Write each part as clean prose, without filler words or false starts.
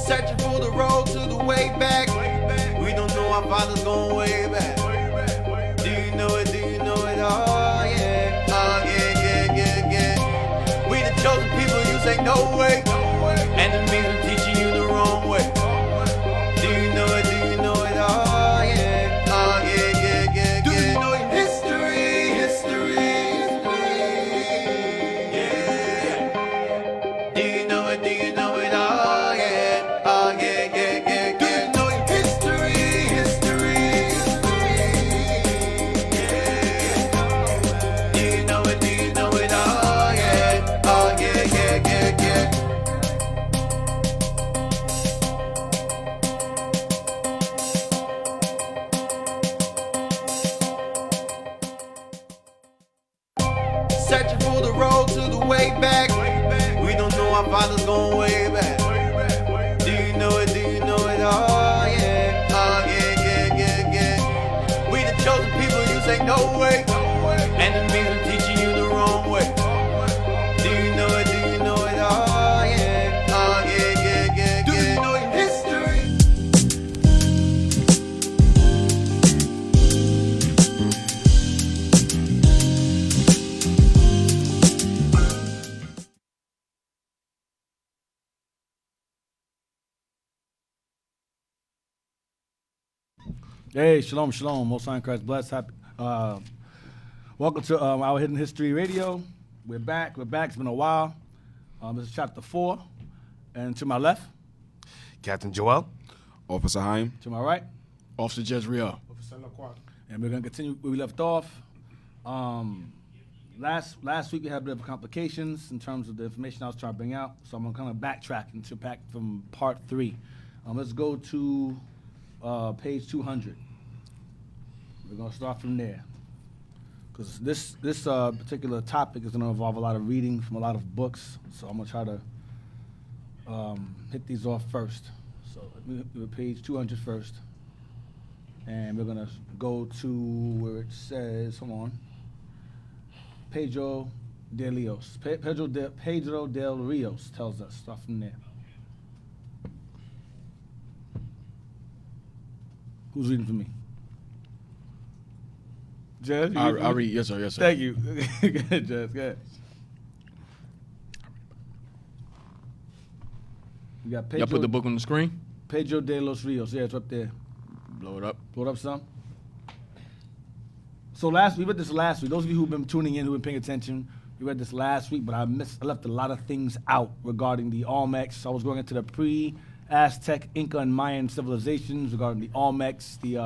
Searching for the road to the way back. We don't know our fathers going way back. Do you know it? Do you know it? Oh yeah. Oh yeah, yeah, yeah, yeah. We the chosen people, you say no way. Enemies are teaching you the wrong way. Do you know it? Do you know it? Oh yeah. Oh yeah, yeah, yeah, yeah. Do you know it? History, history. Yeah. Do you know it? Do you know it? Oh yeah. Oh yeah, yeah, yeah, yeah. Do you know it? History, history. Yeah. Do you know it? Do you know it? Oh yeah. Oh yeah, yeah, yeah, yeah. Searching for the road to the way back. We don't know our fathers going way back. Do you know it? Do you know it? Oh yeah. Oh yeah, yeah, yeah, yeah. We the chosen people, you say no way. Enemies are teaching you the wrong way. Do you know it? Do you know it? Oh yeah. Oh yeah, yeah, yeah, yeah. Do you know it? History. Hey, shalom, shalom. Most High in Christ bless. Happy. Welcome to our Hidden History Radio. We're back. It's been a while. This is chapter 4. And to my left, Captain Joel. Officer Haim. to my right, Officer Jezreel. and we're going to continue where we left off. Last week we had a bit of complications in terms of the information I was trying to bring out, so I'm going to kind of backtrack into back from part 3. Let's go to page 200. We're going to start from there, because this particular topic is going to involve a lot of reading from a lot of books, so I'm going to try to hit these off first. So let me do page 200 first, and we're going to go to where it says, hold on, Pedro de Rios. Pedro del Rios tells us, start from there. Who's reading for me? Jez, you I'll read. Yes, sir. Yes, sir. Thank you. Go ahead, Jez. Go ahead. We got Pedro. Y'all put the book on the screen. Pedro de los Rios. Yeah, it's up there. Blow it up. Blow it up some. So we read this last week. Those of you who've been tuning in, who've been paying attention, we read this last week, but I left a lot of things out regarding the Olmecs. I was going into the pre-Aztec, Inca, and Mayan civilizations regarding the Olmecs, the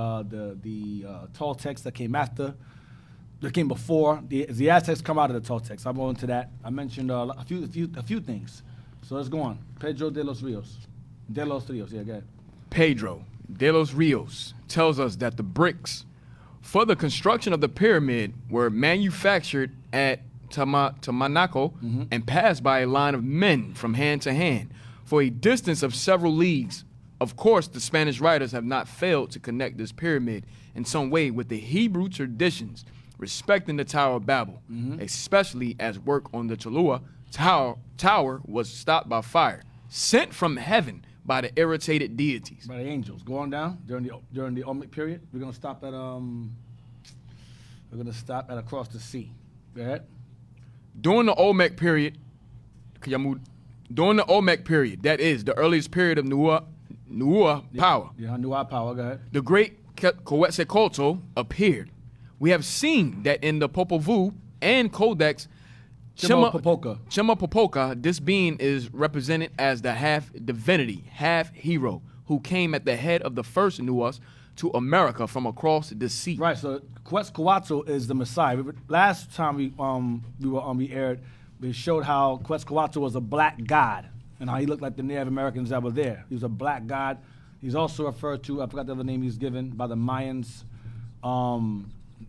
Toltecs that came after, that came before. The Aztecs come out of the Toltecs. I'm going to that. I mentioned a few things. So let's go on. Pedro de los Rios. De los Rios, yeah, go ahead. Pedro de los Rios tells us that the bricks for the construction of the pyramid were manufactured at Tamanaco and passed by a line of men from hand to hand for a distance of several leagues. Of course, the Spanish writers have not failed to connect this pyramid in some way with the Hebrew traditions respecting the Tower of Babel, especially as work on the Cholula tower was stopped by fire, sent from heaven by the irritated deities. By the angels. Go on down during the Olmec period. We're gonna stop at across the sea. Go ahead. During the Olmec period, that is the earliest period of Nuua power. Yeah, Nuua power. Go ahead. The great Quetzalcoatl appeared. We have seen that in the Popol Vuh and Codex Chimalpopoca, this being is represented as the half divinity, half hero, who came at the head of the first Nuas to America from across the sea. Right. So Quetzalcoatl is the Messiah. Last time we aired, we showed how Quetzalcoatl was a black god and how he looked like the Native Americans that were there. He was a black god. He's also referred to, I forgot the other name he was given by the Mayans.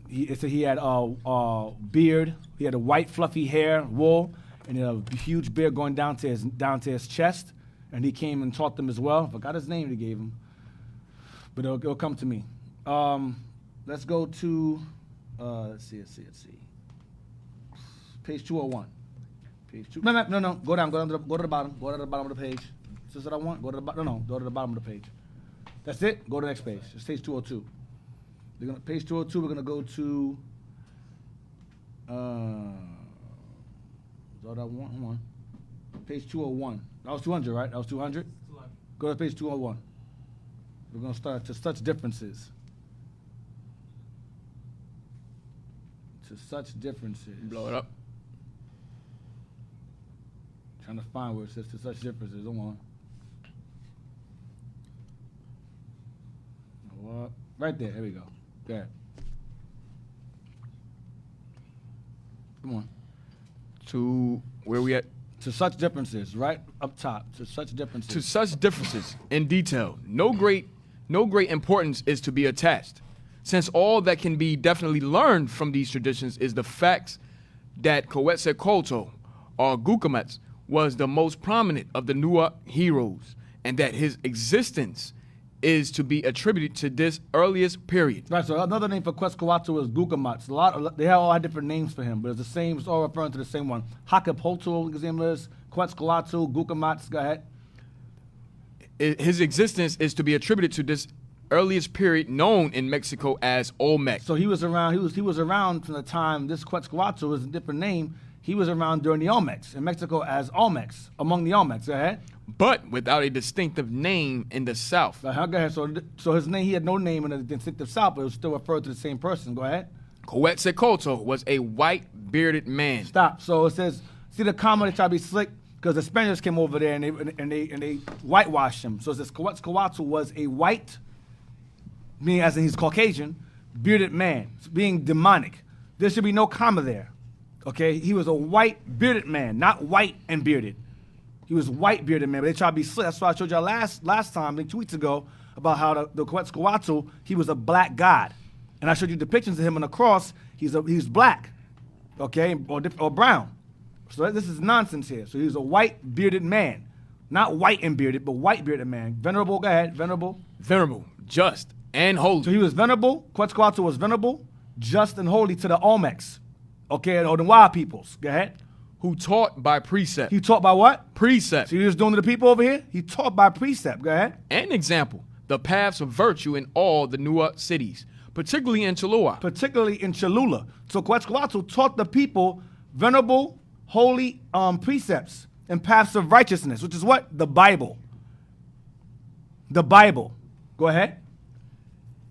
He had a beard. He had a white fluffy hair, wool, and he had a huge beard going down to his chest. And he came and taught them as well. I forgot his name they gave him, but it'll come to me. Let's go to let's see. Page 201. Page 2. No. Go down. Go to the bottom. Go to the bottom of the page. Is this what I want? Go to the bottom. No, go to the bottom of the page. That's it. Go to the next page. It's page 202. Page 202. We're gonna go to. Is that what I want? Hold on. Page 201. That was 200, right? That was 200. Go to page 201. We're gonna start to such differences. To such differences. Blow it up. Trying to find where it says to such differences. Hold on. What? Right there. Here we go. Go ahead. Come on. To where we at? To such differences, right up top. To such differences. To such differences in detail, no great importance is to be attached, since all that can be definitely learned from these traditions is the facts that Quetzalcoatl, or Gucumatz, was the most prominent of the Nua heroes, and that his existence is to be attributed to this earliest period. Right, so another name for Quetzalcoatl is Gucumatz. They have all had different names for him, but it's the same, it's all referring to the same one. Hakapotl, his name is Quetzalcoatl, Gucumatz, go ahead. His existence is to be attributed to this earliest period known in Mexico as Olmec. So he was around, he was around from the time this Quetzalcoatl was a different name. He was around during the Olmecs, in Mexico as Olmecs, among the Olmecs, go ahead. But without a distinctive name in the South. Go ahead. So his name, he had no name in the distinctive South, but it was still referred to the same person. Go ahead. Quetzalcoatl was a white bearded man. Stop. So it says, see the comma, they try to be slick because the Spaniards came over there and they whitewashed him. So it says Quetzalcoatl was a white, meaning as in he's Caucasian, bearded man, being demonic. There should be no comma there. Okay, he was a white bearded man, not white and bearded. He was white bearded man, but they tried to be slick. That's why I showed y'all last time, like 2 weeks ago, about how the Quetzalcoatl, he was a black god, and I showed you depictions of him on the cross. He's black, okay, or brown. So this is nonsense here. So he was a white bearded man, not white and bearded, but white bearded man. Venerable, go ahead, venerable. Venerable, just, and holy. So he was venerable. Quetzalcoatl was venerable, just, and holy to the Olmecs. Okay, or the wild peoples. Go ahead. Who taught by precept. He taught by what? Precept. So he was doing to the people over here? He taught by precept. Go ahead. An example, the paths of virtue in all the Nua cities, particularly in Cholula. Particularly in Cholula. So Quetzalcoatl taught the people venerable, holy precepts and paths of righteousness, which is what? The Bible. The Bible. Go ahead.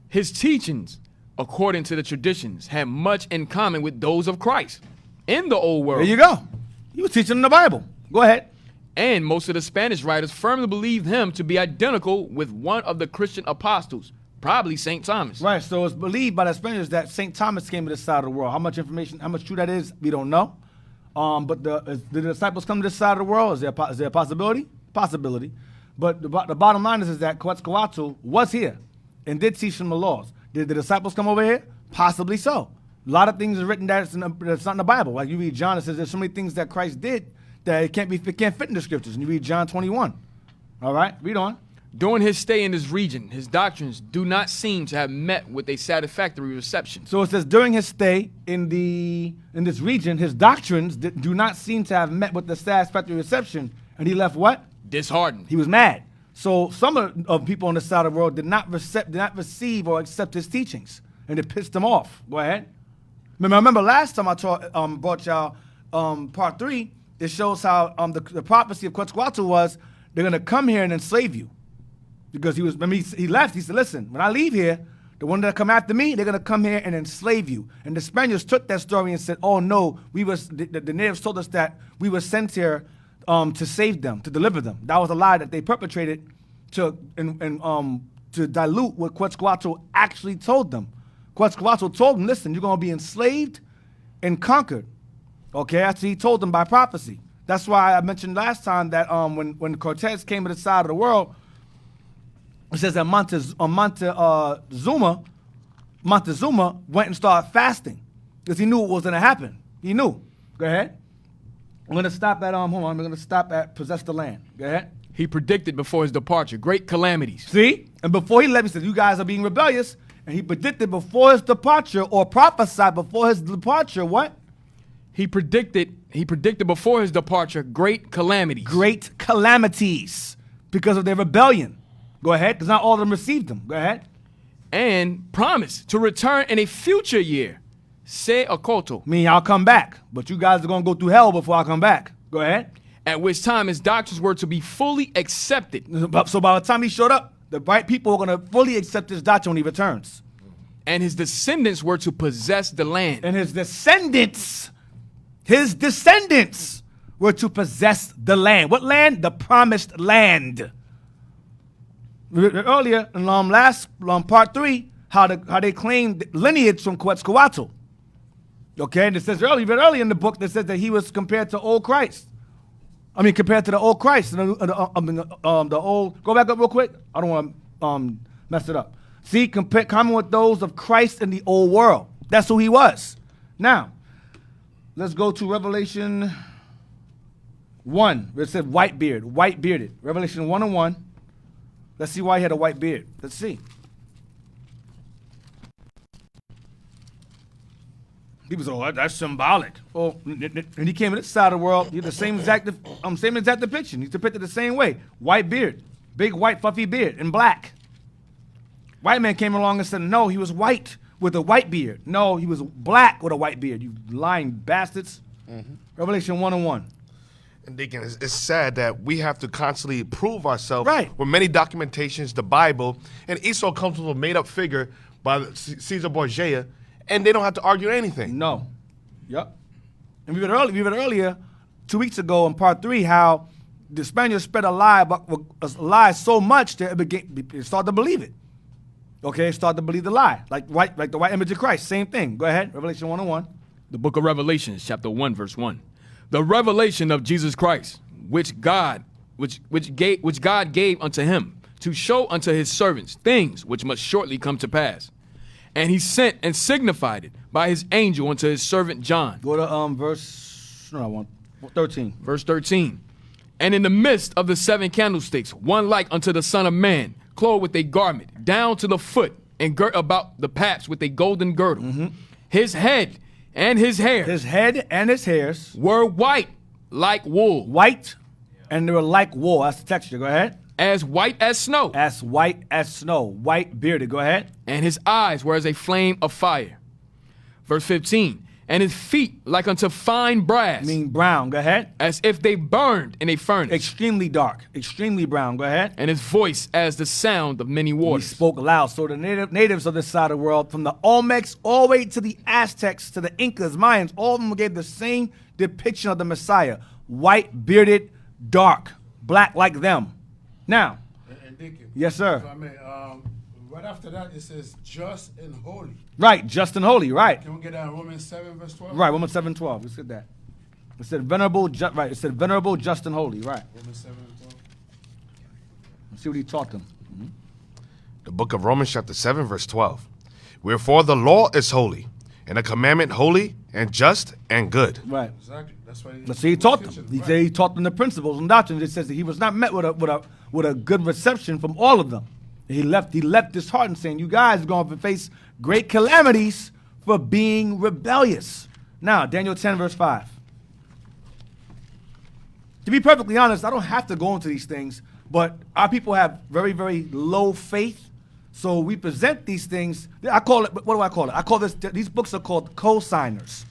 His teachings, according to the traditions, had much in common with those of Christ in the old world. There you go. He was teaching the Bible. Go ahead. And most of the Spanish writers firmly believed him to be identical with one of the Christian apostles, probably St. Thomas. Right, so it's believed by the Spaniards that St. Thomas came to this side of the world. How much information, how much true that is, we don't know. But did the disciples come to this side of the world? Is there a possibility? Possibility. But the bottom line is that Quetzalcoatl was here and did teach them the laws. Did the disciples come over here? Possibly so. A lot of things are written that's not in the Bible. Like you read John, it says there's so many things that Christ did that it can't fit in the scriptures. And you read John 21. All right, read on. During his stay in this region, his doctrines do not seem to have met with a satisfactory reception. So it says during his stay in this region, his doctrines do not seem to have met with the satisfactory reception. And he left what? Disheartened. He was mad. So some of people on this side of the world did not receive or accept his teachings, and it pissed them off. Go ahead. Remember last time I brought y'all part 3. It shows how the prophecy of Quetzalcoatl was they're gonna come here and enslave you, because he left. He said, "Listen, when I leave here, the one that come after me, they're gonna come here and enslave you." And the Spaniards took that story and said, "Oh no, the natives told us that we were sent here to save them, to deliver them." That was a lie that they perpetrated to dilute what Quetzalcoatl actually told them. Quetzalcoatl told them, "Listen, you're going to be enslaved and conquered." Okay, after he told them by prophecy. That's why I mentioned last time that when Cortez came to the side of the world, it says that Montezuma went and started fasting because he knew what was going to happen. He knew. Go ahead. I'm going to stop at, hold on, I'm going to stop at possess the land. Go ahead. He predicted before his departure great calamities. See? And before he left, he said, you guys are being rebellious. And he predicted before his departure, or prophesied before his departure, what? He predicted before his departure great calamities. Great calamities. because of their rebellion. Go ahead, because not all of them received them. Go ahead. And promised to return in a future year. Se okoto. Meaning I'll come back, but you guys are going to go through hell before I come back. Go ahead. At which time his doctrines were to be fully accepted. So by the time he showed up, the right people are going to fully accept his doctrine when he returns. And his descendants were to possess the land. And his descendants were to possess the land. What land? The promised land. We read earlier in part 3, how they claimed lineage from Quetzalcoatl. Okay, and it says earlier in the book that says that he was compared to old Christ. I mean, compared to the old Christ. The old. Go back up real quick. I don't want to mess it up. See, common with those of Christ in the old world. That's who he was. Now, let's go to Revelation 1. Where it said white bearded. Revelation 1:1. Let's see why he had a white beard. Let's see. People say, oh, that's symbolic. Oh, and he came in this side of the world. He had the same exact depiction. He's depicted the same way. White beard. Big white fluffy beard in black. White man came along and said, no, he was white with a white beard. No, he was black with a white beard. You lying bastards. Mm-hmm. Revelation 1:1. And Deacon, it's sad that we have to constantly prove ourselves right. with many documentations, the Bible, and Esau comes with a made-up figure by Caesar Borgia, and they don't have to argue anything. No. Yep. And we read earlier, 2 weeks ago in part 3, how the Spaniards spread a lie so much that it started to believe it. Okay, start to believe the lie, like the white image of Christ. Same thing. Go ahead. Revelation 1:1. The book of Revelation, chapter 1, verse 1. The revelation of Jesus Christ, which God gave unto him to show unto his servants things which must shortly come to pass. And he sent and signified it by his angel unto his servant John. Go to verse 13. Verse 13. And in the midst of the 7 candlesticks, one like unto the Son of Man, clothed with a garment down to the foot, and girt about the paps with a golden girdle. Mm-hmm. His head and his hairs were white like wool. White, and they were like wool. That's the texture. Go ahead. As white as snow. As white as snow. White bearded. Go ahead. And his eyes were as a flame of fire. Verse 15. And his feet like unto fine brass. Mean brown. Go ahead. As if they burned in a furnace. Extremely dark. Extremely brown. Go ahead. And his voice as the sound of many waters. He spoke loud. So the natives of this side of the world, from the Olmecs all the way to the Aztecs, to the Incas, Mayans, all of them gave the same depiction of the Messiah. White, bearded, dark, black like them. Now. And Deacon, yes, sir. If I may, right after that, it says just and holy. Right, just and holy, right. Can we get that Romans 7, verse 12? Right, Romans 7:12. Let's get that. It said venerable, right. It said venerable, just and holy, right. Romans 7 and 12. Let's see what he taught them. Mm-hmm. The book of Romans chapter 7, verse 12. Wherefore the law is holy, and the commandment holy and just and good. Right. Exactly. That's why he taught them. He said he taught them the principles and doctrines. It says that he was not met with a good reception from all of them. He left disheartened, saying, you guys are going to face great calamities for being rebellious. Now, Daniel 10, verse 5. To be perfectly honest, I don't have to go into these things, but our people have very, very low faith. So we present these things. I call it, what do I call it? I call these books are called co-signers.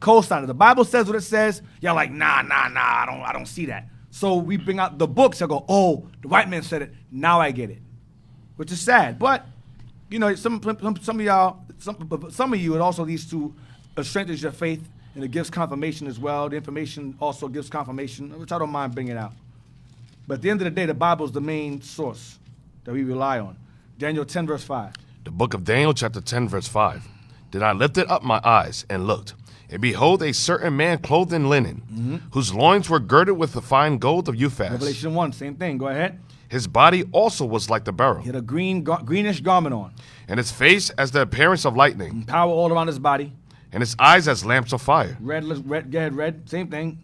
Co-signers. The Bible says what it says. Y'all like, nah, I don't see that. So we bring out the books. I go, oh, the white man said it. Now I get it. Which is sad, but you know, some of y'all, some of you, it also leads to strengthens your faith, and it gives confirmation as well. The information also gives confirmation, which I don't mind bringing out. But at the end of the day, the Bible is the main source that we rely on. Daniel 10, verse 5. The book of Daniel chapter 10, verse 5. Then I lifted up my eyes and looked, and behold, a certain man clothed in linen, whose loins were girded with the fine gold of Uphaz. Revelation 1, same thing. Go ahead. His body also was like the beryl. He had a greenish garment on. And his face as the appearance of lightning. And power all around his body. And his eyes as lamps of fire. Red, go ahead, red, same thing.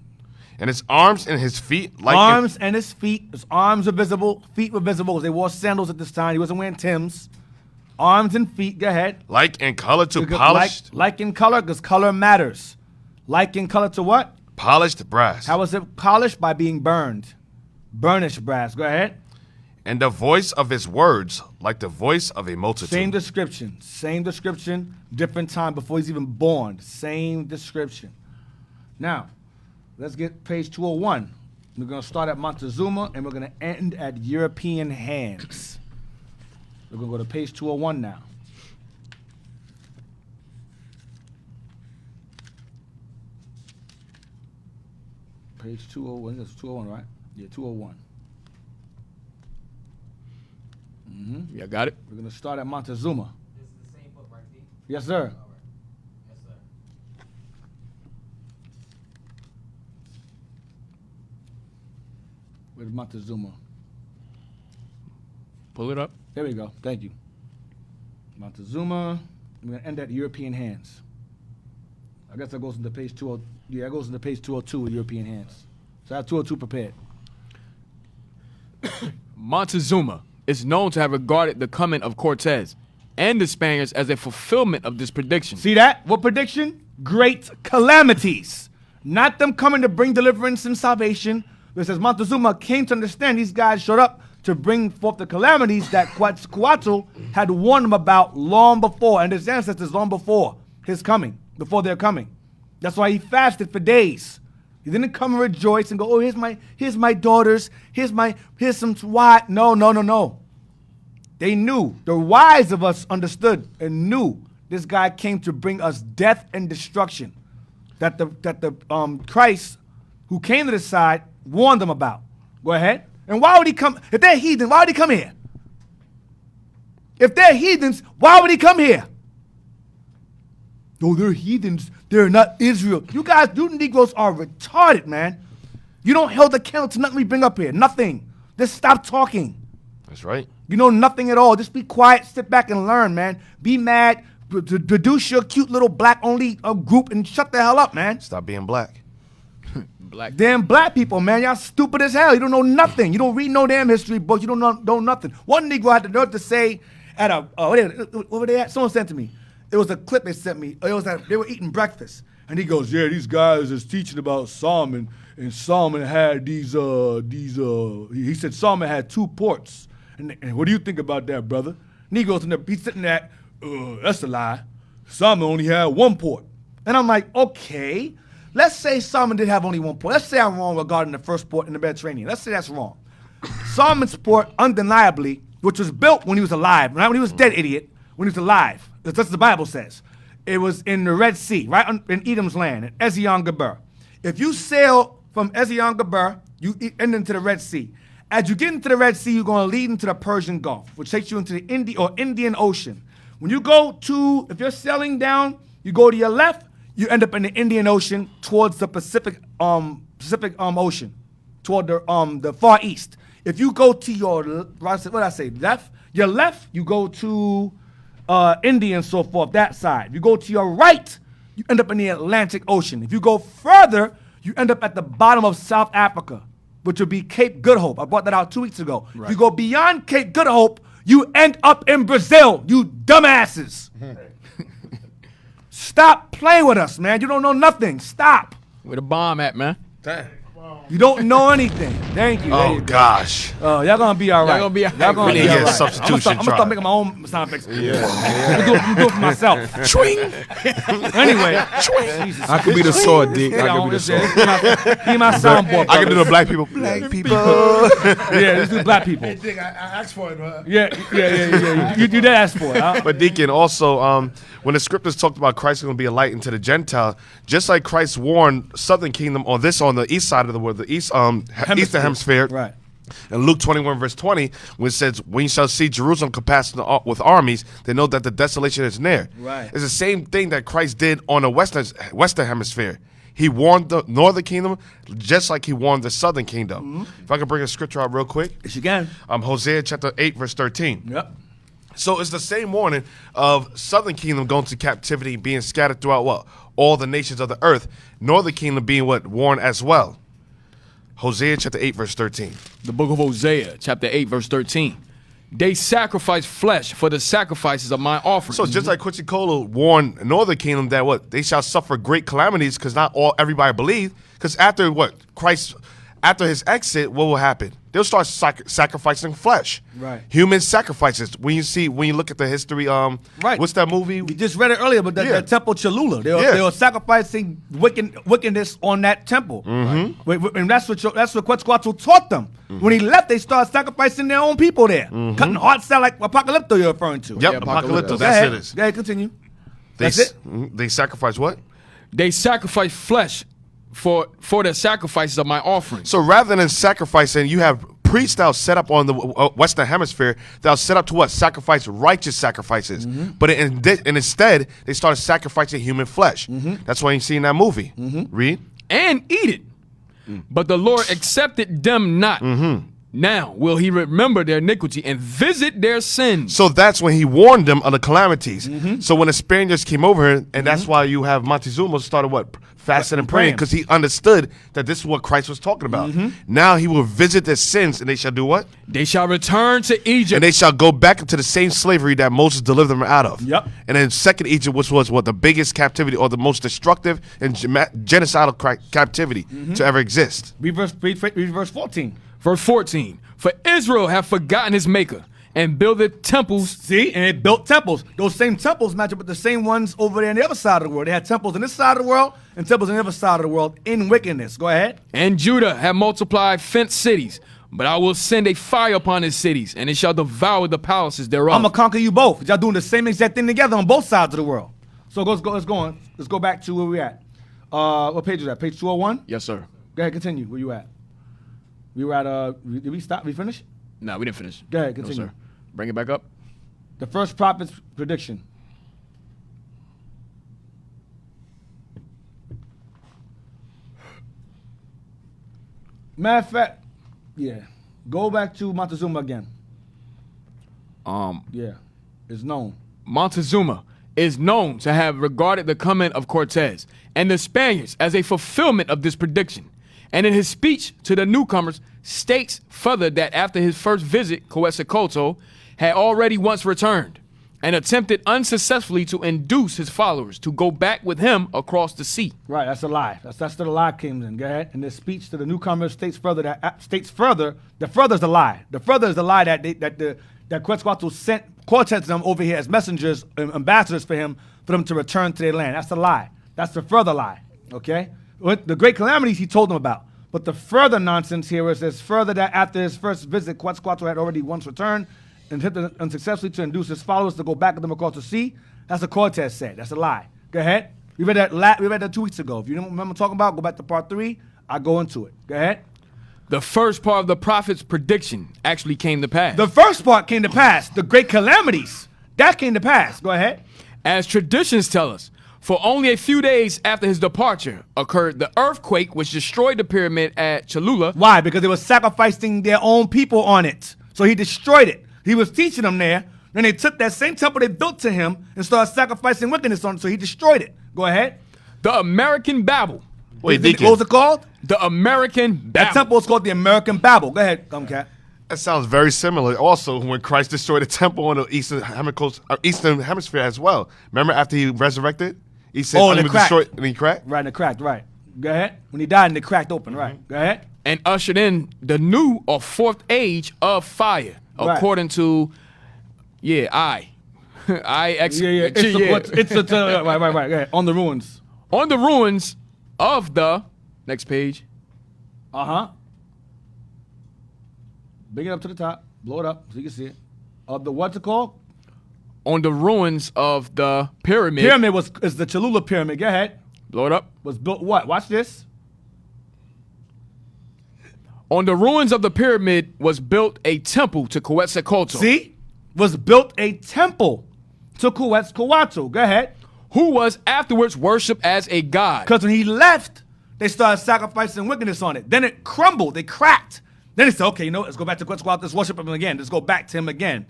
And his arms and his feet like... Arms and his feet. His arms were visible, feet were visible, because they wore sandals at this time. He wasn't wearing Timbs. Arms and feet, go ahead. Like in color to polished... Like in color, because color matters. Like in color to what? Polished brass. How was it polished? By being burned. Burnished brass. Go ahead. And the voice of his words like the voice of a multitude. Same description. Same description. Different time before he's even born. Same description. Now, let's get page 201. We're going to start at Montezuma, and we're going to end at European hands. We're going to go to page 201 now. Page 201. That's 201, right? Yeah, 201. Yeah, got it. We're going to start at Montezuma. This is the same book, right, D? Yes, sir. All right. Yes, sir. Where's Montezuma? Pull it up. There we go. Thank you. Montezuma. We're going to end at European hands. I guess that goes into page 20. Yeah, that goes into page 202 with European hands. So I have 202 prepared. Montezuma is known to have regarded the coming of Cortez and the Spaniards as a fulfillment of this prediction. See that? What prediction? Great calamities. Not them coming to bring deliverance and salvation. It says Montezuma came to understand these guys showed up to bring forth the calamities that Quetzalcoatl had warned them about long before, and his ancestors long before his coming, before their coming. That's why he fasted for days. He didn't come and rejoice and go, oh, here's my daughters, here's some wives. No. They knew. The wise of us understood and knew this guy came to bring us death and destruction. That the Christ who came to this side warned them about. Go ahead. And why would he come? If they're heathens, why would he come here? If they're heathens, why would he come here? No, they're heathens. They're not Israel. You guys, you Negroes are retarded, man. You don't hold the candle to nothing we bring up here. Nothing. Just stop talking. That's right. You know nothing at all. Just be quiet, sit back and learn, man. Be mad, produce your cute little black-only group and shut the hell up, man. Stop being black. Black. Damn black people, man. Y'all stupid as hell. You don't know nothing. You don't read no damn history books. You don't know nothing. One Negro had the nerve to say at a, what were they at? Someone sent to me. It was a clip they sent me. It was that they were eating breakfast. And he goes, yeah, these guys is teaching about Solomon. And Solomon had he said Solomon had 2 ports. And what do you think about that, brother? And he goes, he's sitting there, that's a lie. Solomon only had 1 port. And I'm like, okay. Let's say Solomon did have only 1 port. Let's say I'm wrong regarding the first port in the Mediterranean. Let's say that's wrong. Solomon's port, undeniably, which was built when he was alive, not when he was dead, idiot, when he was alive. That's what the Bible says. It was in the Red Sea, right in Edom's land, in Ezion-Geber. If you sail from Ezion-Geber, you end into the Red Sea. As you get into the Red Sea, you're going to lead into the Persian Gulf, which takes you into the Indian Ocean. When you go to, if you're sailing down, you go to your left, you end up in the Indian Ocean towards the Pacific Ocean, toward the Far East. If you go to your, what did I say, left? Your left, you go to India and so forth, that side. If you go to your right, you end up in the Atlantic Ocean. If you go further, you end up at the bottom of South Africa, which would be Cape Good Hope. I brought that out 2 weeks ago. Right. If you go beyond Cape Good Hope, you end up in Brazil, you dumbasses. Stop playing with us, man. You don't know nothing. Stop. Where the bomb at, man? Damn. You don't know anything. Thank you. Oh, gosh. Y'all gonna be all right. Y'all gonna be all right. Y'all gonna We need be to all get a right. substitution I'm gonna start trial. making my own sound effects. Yeah. I'm gonna do it for myself. Swing. Anyway. Jesus. I could be the sword, Dick. I Yeah, could be the sword. Be my soundboard. I can do the black people. Black people. Yeah, let's do black people. Hey, Dick, I asked for it, huh? Yeah. You did ask for it, huh? But Deacon, also, when the scriptures talked about Christ going to be a light into the Gentile, just like Christ warned Southern Kingdom on the east side of the world, the eastern hemisphere. Right. In Luke 21, verse 20, when it says, when you shall see Jerusalem compassed with armies, they know that the desolation is near. Right. It's the same thing that Christ did on the western hemisphere. He warned the northern kingdom just like he warned the southern kingdom. Mm-hmm. If I could bring a scripture out real quick. Yes, you can. Hosea chapter 8, verse 13. Yep. So it's the same warning of southern kingdom going to captivity, being scattered throughout what? All the nations of the earth. Northern kingdom being what? Warned as well. Hosea chapter 8, verse 13. The book of Hosea, chapter 8, verse 13. They sacrifice flesh for the sacrifices of my offerings. So just like Quetzalcoatl warned Northern Kingdom that what? They shall suffer great calamities because not everybody believed. Because after what? Christ, After his exit, what will happen? They'll start sacrificing flesh. Right. Human sacrifices. When you look at the history, Right. what's that movie? We just read it earlier, but Yeah. the temple Cholula, they Yeah. were sacrificing wickedness on that temple, and that's what Quetzalcoatl taught them. When he left, they started sacrificing their own people there, cutting hearts out like Apocalypto you're referring to. Yep, Yeah, Apocalypto. Apocalypto. That's it. Go ahead, continue. They, That's it? They sacrifice what? They sacrifice flesh for the sacrifices of my offerings. So rather than sacrificing, you have priests that are set up on the Western Hemisphere that are set up to what? Sacrifice righteous sacrifices. But instead, they started sacrificing human flesh. That's why you see in that movie. Read. And eat it. But the Lord accepted them not. Now will he remember their iniquity and visit their sins. So that's when he warned them of the calamities. So when the Spaniards came over here, and that's why you have Montezuma started what? Fasting and praying, because he understood that this is what Christ was talking about. Now he will visit their sins, and they shall do what? They shall return to Egypt. And they shall go back into the same slavery that Moses delivered them out of. Yep. And then second Egypt, which was what? The biggest captivity or the most destructive and genocidal captivity to ever exist. Read verse 14. Verse 14. For Israel have forgotten his maker and builded temples. See, and it built temples. Those same temples match up with the same ones over there on the other side of the world. They had temples on this side of the world and temples on the other side of the world in wickedness. Go ahead. And Judah have multiplied fenced cities. But I will send a fire upon his cities, and it shall devour the palaces thereof. I'm gonna conquer you both. Y'all doing the same exact thing together on both sides of the world. So let's go on. Let's go back to where we at. What page is that? Page 201? Yes, sir. Go ahead, continue. Where you at? We were at did we stop? We finish? No, we didn't finish. Go ahead, No, continue. sir. Bring it back up. The first prophet's prediction. Matter of fact, yeah. Go back to Montezuma again. Yeah. It's known. Montezuma is known to have regarded the coming of Cortez and the Spaniards as a fulfillment of this prediction. And in his speech to the newcomers, states further that after his first visit, Quetzalcoatl had already once returned and attempted unsuccessfully to induce his followers to go back with him across the sea. Right, that's a lie. That's the lie came in. Go ahead. And this speech to the newcomers states further. The further is the lie. The further is the lie that Quetzalcoatl sent Cortez them over here as messengers, ambassadors for them to return to their land. That's the lie. That's the further lie. Okay. The great calamities he told them about. But the further nonsense here is there's further that after his first visit, Quetzalcoatl had already once returned and attempted unsuccessfully to induce his followers to go back with them across the sea. That's what Cortez said. That's a lie. Go ahead. We read that 2 weeks ago. If you don't remember talking about, go back to part 3. I go into it. Go ahead. The first part of the prophet's prediction actually came to pass. The first part came to pass. The great calamities. That came to pass. Go ahead. As traditions tell us, for only a few days after his departure occurred the earthquake which destroyed the pyramid at Cholula. Why? Because they were sacrificing their own people on it. So he destroyed it. He was teaching them there. Then they took that same temple they built to him and started sacrificing wickedness on it. So he destroyed it. Go ahead. The American Babel. Wait, What was it called? The American Babel. That temple is called the American Babel. Go ahead, Cat. That sounds very similar. Also, when Christ destroyed the temple on the Eastern Hemisphere as well. Remember after he resurrected? He said, Oh, and it cracked. destroyed, and he cracked? Right, and it cracked, right. Go ahead. When he died and it cracked open, right. Go ahead. And ushered in the new or fourth age of fire, Right. according to, I. Right. Go ahead. On the ruins. On the ruins of the, next page, Uh-huh. Bring it up to the top. Blow it up so you can see it. Of the what's it called? on the ruins of the pyramid. Pyramid is the Cholula pyramid. Go ahead. Blow it up. Was built what? Watch this. On the ruins of the pyramid was built a temple to Quetzalcoatl. See? Was built a temple to Quetzalcoatl. Go ahead. Who was afterwards worshipped as a god. Because when he left, they started sacrificing wickedness on it. Then it crumbled. They cracked. Then they said, okay, you know, let's go back to Quetzalcoatl. Let's worship him again. Let's go back to him again.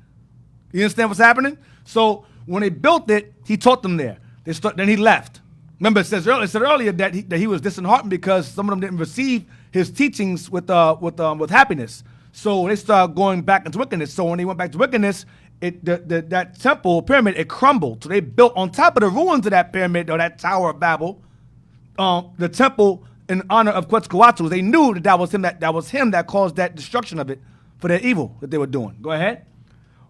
You understand what's happening? So when they built it, he taught them there. Then he left. Remember, it said earlier that he was disheartened because some of them didn't receive his teachings with happiness. So they started going back into wickedness. So when they went back to wickedness, that temple pyramid, it crumbled. So they built on top of the ruins of that pyramid or that Tower of Babel, the temple in honor of Quetzalcoatl. They knew that was him that caused that destruction of it for their evil that they were doing. Go ahead.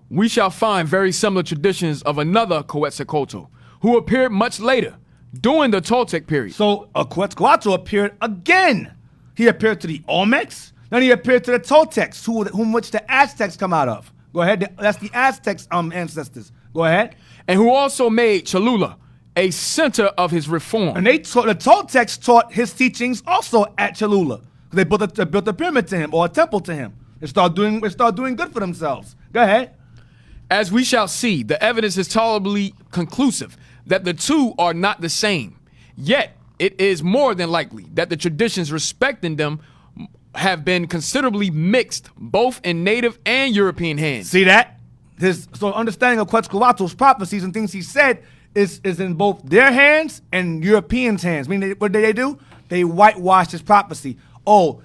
We shall find very similar traditions of another Quetzalcoatl, who appeared much later, during the Toltec period. So Quetzalcoatl appeared again. He appeared to the Olmecs, then he appeared to the Toltecs, whom which the Aztecs come out of. Go ahead. That's the Aztecs' ancestors. Go ahead. And who also made Cholula a center of his reform. And the Toltecs taught his teachings also at Cholula. They built a pyramid to him or a temple to him. They start doing good for themselves. Go ahead. As we shall see, the evidence is tolerably conclusive that the two are not the same. Yet, it is more than likely that the traditions respecting them have been considerably mixed, both in native and European hands. See that? So understanding of Quetzalcoatl's prophecies and things he said is in both their hands and Europeans' hands. I mean, what did they do? They whitewashed his prophecy. Oh,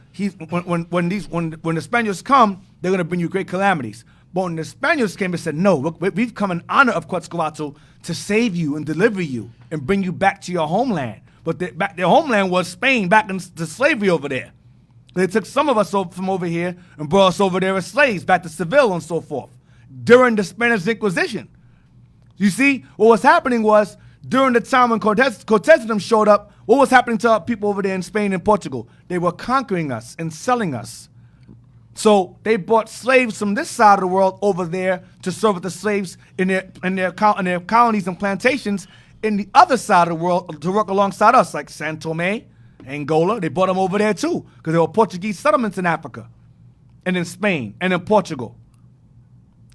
when the Spaniards come, they're going to bring you great calamities. But when the Spaniards came and said, no, we've come in honor of Quetzalcoatl to save you and deliver you and bring you back to your homeland. But their homeland was Spain, back into slavery over there. They took some of us from over here and brought us over there as slaves, back to Seville and so forth, during the Spanish Inquisition. You see, what was happening was, during the time when Cortez and them showed up, what was happening to our people over there in Spain and Portugal? They were conquering us and selling us. So they brought slaves from this side of the world over there to serve with the slaves in their colonies and plantations in the other side of the world to work alongside us, like San Tome, Angola. They brought them over there too, because there were Portuguese settlements in Africa and in Spain and in Portugal.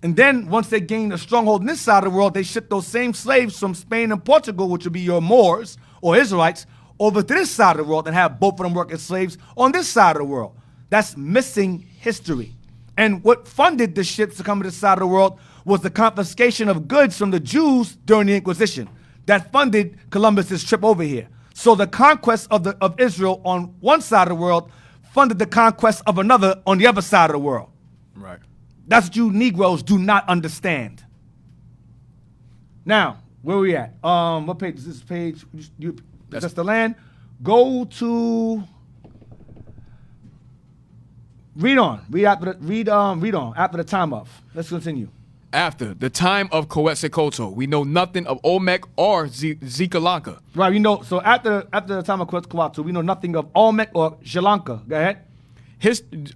And then once they gained a stronghold in this side of the world, they shipped those same slaves from Spain and Portugal, which would be your Moors or Israelites, over to this side of the world and have both of them work as slaves on this side of the world. That's missing history. And what funded the ships to come to this side of the world was the confiscation of goods from the Jews during the Inquisition. That funded Columbus's trip over here. So the conquest of Israel on one side of the world funded the conquest of another on the other side of the world. Right. That's what you Negroes do not understand. Now, where are we at? What page is this page? That's the land. Go to read on. Read on after the time of. Let's continue. After the time of Quetzalcoatl, we know nothing of Olmec or Xcalanca. Right, we know. So after the time of Quetzalcoatl, we know nothing of Olmec or Xcalanca. Go ahead.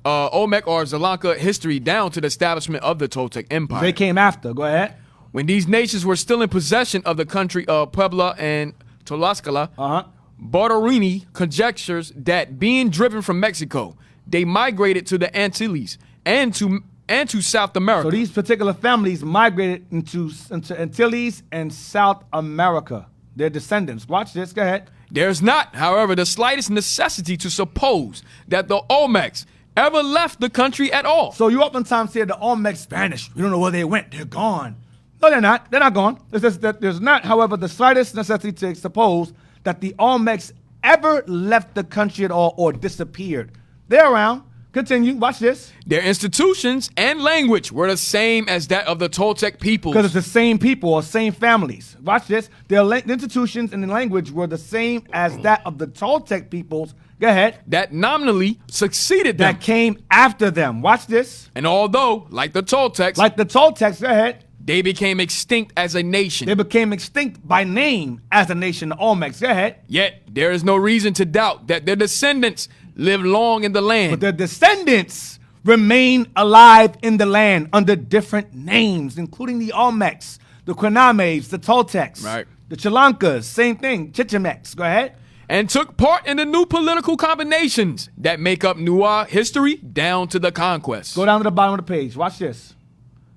Olmec or Xcalanca history down to the establishment of the Toltec Empire. They came after. Go ahead. When these nations were still in possession of the country of Puebla and Tlaxcala, Barberini conjectures that being driven from Mexico, they migrated to the Antilles and to South America. So these particular families migrated into Antilles and South America. Their descendants. Watch this. Go ahead. There's not, however, the slightest necessity to suppose that the Olmecs ever left the country at all. So you oftentimes hear the Olmecs vanished. We don't know where they went. They're gone. No, they're not. They're not gone. There's not, however, the slightest necessity to suppose that the Olmecs ever left the country at all or disappeared. They're around. Continue. Watch this. Their institutions and language were the same as that of the Toltec peoples. Because it's the same people or same families. Watch this. Their institutions and the language were the same as that of the Toltec peoples. Go ahead. That nominally succeeded them. That came after them. Watch this. And although, like the Toltecs, go ahead. They became extinct as a nation. They became extinct by name as a nation, the Olmecs. Go ahead. Yet, there is no reason to doubt that their descendants live long in the land. But their descendants remain alive in the land under different names, including the Olmecs, the Quinames, the Toltecs, right, the Chalancas, same thing, Chichimecs. Go ahead. And took part in the new political combinations that make up Nuar history down to the conquest. Go down to the bottom of the page. Watch this.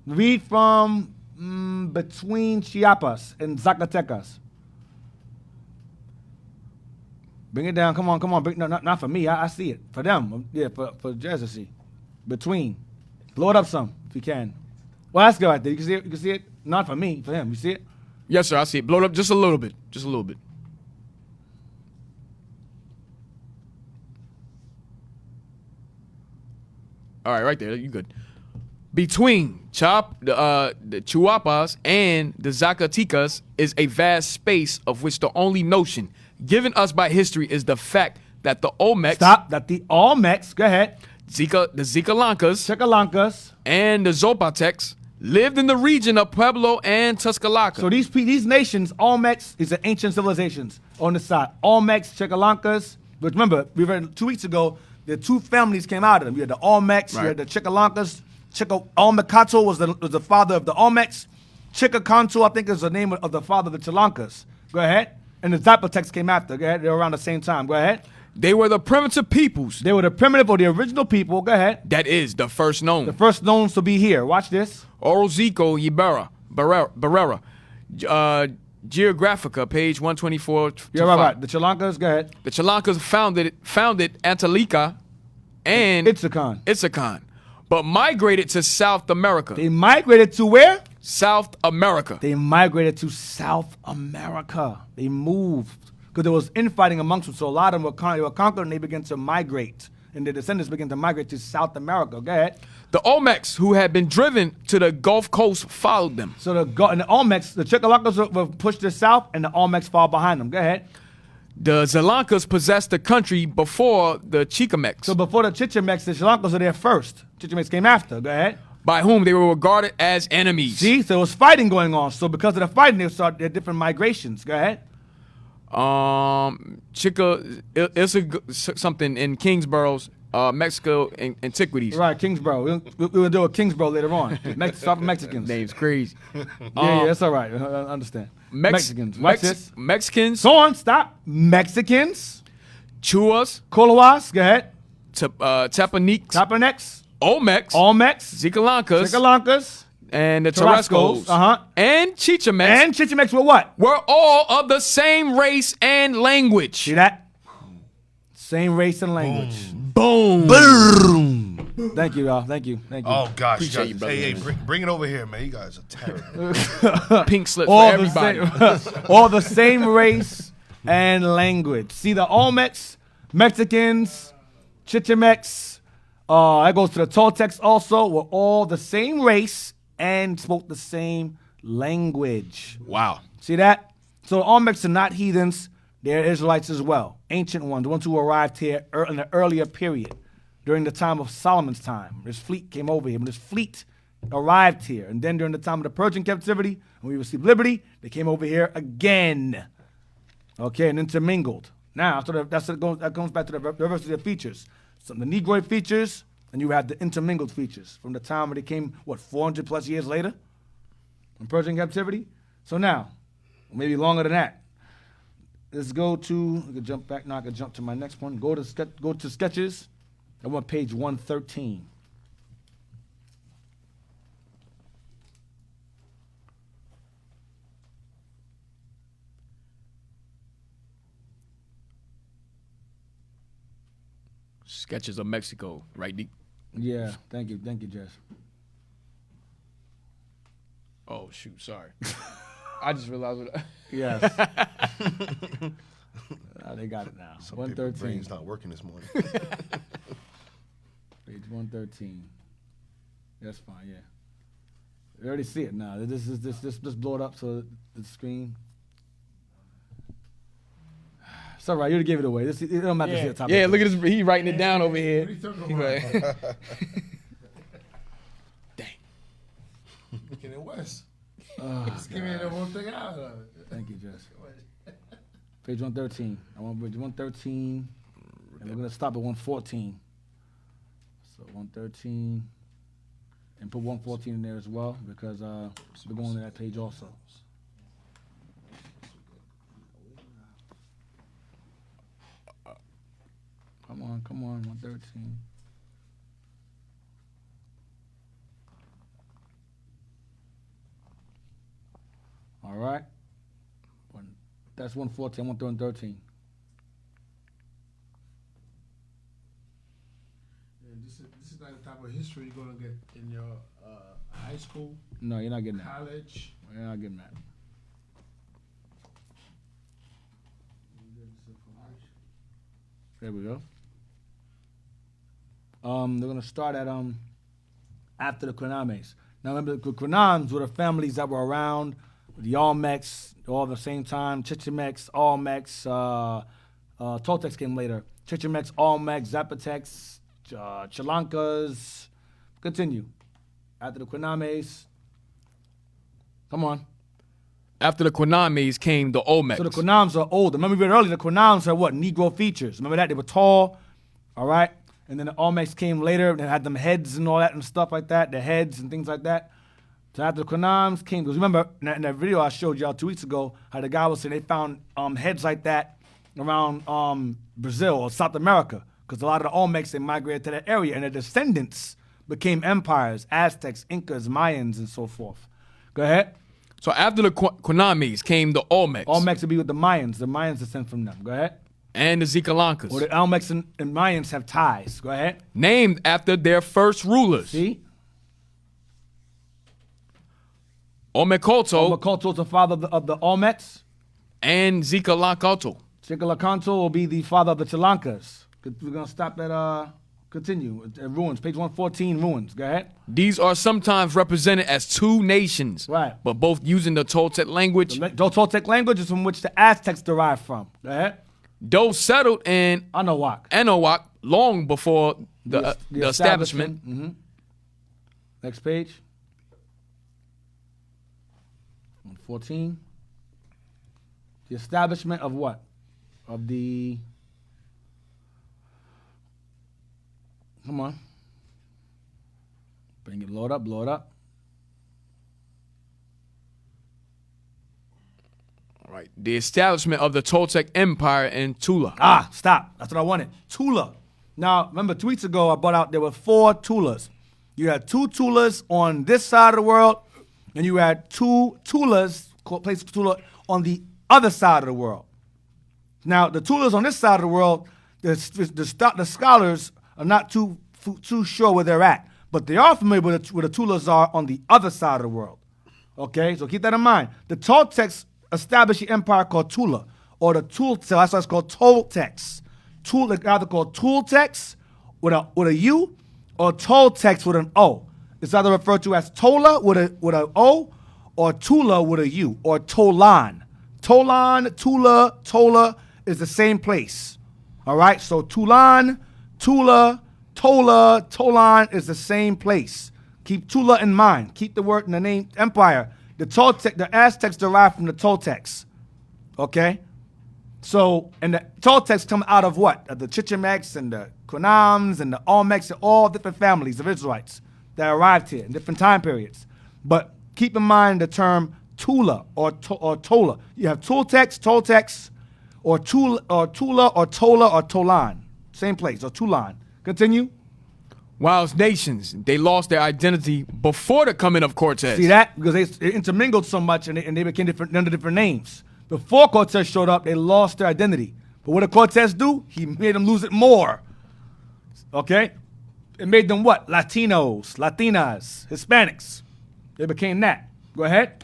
Read from between Chiapas and Zacatecas. Bring it down. Come on. No, not for me. I see it. For them. Yeah, for Jazz to see. Between. Blow it up some, if you can. Well, that's good right there. You can see it? You can see it? Not for me. For him. You see it? Yes, sir. I see it. Blow it up just a little bit. Just a little bit. All right, right there. You good. Between the Chiapas and the Zacatecas is a vast space of which the only notion given us by history is the fact that the Olmecs, that the Olmecs, go ahead, the Zikalancas, Chicalancas. and the Zopatecs lived in the region of Pueblo and Tuscaloosa. So these nations, Olmecs, these are ancient civilizations on the side. Olmecs, Chicalancas, which remember, we read 2 weeks ago, the 2 families came out of them. You had the Olmecs, you had the Chicalancas. Olmecato was the father of the Olmecs. Chicacanto, I think, is the name of the father of the Chalancas. Go ahead. And the Zapotecs came after. Go ahead. They were around the same time. Go ahead. They were the primitive peoples. They were the primitive or the original people. Go ahead. That is the first known. The first known to be here. Watch this. Orozico Barrera. Geographica, page 124. Yeah, right. The Chalancas, go ahead. The Chalancas founded Antalica and Itzacan, but migrated to South America. They migrated to where? South America. They migrated to South America. They moved because there was infighting amongst them. So a lot of them were conquered and they began to migrate. And their descendants began to migrate to South America. Go ahead. The Olmecs, who had been driven to the Gulf Coast, followed them. So the Olmecs, the Chicalancas were pushed to the south, and the Olmecs followed behind them. Go ahead. The Zalancas possessed the country before the Chicamecs. So before the Chichimecs, the Chalancas were there first. Chichimecs came after. Go ahead. By whom they were regarded as enemies. See, so there was fighting going on. So because of the fighting, they started their different migrations. Go ahead. Something in Kingsborough's Mexico Antiquities. Right, Kingsborough. We're going to do a Kingsborough later on. Stop Mexicans. Name's crazy. Yeah, that's all right. I understand. Mexicans. Watch this. Mexicans. So on, stop. Mexicans. Chuas. Coloas. Go ahead. Tapaniques. Tapanecs. Olmecs. Zicalancas. Zicalancas. And the Tarascos. And Chichimecs. And Chichimecs were what? Were all of the same race and language. See that? Same race and language. Boom. Boom. Thank you, y'all. Thank you. Oh, gosh. Appreciate you, brother. Hey, bring it over here, man. You guys are terrible. Pink slip for everybody. All the same race and language. See, the Olmecs, Mexicans, Chichimecs, that goes to the Toltecs also, were all the same race and spoke the same language. Wow. See that? So the Olmecs are not heathens. They're Israelites as well. Ancient ones, the ones who arrived here in the earlier period, during the time of Solomon's time. This fleet came over here. When this fleet arrived here, and then during the time of the Persian captivity, when we received liberty, they came over here again. Okay, and intermingled. Now, so that comes back to the diversity of features. Some of the Negroid features, and you have the intermingled features from the time when they came, 400 plus years later, from Persian captivity. So now, maybe longer than that. Let's go to, I can jump back now, I can jump to my next one. Go to sketches. I want page 113. Sketches of Mexico, right, D? Yeah, thank you, Jess. Oh, shoot, sorry. I just realized what Yes. They got it now. Some 113. brain's not working this morning. Page 113. That's fine, yeah. You already see it now. This blow it up so the screen. It's all right. You already gave it away. It don't matter to see the top. Yeah, look at this. He writing it down over here. What He are you like- talking about? Dang. Making it worse. Just give me the whole thing out of it. Thank you, Jess. Page 113. I want page 113, and we're gonna stop at 114. So 113, and put 114 in there as well because we're going to that page also. Come on, 113. All right. That's 114. I'm 113. And this is not the type of history you're gonna get in your high school, No, you're not getting that. college. You're not getting that. There we go. They're gonna start at after the Kranames. Now remember, the Kranams were the families that were around the Olmecs all at the same time. Chichimecs, Olmecs, Toltecs came later. Chichimex, Olmecs, Zapotecs, Chilankas. Continue. After the Quinames. Come on. After the Quinames came the Olmecs. So the Quinams are older. Remember we read earlier, the Quinams had what? Negro features. Remember that? They were tall, all right? And then the Olmecs came later and had them heads and all that and stuff like that, the heads and things like that. So after the Quinams came, because remember in that video I showed y'all 2 weeks ago, how the guy was saying they found heads like that around Brazil or South America, because a lot of the Olmecs, they migrated to that area, and their descendants became empires, Aztecs, Incas, Mayans, and so forth. Go ahead. So after the Quinames came the Olmecs. Olmecs would be with the Mayans. The Mayans descend from them. Go ahead. And the Zikalankas. Or the Olmecs and Mayans have ties. Go ahead. Named after their first rulers. See? Omekoto Omekoto is the father of the Olmecs. and Zikalankoto. Chicalacanto will be the father of the Chilankas. We're going to stop at, continue, at ruins. Page 114, ruins. Go ahead. These are sometimes represented as 2 nations. Right. But both using the Toltec language. The Toltec language is from which the Aztecs derived from. Go ahead. Those settled in Anahuac. long before the establishment. Mm-hmm. Next page. 114. The establishment of what? Of the... Come on. Bring it, blow it up, blow it up. All right. The establishment of the Toltec Empire in Tula. Ah, stop. That's what I wanted. Tula. Now, remember 2 weeks ago I brought out there were 4 Tulas. You had 2 Tulas on this side of the world, and you had 2 Tulas, places Tula, on the other side of the world. Now, the Tulas on this side of the world, the scholars are not too sure where they're at, but they are familiar with where the Tulas are on the other side of the world. Okay, so keep that in mind. The Toltecs established the empire called Tula, or the Toltecs. That's why it's called Toltecs. They're either called Toltecs with a U, or Toltecs with an O. It's either referred to as Tola with a O, or Tula with a U, or Tolan. Tolan, Tula, Tola is the same place. All right, so Tulan, Tula, Tola, Tolan is the same place. Keep Tula in mind. Keep the word in the name empire. The Aztecs derived from the Toltecs. Okay? So, and the Toltecs come out of what? The Chichimecs and the Quinams and the Olmecs and all different families of Israelites that arrived here in different time periods. But keep in mind the term Tula or Tola. You have Toltecs, or Tula, or Tola, or Tolan. Same place, or Tulan. Continue. Whilst nations, they lost their identity before the coming of Cortez. See that? Because they intermingled so much and they became under different names. Before Cortez showed up, they lost their identity. But what did Cortez do? He made them lose it more. Okay? It made them what? Latinos, Latinas, Hispanics. They became that. Go ahead.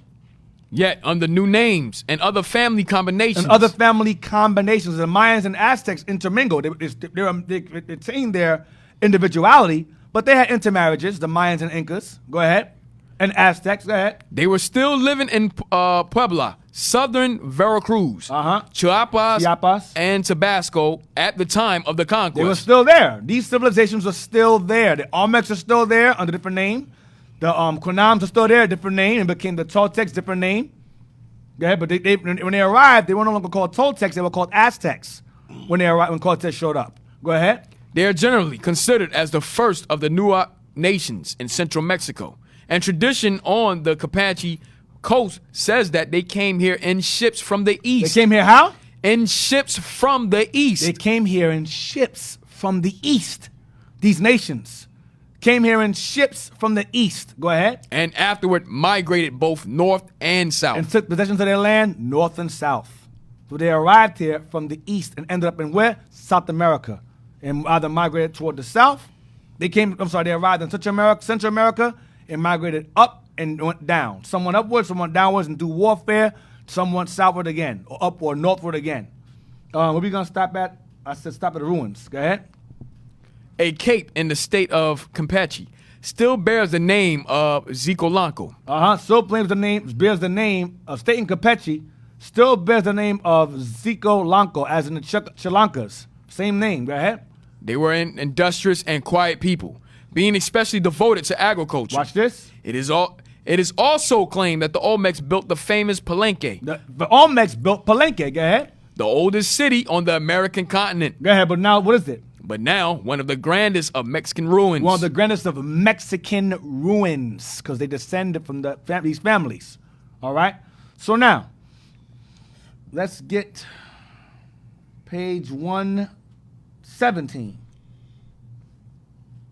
Yet under new names and other family combinations. And other family combinations. The Mayans and Aztecs intermingled. They retained their individuality, but they had intermarriages, the Mayans and Incas. Go ahead. And Aztecs. Go ahead. They were still living in Puebla, southern Veracruz, Chiapas, and Tabasco at the time of the conquest. They were still there. These civilizations are still there. The Olmecs are still there under a different name. The Quinams are still there, different name, and became the Toltecs, different name. Go ahead, but when they arrived, they were no longer called Toltecs, they were called Aztecs when they arrived, when Cortez showed up. Go ahead. They are generally considered as the first of the Nuac nations in central Mexico. And tradition on the Campeche coast says that they came here in ships from the east. They came here how? In ships from the east. They came here in ships from the east. These nations came here in ships from the east. Go ahead. And afterward migrated both north and south. And took possession of their land, north and south. So they arrived here from the east and ended up in where? South America. And either migrated toward the south. They arrived in Central America and migrated up and went down. Some went upwards, some went downwards and do warfare. Some went southward again, or up or northward again. Where we going to stop at? I said stop at the ruins. Go ahead. A cape in the state of Campeche still bears the name of Zicolanco. Still bears the name of state in Campeche, still bears the name of Zicolanco, as in the Chilankas. Same name. Go ahead. They were an industrious and quiet people, being especially devoted to agriculture. Watch this. It is also claimed that the Olmecs built the famous Palenque, The Olmecs built Palenque. Go ahead. the oldest city on the American continent, Go ahead. But now, what is it? but now one of the grandest of Mexican ruins. One of the grandest of Mexican ruins, because they descended from these families. All right. So now, let's get page 117.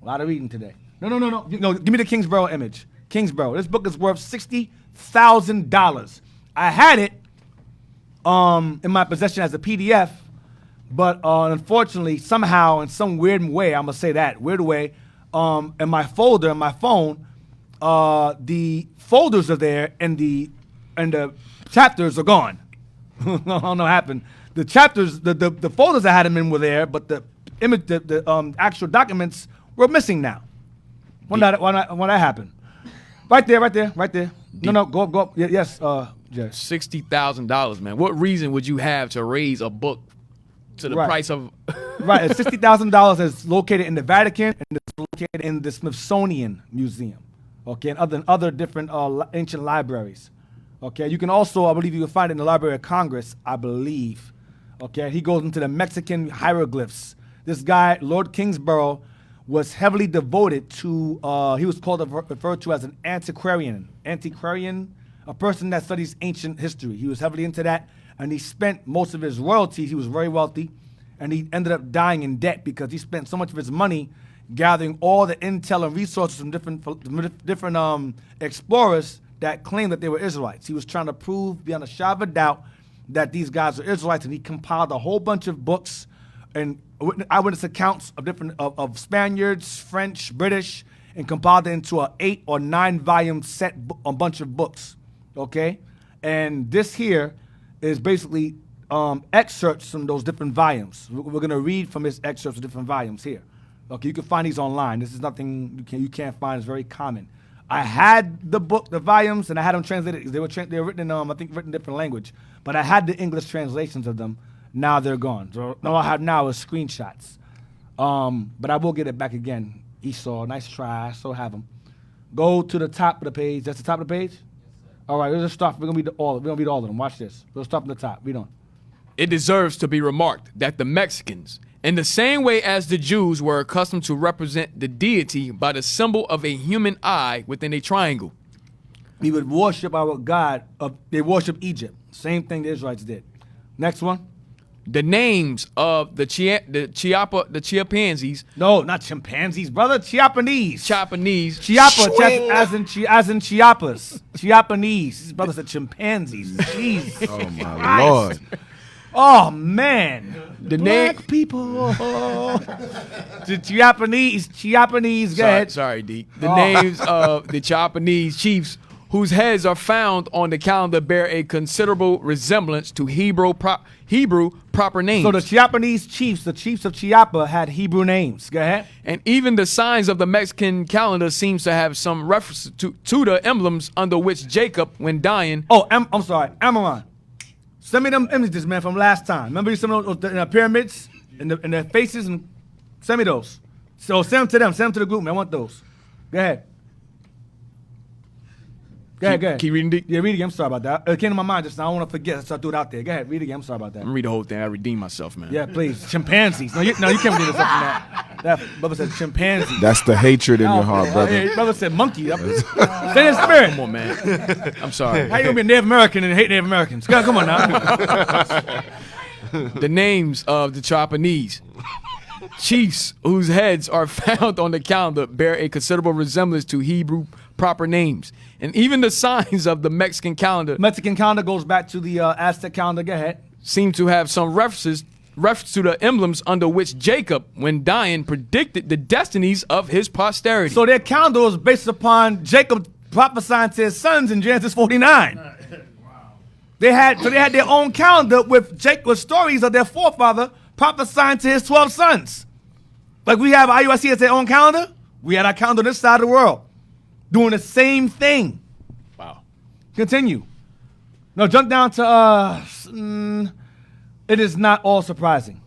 A lot of reading today. No. Give me the Kingsborough image. Kingsborough. This book is worth $60,000. I had it in my possession as a PDF, but unfortunately, somehow, in some weird way, I'm gonna say that weird way, in my folder in my phone, the folders are there and the chapters are gone. I don't know what happened. The chapters, the folders I had them in were there, but the image, the actual documents were missing now. When that happened? Right there. No, go up. Yes, Jay. $60,000, man. What reason would you have to raise a book to the Right. price of? Right, it's $60,000 is located in the Vatican and it's located in the Smithsonian Museum, okay, and other different ancient libraries, okay. You can also, I believe, you can find it in the Library of Congress, I believe, okay. He goes into the Mexican hieroglyphs. This guy, Lord Kingsborough, was heavily devoted to. He was referred to as an antiquarian, a person that studies ancient history. He was heavily into that. And he spent most of his royalties. He was very wealthy, and he ended up dying in debt because he spent so much of his money gathering all the intel and resources from different explorers that claimed that they were Israelites. He was trying to prove beyond a shadow of a doubt that these guys were Israelites, and he compiled a whole bunch of books and eyewitness accounts of different of Spaniards, French, British, and compiled it into an 8 or 9 volume set, a bunch of books. Okay, and this here is basically excerpts from those different volumes. We're going to read from his excerpts of different volumes here. Okay, you can find these online. This is nothing you can't find. It's very common. I had the book, the volumes, and I had them translated. They were written in, I think, written in different language. But I had the English translations of them. Now they're gone. So all I have now is screenshots. But I will get it back again. Esau, nice try. I still have them. Go to the top of the page. That's the top of the page? All right, let's just start. We're gonna read all of them. Watch this. We'll start from the top. Read on. It deserves to be remarked that the Mexicans, in the same way as the Jews were accustomed to represent the deity by the symbol of a human eye within a triangle. We would worship our God. They worship Egypt. Same thing the Israelites did. Next one. The names of the Chiapanese, No, not chimpanzees, brother. Chiapanese. Japanese, Chiapa, as in Chiapas. Chiapanese. His brother said chimpanzees. Jeez. Oh my Lord. Oh man. The Black name- people. The Chiapanese. Go ahead. sorry, D. The names of the Japanese chiefs whose heads are found on the calendar bear a considerable resemblance to Hebrew proper names. So the Chiapanese chiefs, the chiefs of Chiapa, had Hebrew names. Go ahead. And even the signs of the Mexican calendar seems to have some reference to the emblems under which Jacob, when dying. Oh, I'm sorry, Amaron. Send me them images, man, from last time. Remember some of those pyramids and their faces, and send me those. So send them to them. Send them to the group, man. I want those. Go ahead. Go ahead. Keep reading, D? Yeah, read again. I'm sorry about that. It came to my mind just now. I don't want to forget, so I threw it out there. Go ahead, read again. I'm sorry about that. I'm gonna read the whole thing. I redeem myself, man. Yeah, please. Chimpanzees. No, you can't read this up from that. That brother said chimpanzees. That's the hatred in your heart, Yeah, brother. brother said monkey. Stay in spirit. Come on, man. I'm sorry. How you gonna be a Native American and hate Native Americans? Come on now. The names of the Japanese chiefs whose heads are found on the calendar bear a considerable resemblance to Hebrew proper names. And even the signs of the Mexican calendar Mexican calendar goes back to the Aztec calendar. Go ahead. seem to have some reference to the emblems under which Jacob, when dying, predicted the destinies of his posterity. So their calendar was based upon Jacob prophesying to his sons in Genesis 49. They had their own calendar with stories of their forefather prophesying to his 12 sons. Like we have IUIC as their own calendar. We had our calendar on this side of the world, doing the same thing. Wow. Continue. No, jump down to it is not all surprising.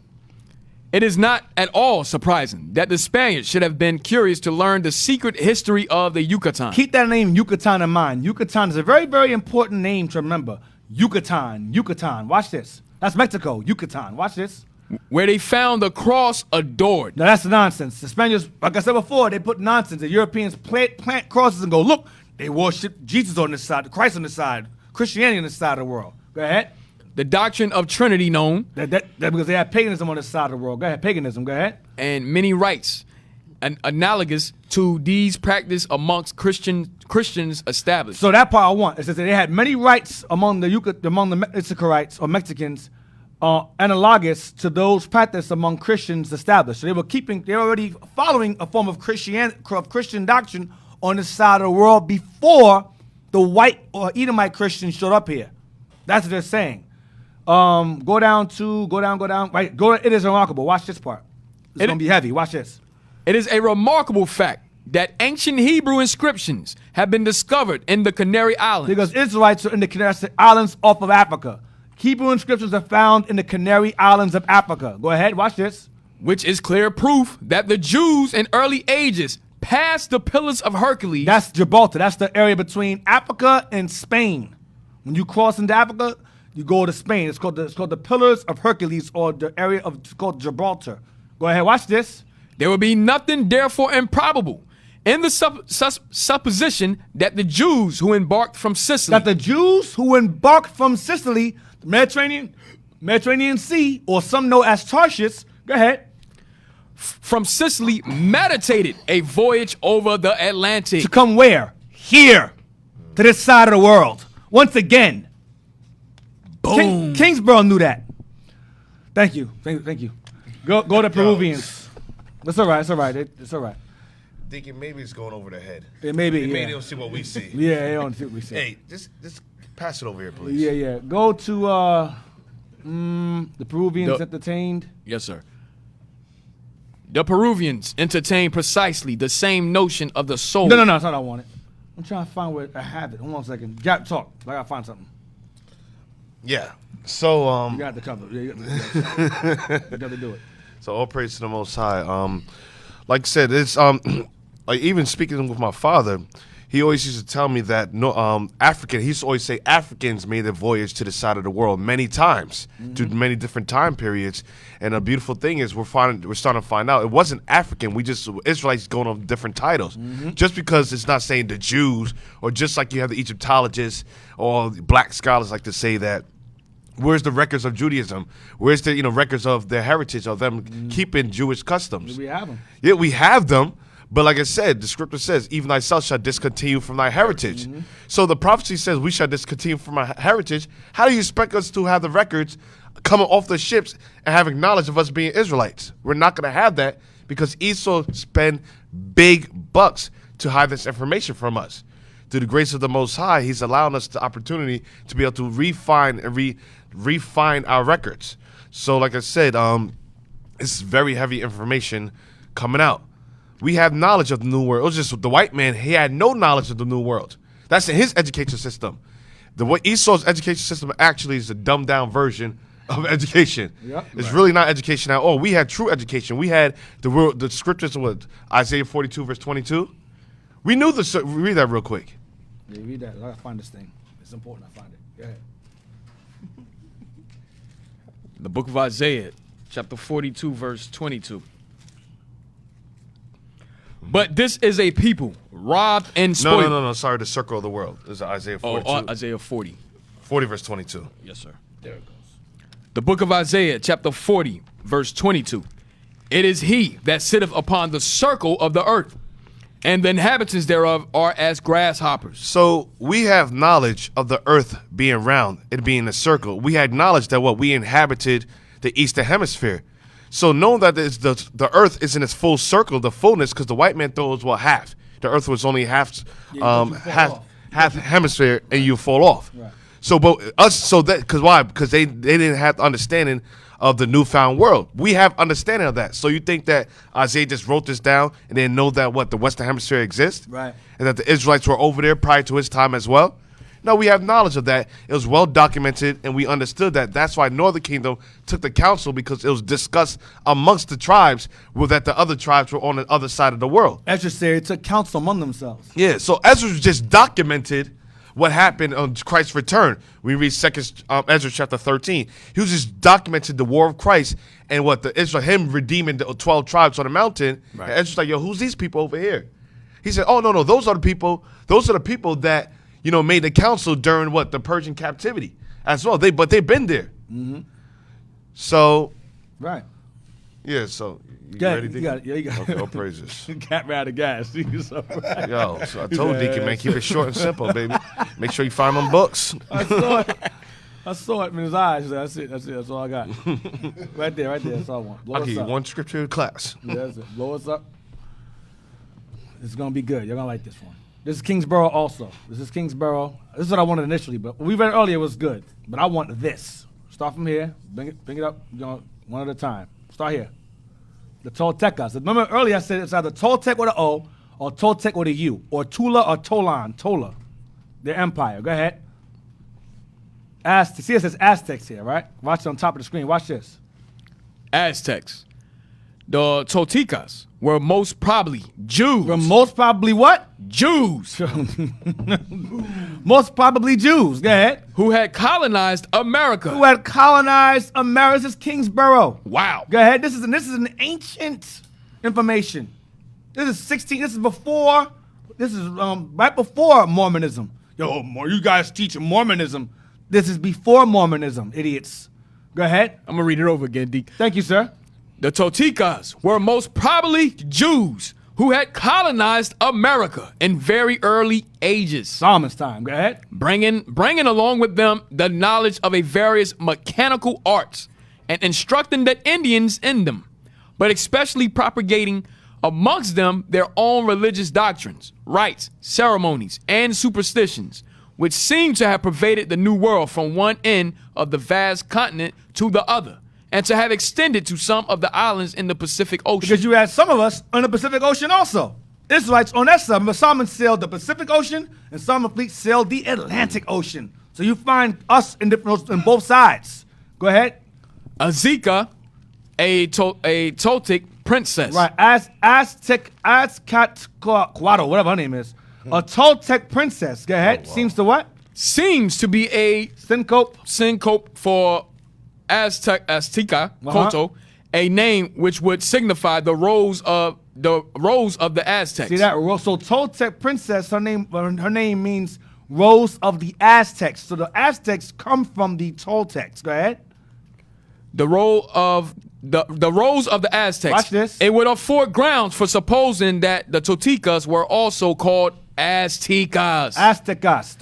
It is not at all surprising that the Spaniards should have been curious to learn the secret history of the Yucatan. Keep that name Yucatan in mind. Yucatan is a very, very important name to remember. Yucatan, Yucatan. Watch this. That's Mexico, Yucatan. Watch this. Where they found the cross adored. Now that's nonsense. The Spaniards, like I said before, they put nonsense. The Europeans plant crosses and go, look, they worship Jesus on this side, Christ on this side, Christianity on this side of the world. Go ahead. The doctrine of Trinity known. That because they have paganism on this side of the world. Go ahead, paganism. Go ahead. And many rites analogous to these practice amongst Christians established. So that part I want. It says that they had many rights among the Mexicanites or Mexicans, analogous to those practiced among Christians established. So they're already following a form of Christian doctrine on this side of the world before the white or Edomite Christians showed up here. That's what they're saying. Go down. Right, it is remarkable. Watch this part. It's gonna be heavy. Watch this. It is a remarkable fact that ancient Hebrew inscriptions have been discovered in the Canary Islands. Because Israelites are in the Canary Islands off of Africa. Hebrew inscriptions are found in the Canary Islands of Africa. Go ahead, watch this. Which is clear proof that the Jews in early ages passed the Pillars of Hercules. That's Gibraltar. That's the area between Africa and Spain. When you cross into Africa, you go to Spain. It's called the Pillars of Hercules, or the area it's called Gibraltar. Go ahead, watch this. There will be nothing therefore improbable in the supposition that the Jews who embarked from Sicily. The Mediterranean Sea, or some know as Tarshish. Go ahead. From Sicily meditated a voyage over the Atlantic. To come where? Here. To this side of the world. Once again. Boom. Kingsborough knew that. Thank you. Thank you. Go to Peruvians. It's all right. It's all right. Thinking maybe it's going over their head. It may be, Maybe they don't see what we see. Yeah, they don't see what we see. Hey, just pass it over here, please. Yeah. Go to the Peruvians entertained. Yes, sir. The Peruvians entertained precisely the same notion of the soul. No, that's not what I wanted. I'm trying to find where I have it. Hold on a second. Talk. I gotta find something. Yeah. So You got the cover. Yeah, you got to do it. So all praise to the Most High. Like I said, it's like even speaking with my father, he always used to tell me that he used to always say Africans made the voyage to the side of the world many times, to many different time periods. And the beautiful thing is we're starting to find out it wasn't African. Israelites going on different titles. Just because it's not saying the Jews, or just like you have the Egyptologists or black scholars like to say that. Where's the records of Judaism? Where's the records of their heritage, of them keeping Jewish customs? We have them. Yeah, we have them. But like I said, the scripture says, even thyself shall discontinue from thy heritage. So the prophecy says we shall discontinue from our heritage. How do you expect us to have the records coming off the ships and having knowledge of us being Israelites? We're not going to have that because Esau spent big bucks to hide this information from us. Through the grace of the Most High, he's allowing us the opportunity to be able to refine and refine our records. So like I said, it's very heavy information coming out. We have knowledge of the New World. It was just the white man, he had no knowledge of the New World. That's in his education system. Esau's education system actually is a dumbed down version of education. It's really not education at all. We had true education. We had the scriptures with Isaiah 42 verse 22. We knew read that real quick. Yeah, read that. I gotta find this thing. It's important I find it. Go ahead. The book of Isaiah, chapter 42, verse 22. But this is a people robbed and spoiled. No. Sorry, the circle of the world. This is Isaiah 42. Isaiah 40. 40 verse 22. Yes, sir. There it goes. The book of Isaiah, chapter 40, verse 22. It is he that sitteth upon the circle of the earth, and the inhabitants thereof are as grasshoppers. So we have knowledge of the earth being round, it being a circle. We had knowledge that we inhabited the eastern hemisphere. So knowing that the earth is in its full circle, the fullness, because the white man thought it was half. The earth was only half hemisphere, and you fall off. Right. So, why? Because they didn't have the understanding of the newfound world. We have understanding of that. So you think that Isaiah just wrote this down and didn't know that the Western Hemisphere exists? Right. And that the Israelites were over there prior to his time as well? No, we have knowledge of that. It was well documented, and we understood that. That's why Northern Kingdom took the council, because it was discussed amongst the tribes that the other tribes were on the other side of the world. Ezra said it took counsel among themselves. Yeah, so Ezra just documented what happened on Christ's return. We read Ezra chapter 13. He was just documenting the war of Christ and what him redeeming the 12 tribes on the mountain. Right. And Ezra's like, yo, who's these people over here? He said, oh, no, those are the people that, made the council during the Persian captivity as well. But they've been there. Mm-hmm. So, Right. yeah, so you Yeah, ready, you Deacon? got it. Yeah, you got it. Okay, all praises. Cat ran out of gas. So, Yo, so I told Deacon, man, keep it short and simple, baby. Make sure you find them books. I saw it in his eyes. That's it. That's all I got. right there. That's all I want. Blow I'll us give you up. one scripture in class. Yeah, that's it. Blow us up. It's gonna be good. You're gonna like this one. This is Kingsborough also. This is Kingsborough. This is what I wanted initially, but what we read earlier was good. But I want this. Start from here. Bring it up. One at a time. Start here. The Toltecas. Remember earlier I said it's either Toltec with an O or Toltec with a U, or Tula or Tolan. Tola. Their empire. Go ahead. See, it says Aztecs here, right? Watch it on top of the screen. Watch this. Aztecs. The Toltecas were most probably Jews. We're most probably what? Jews Most probably Jews. Go ahead. who had colonized America. Who had colonized America? This is Kingsborough. Wow. Go ahead. This is an ancient information. This is 16. This is before. This is right before Mormonism. Yo, you guys teaching Mormonism? This is before Mormonism, idiots. Go ahead. I'm gonna read it over again, Deke. Thank you, sir. The Toltecas were most probably Jews who had colonized America in very early ages, Psalmist time. Go ahead. bringing along with them the knowledge of a various mechanical arts and instructing the Indians in them, but especially propagating amongst them their own religious doctrines, rites, ceremonies, and superstitions, which seem to have pervaded the New World from one end of the vast continent to the other, and to have extended to some of the islands in the Pacific Ocean. Because you had some of us on the Pacific Ocean also. Israelites on that side, but Solomon sailed the Pacific Ocean, and Solomon fleet sailed the Atlantic Ocean. So you find us in both sides. Go ahead. Azteca, a Toltec princess. Right, Azcatquatl, whatever her name is. A Toltec princess. Go ahead. Seems to what? Seems to be a syncope for Azteca, Koto, a name which would signify the rose of the Aztecs. See that? So Toltec princess, her name means rose of the Aztecs. So the Aztecs come from the Toltecs. Go ahead. The role of the rose of the Aztecs. Watch this. It would afford grounds for supposing that the Toltecas were also called Aztecas. Aztecas.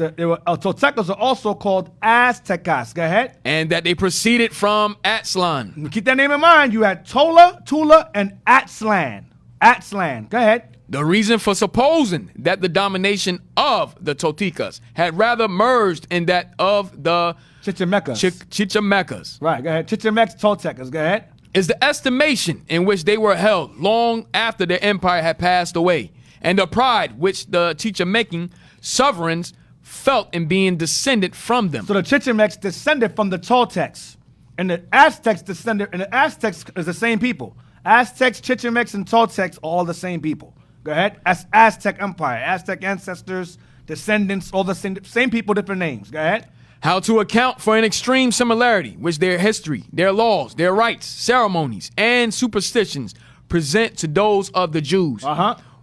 Toltecas are also called Aztecas. Go ahead. And that they proceeded from Aztlan. Keep that name in mind. You had Tola, Tula, and Aztlan. Aztlan. Go ahead. The reason for supposing that the domination of the Toltecas had rather merged in that of the Chichimecas. Right, go ahead. Chichimecs, Toltecas. Go ahead. Is the estimation in which they were held long after their empire had passed away, and the pride which the Chichimecan sovereigns felt in being descended from them. So the Chichimecs descended from the Toltecs, and the Aztecs descended, and the Aztecs is the same people. Aztecs, Chichimecs, and Toltecs are all the same people. Go ahead. Aztec Empire, Aztec ancestors, descendants, all the same people, different names. Go ahead. How to account for an extreme similarity which their history, their laws, their rites, ceremonies, and superstitions present to those of the Jews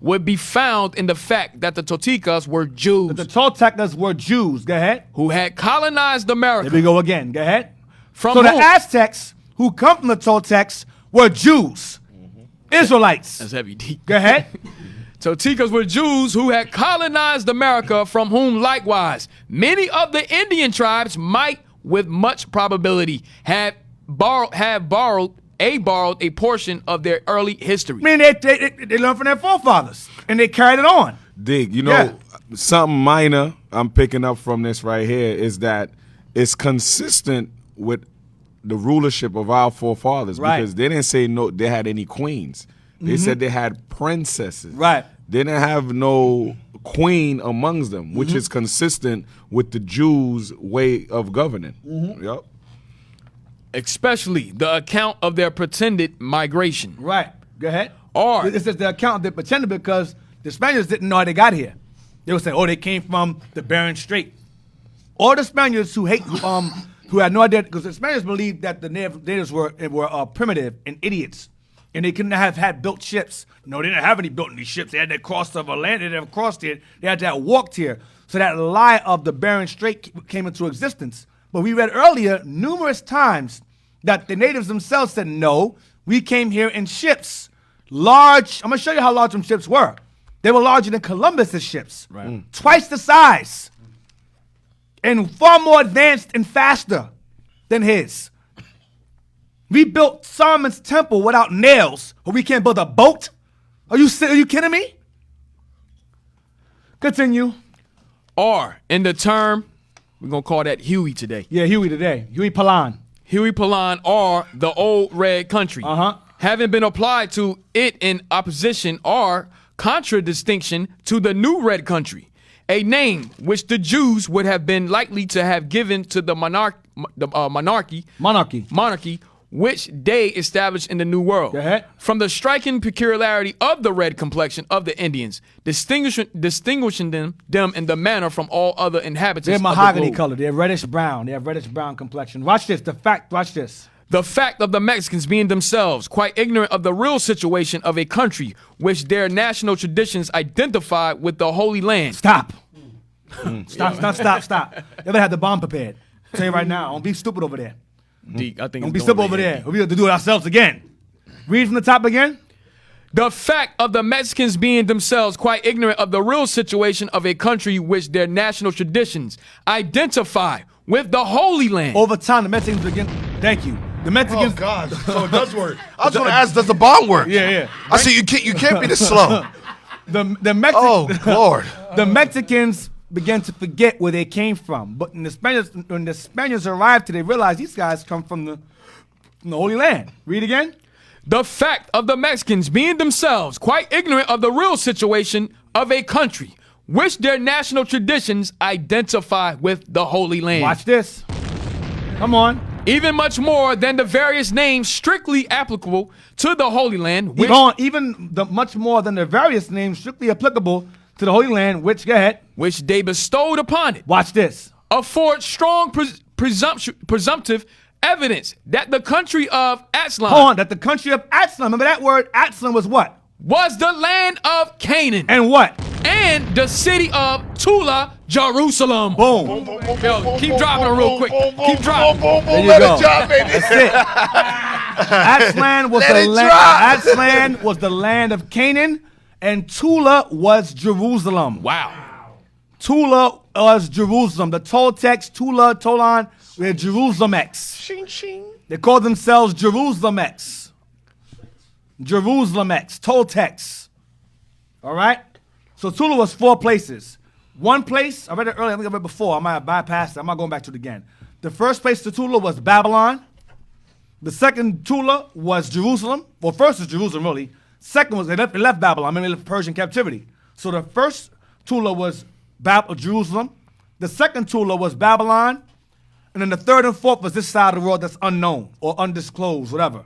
would be found in the fact that the Toltecas were Jews. The Toltecas were Jews. Go ahead. Who had colonized America. There we go again. Go ahead. From so whom? The Aztecs who come from the Toltecs were Jews. Israelites. That's heavy deep. Go ahead. Toltecas were Jews who had colonized America, from whom likewise many of the Indian tribes might, with much probability, have borrowed a portion of their early history. I mean, they learned from their forefathers, and they carried it on. Dig, something minor I'm picking up from this right here is that it's consistent with the rulership of our forefathers, because they didn't say they had any queens. They said they had princesses. Right. They didn't have no queen amongst them, which is consistent with the Jews' way of governing. Yep. Especially the account of their pretended migration. Right. Go ahead. Or This is the account they pretended because the Spaniards didn't know how they got here. They would say, "Oh, they came from the Bering Strait." All the Spaniards who had no idea, because the Spaniards believed that the natives were primitive and idiots, and they couldn't have had built ships. No, they didn't have any built any ships. They had to cross over land. They never crossed here. They had to have walked here. So that lie of the Bering Strait came into existence. But we read earlier numerous times that the natives themselves said, "No, we came here in ships." Large. I'm gonna show you how large them ships were. They were larger than Columbus's ships. Right. Twice the size. And far more advanced and faster than his. We built Solomon's temple without nails, but we can't build a boat? Are you kidding me? Continue. or in the term, we're gonna call that Huey today. Yeah, Huey today. Huey Palan. Huey Palan, or the Old Red Country. Uh-huh. Having been applied to it in opposition or contradistinction to the New Red Country, a name which the Jews would have been likely to have given to the monarchy, which they established in the New World. Go ahead. From the striking peculiarity of the red complexion of the Indians, distinguishing them in the manner from all other inhabitants. They're of the mahogany globe. color. They're reddish brown. They have reddish brown complexion. Watch this. Watch this. The fact of the Mexicans being themselves quite ignorant of the real situation of a country which their national traditions identify with the Holy Land. Stop. Stop. They had the bomb prepared. I'll tell you right now. Don't be stupid over there. I think Don't it's be going stupid over there. We have to do it ourselves again. Read from the top again. The fact of the Mexicans being themselves quite ignorant of the real situation of a country which their national traditions identify with the Holy Land. Over time, the Mexicans begin. Thank you. The Mexicans. Oh God! So it does work. I was going to ask, does the bomb work? Yeah. I see. You can't be this slow. The Oh Lord! The Mexicans began to forget where they came from. But when the Spaniards arrived, they realized these guys come from the Holy Land. Read again. The fact of the Mexicans being themselves quite ignorant of the real situation of a country which their national traditions identify with the Holy Land. Watch this. Come on. Even much more than the various names strictly applicable to the Holy Land, which, Much more than the various names strictly applicable to the Holy Land, which, go ahead. which they bestowed upon it, Watch this. afford strong presumptive evidence that the country of Aztlan Hold on. That the country of Aztlan, remember that word? Aztlan was what? was the land of Canaan And what? and the city of Tula, Jerusalem. Boom. Yo, keep dropping it real quick. Keep dropping. There you Let go. it drop, baby. That's it. Aztlan was Let it drop. Aztlan was the land of Canaan, and Tula was Jerusalem. Wow. Tula was Jerusalem. The Toltecs, Tula, Tolan, were Jerusalemex. They called themselves Jerusalemex. Jerusalemex, Toltecs. All right? So Tula was 4 places. One place, I read it earlier, I think I read it before, I might have bypassed it, I'm not going back to it again. The first place to Tula was Babylon. The second Tula was Jerusalem. Well, first was Jerusalem, really. Second was, they left Babylon, they left Persian captivity. So the first Tula was Jerusalem. The second Tula was Babylon. And then the third and fourth was this side of the world that's unknown or undisclosed, whatever.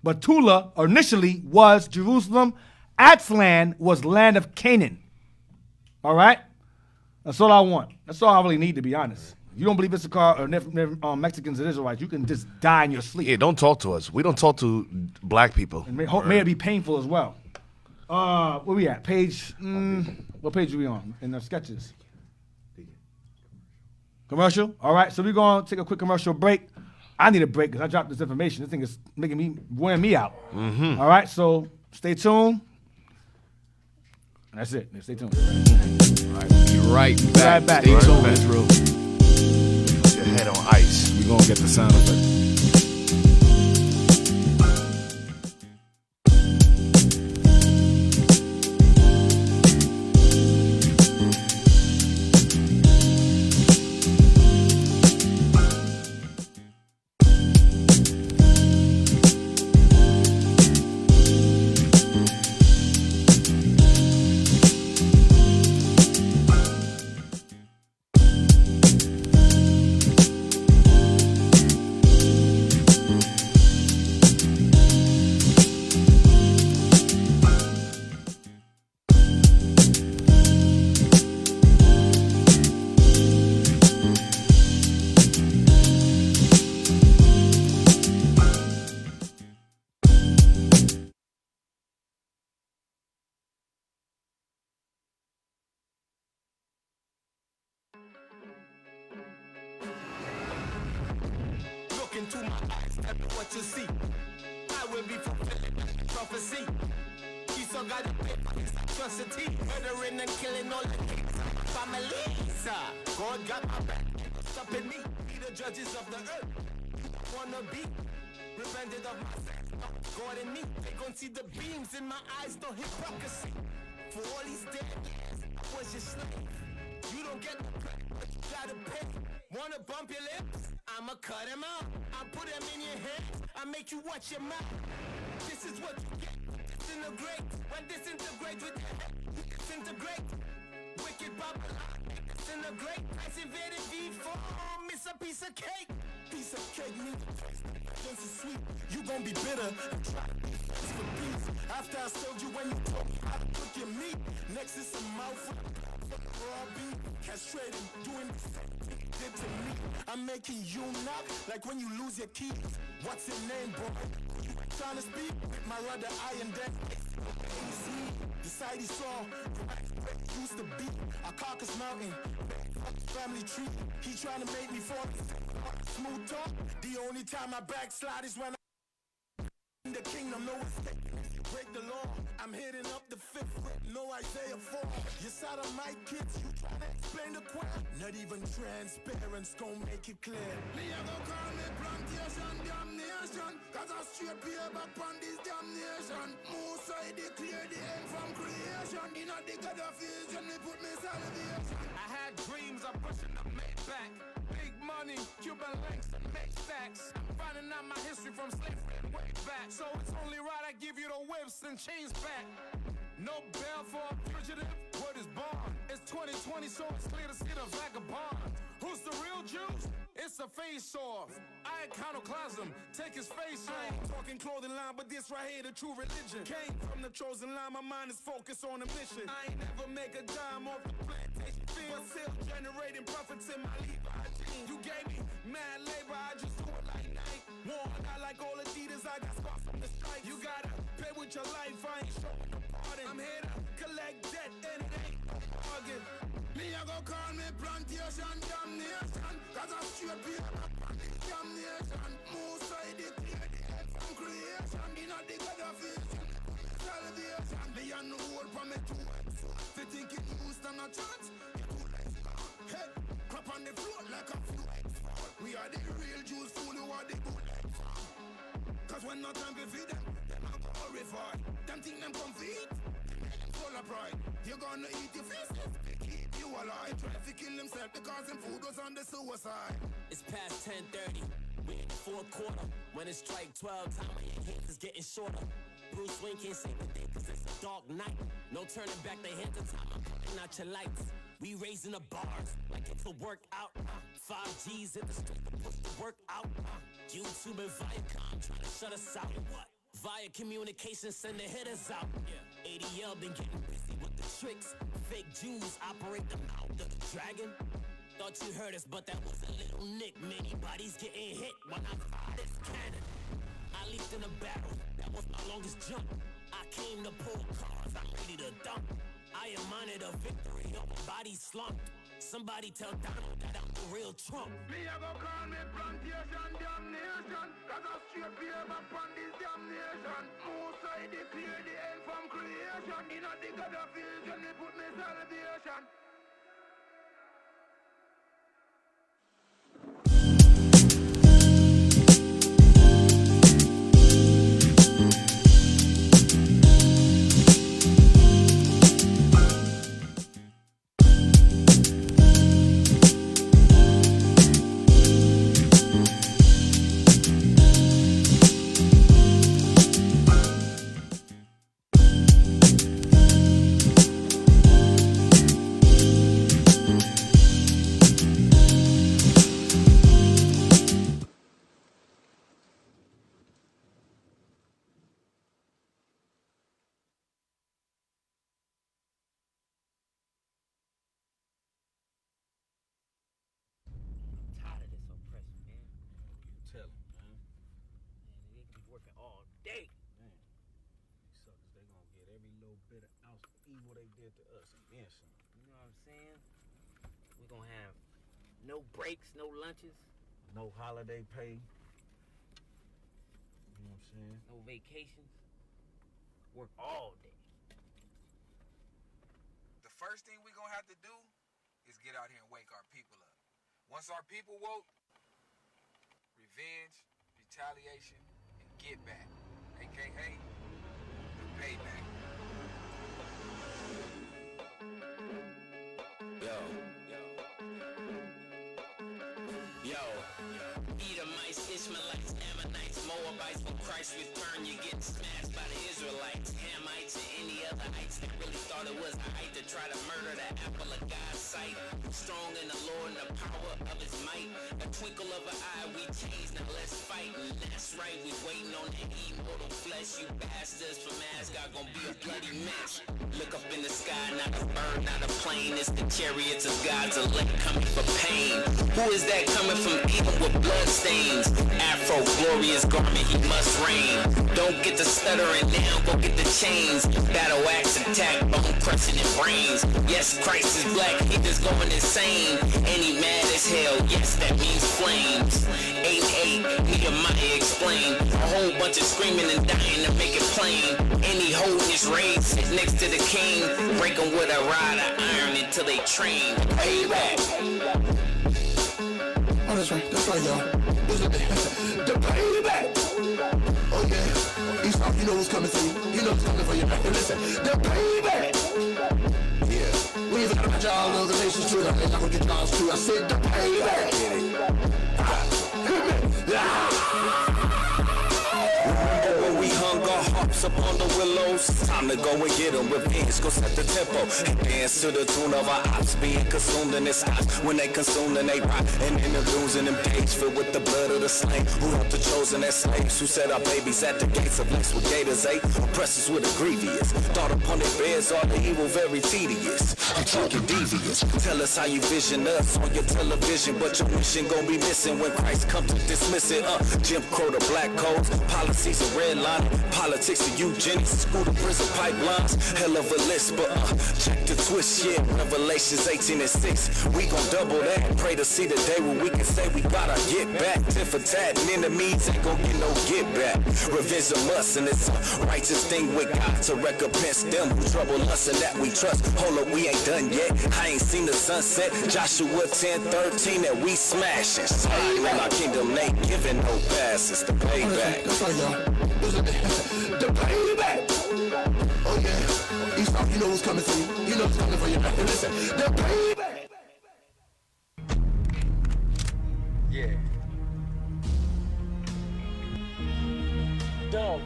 But Tula initially was Jerusalem. Aztlan was land of Canaan. All right? That's all I want. That's all I really need, to be honest. If you don't believe Issachar or Mexicans and Israelites, you can just die in your sleep. Yeah, don't talk to us. We don't talk to black people. And may it be painful as well. Where we at? What page are we on in the sketches? Commercial? All right, so we're going to take a quick commercial break. I need a break because I dropped this information. This thing is wearing me out. Mm-hmm. All right, so stay tuned. That's it. Stay tuned. Be right back. Right back. Stay Right tuned, back. Israel. Put your head on ice. We're going to get the sound effect. eyes, tell me what you see. I will be fulfilling prophecy. So got a big atrocity, murdering and killing all the families. God got my back, stopping me. Be the judges of the earth. Wanna be repented of my sins. God in me, they gon' see the beams in my eyes, no hypocrisy. For all these dead years, I was your slave. You don't get the credit, but you gotta pay. Wanna bump your lips? I'ma cut them out. I'll put them in your hands. I make you watch your mouth. This is what you get. Disintegrate. When disintegrate with your head, you disintegrate. Wicked Babylon, disintegrate. Price invaded V4, miss a piece of cake. Piece of cake means just is sweet. You gon' be bitter and try to be friends for peace. After I sold you when you told me how to cook your meat. Next is a mouthful of raw beef. Castrating, doing the same thing you did to me. I'm making you knock like when you lose your keys. What's your name, boy? You trying to speak with my brother Iron Dan? The side he saw, used to be a Caucasus Mountain family tree. He trying to make me fall smooth talk. The only time I backslide is when I'm in the kingdom. No escape. Break the law. I'm hitting up the fifth with no Isaiah 4. You sodomite kids, you trying to explain the choir. Not even transparency gon' make it clear. Me a go call me plantation damnation, cause I straight pay back on this damnation. Most I declare the end from creation. In a the God of vision, me put me salvation. I had dreams of pushing the Maybach. Big money, Cuban links and make stacks. I'm finding out my history from slavery and way back. So it's only right I give you the whips and chains back. No bail for a fugitive, word is born. It's 2020, so it's clear to see the vagabond. Who's the real Jews? It's a face-off. Iconoclasm, take his face off. I ain't talking clothing line, but this right here, the true religion. Came from the chosen line, my mind is focused on a mission. I ain't never make a dime off the plantation field, but still generating profits in my Levi jeans. You gave me mad labor, I just do it like night. Worn out like all Adidas, I got scars from the stripes. You gotta pay with your life, I ain't showing no pardon. I'm here to collect debt and it ain't no bargain. Me a go call me plantation damnation, cause I straight pay back on this damnation. Most I declare the end from creation. In a the God of vision, salvation. Me a no hold for me too. They think it used to not chance. You too late. Head crop on the floor like a fluid. We are the real Jews, fool who are the bootleg. Cause when no time to feed them a glorified. Them think them come feed, full of pride. You're gonna eat your fist, keep you alive. Try to kill himself because them food was on the suicide. It's past 10:30. We in the fourth quarter. When it's strike 12, time of your hands is getting shorter. Bruce Wayne can't save the day cause it's a dark night. No turning back the hands of time, I'm putting out your lights. We raising the bars like it's a workout. 5 G's in the street to push the work out. YouTube and Viacom trying to shut us out. What? Via communications send the hitters out. Yeah. ADL been getting busy with the tricks. Fake Jews operate the mouth of the dragon. Thought you heard us, but that was a little nick. Many bodies getting hit when I fired this cannon. I leaped in a barrel, that was my longest jump. I came to pull cars, I'm ready to dump. I am minded a victory, all my body slumped. Somebody tell Donald that I'm the real Trump. Me a go call me plantation damnation, cause I straight pay back on this damnation. Most I declare the end from creation. In a the God of vision, me put me salvation. Tired of this oppression, man. You tell him, man. Man, they be working all day. Man, these suckers, they gonna get every little bit of ounce of evil they did to us and then some. You know what I'm saying? We gonna have no breaks, no lunches. No holiday pay. You know what I'm saying? No vacations. Work all day. The first thing we gonna have to do is get out here and wake our people up. Once our people woke, revenge, retaliation, and get back. AKA the payback. Yo, Edomites, Ishmaelites, Ammonites, Moabites, when Christ return, you're getting smashed by the Israelites, Hamites, and any other ites that really thought it was a height to try to murder the apple of God's sight. Strong in the Lord and the power of his might. A twinkle of an eye, we change, now let's fight. And that's right, we waiting on that immortal flesh. You bastards from Asgard gon' be a bloody mess. Look up in the sky, not a bird, not a plane. It's the chariots of God's elect coming for pain. Who is that coming from Edom with blood stains? Afro, glorious garment, he must reign. Don't get the stuttering now, go get the chains. Battle axe attack, bone crushing in brains. Yes, Christ is black, he just going insane. And he mad as hell, yes, that means flames. 8-8, Nehemiah explain. A whole bunch of screaming and dying to make it plain. Any holding his reign, sit next to the king. Break them with a rod of iron until they train. Payback. Oh, that's right, y'all. The payback. Oh yeah, Esau, you know what's coming for you. You know what's coming for you. Listen, the payback. Yeah, we even got y'all know the nations too. I'm not gonna get y'all's too. I said the payback. Remember when we hung our harps up on the willows? Time to go and get them. Revenge, go set the tempo. Dance to the tune of our ops being consumed in this house. When they consume, then they rot. And in the losing them days filled with the blood of the slain. Who helped the chosen as slaves? Who set our babies at the gates of Lex with gators, oppressors with the grievous. Thought upon their beds, all the evil very tedious. I'm talking devious. Tell us how you vision us on your television, but your mission gon' be missing when Christ comes to dismiss it. Jim Crow to black codes, policies of redlining, politics of eugenics, school to prison pipelines. Hell of a list, but check the twist, yeah. Revelations 18:6. We gon' double that. Pray to see the day when we can say we gotta get back. Tit for tat, and enemies ain't gon' get no get back. Revenge a must, and it's a righteous thing with God to recompense them who trouble us and that we trust. Hold up, we ain't done yet. I ain't seen the sunset. Joshua 10:13 that we smashing. Sliding on our kingdom, ain't giving no passes. The payback. That's right, y'all. The payback. Oh yeah, Esau, you know what's coming for you. You know what's coming for you. Listen, the payback. Yeah. Dog.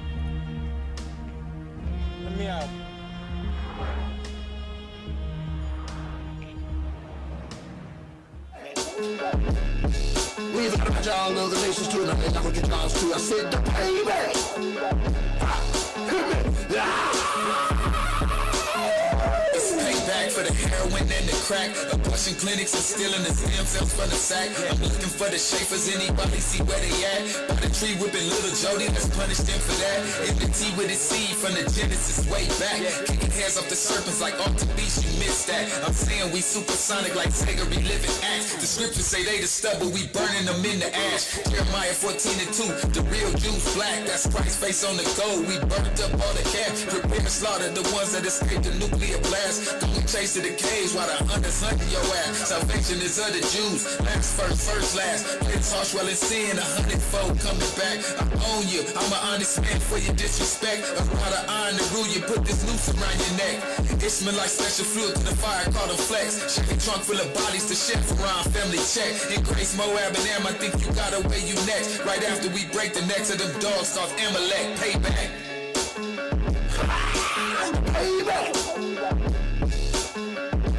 Let me out. We even got y'all know the nations too. I'm not gonna get y'all's too. I said the payback. It's payback for the heroin and the crack. Abortion clinics and stealing the stem cells from the sack. I'm looking for the shapers, anybody see where they at? By the tree whipping little Jody, let's punish them for that. In the tea with his seed from the Genesis way back. Kicking hairs off the serpents like off the beach, you missed that. I'm saying we supersonic like Sega reliving acts. The scriptures say they the stubble, we burning them in the ash. Jeremiah 14:2, the real Jews black. That's Christ's face on the gold. We burnt up all the cash. Prepare to slaughter the ones that escaped the nuclear blast. Don't chase to the cage while the hunters hunting your ass. Salvation is of the Jews. Last first last. Play the harsh while in sin. 100-fold coming back. I own you. I'm an honest man for your disrespect. A rod of iron to rule you. Put this noose around your neck. Ishmael like special fluid to the fire. Call them flex. Chevy trunk full of bodies to chef around. Family check. In Grace, Moab, and Am. I think you got away you next. Right after we break the necks of them dogs called Amalek. Payback. Payback.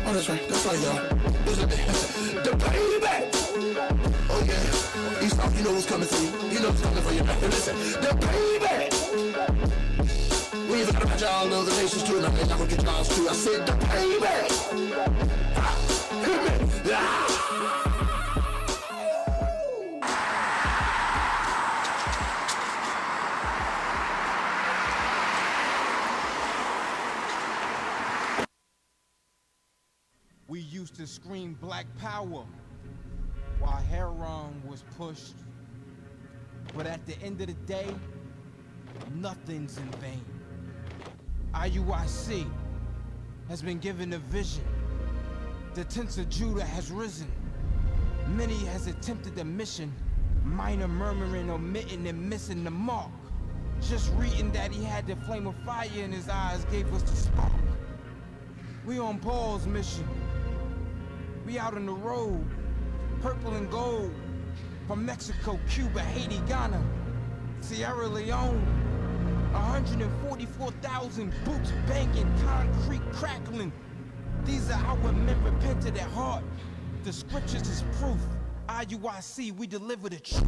Oh, that's right, y'all. The payback. Oh yeah, Esau, you know what's coming for you. You know what's coming for you. Listen, the payback. We even got y'all know the nations too. I'm not gonna get y'all's too. I said the payback. We used to scream black power while Heron was pushed. But at the end of the day, nothing's in vain. IUIC has been given a vision. The tents of Judah has risen. Many has attempted the mission. Minor murmuring, omitting, and missing the mark. Just reading that he had the flame of fire in his eyes gave us the spark. We on Paul's mission. We out on the road, purple and gold. From Mexico, Cuba, Haiti, Ghana, Sierra Leone. 144,000 boots banging, concrete crackling. These are our men repented at heart. The scriptures is proof. IUIC, we deliver the truth.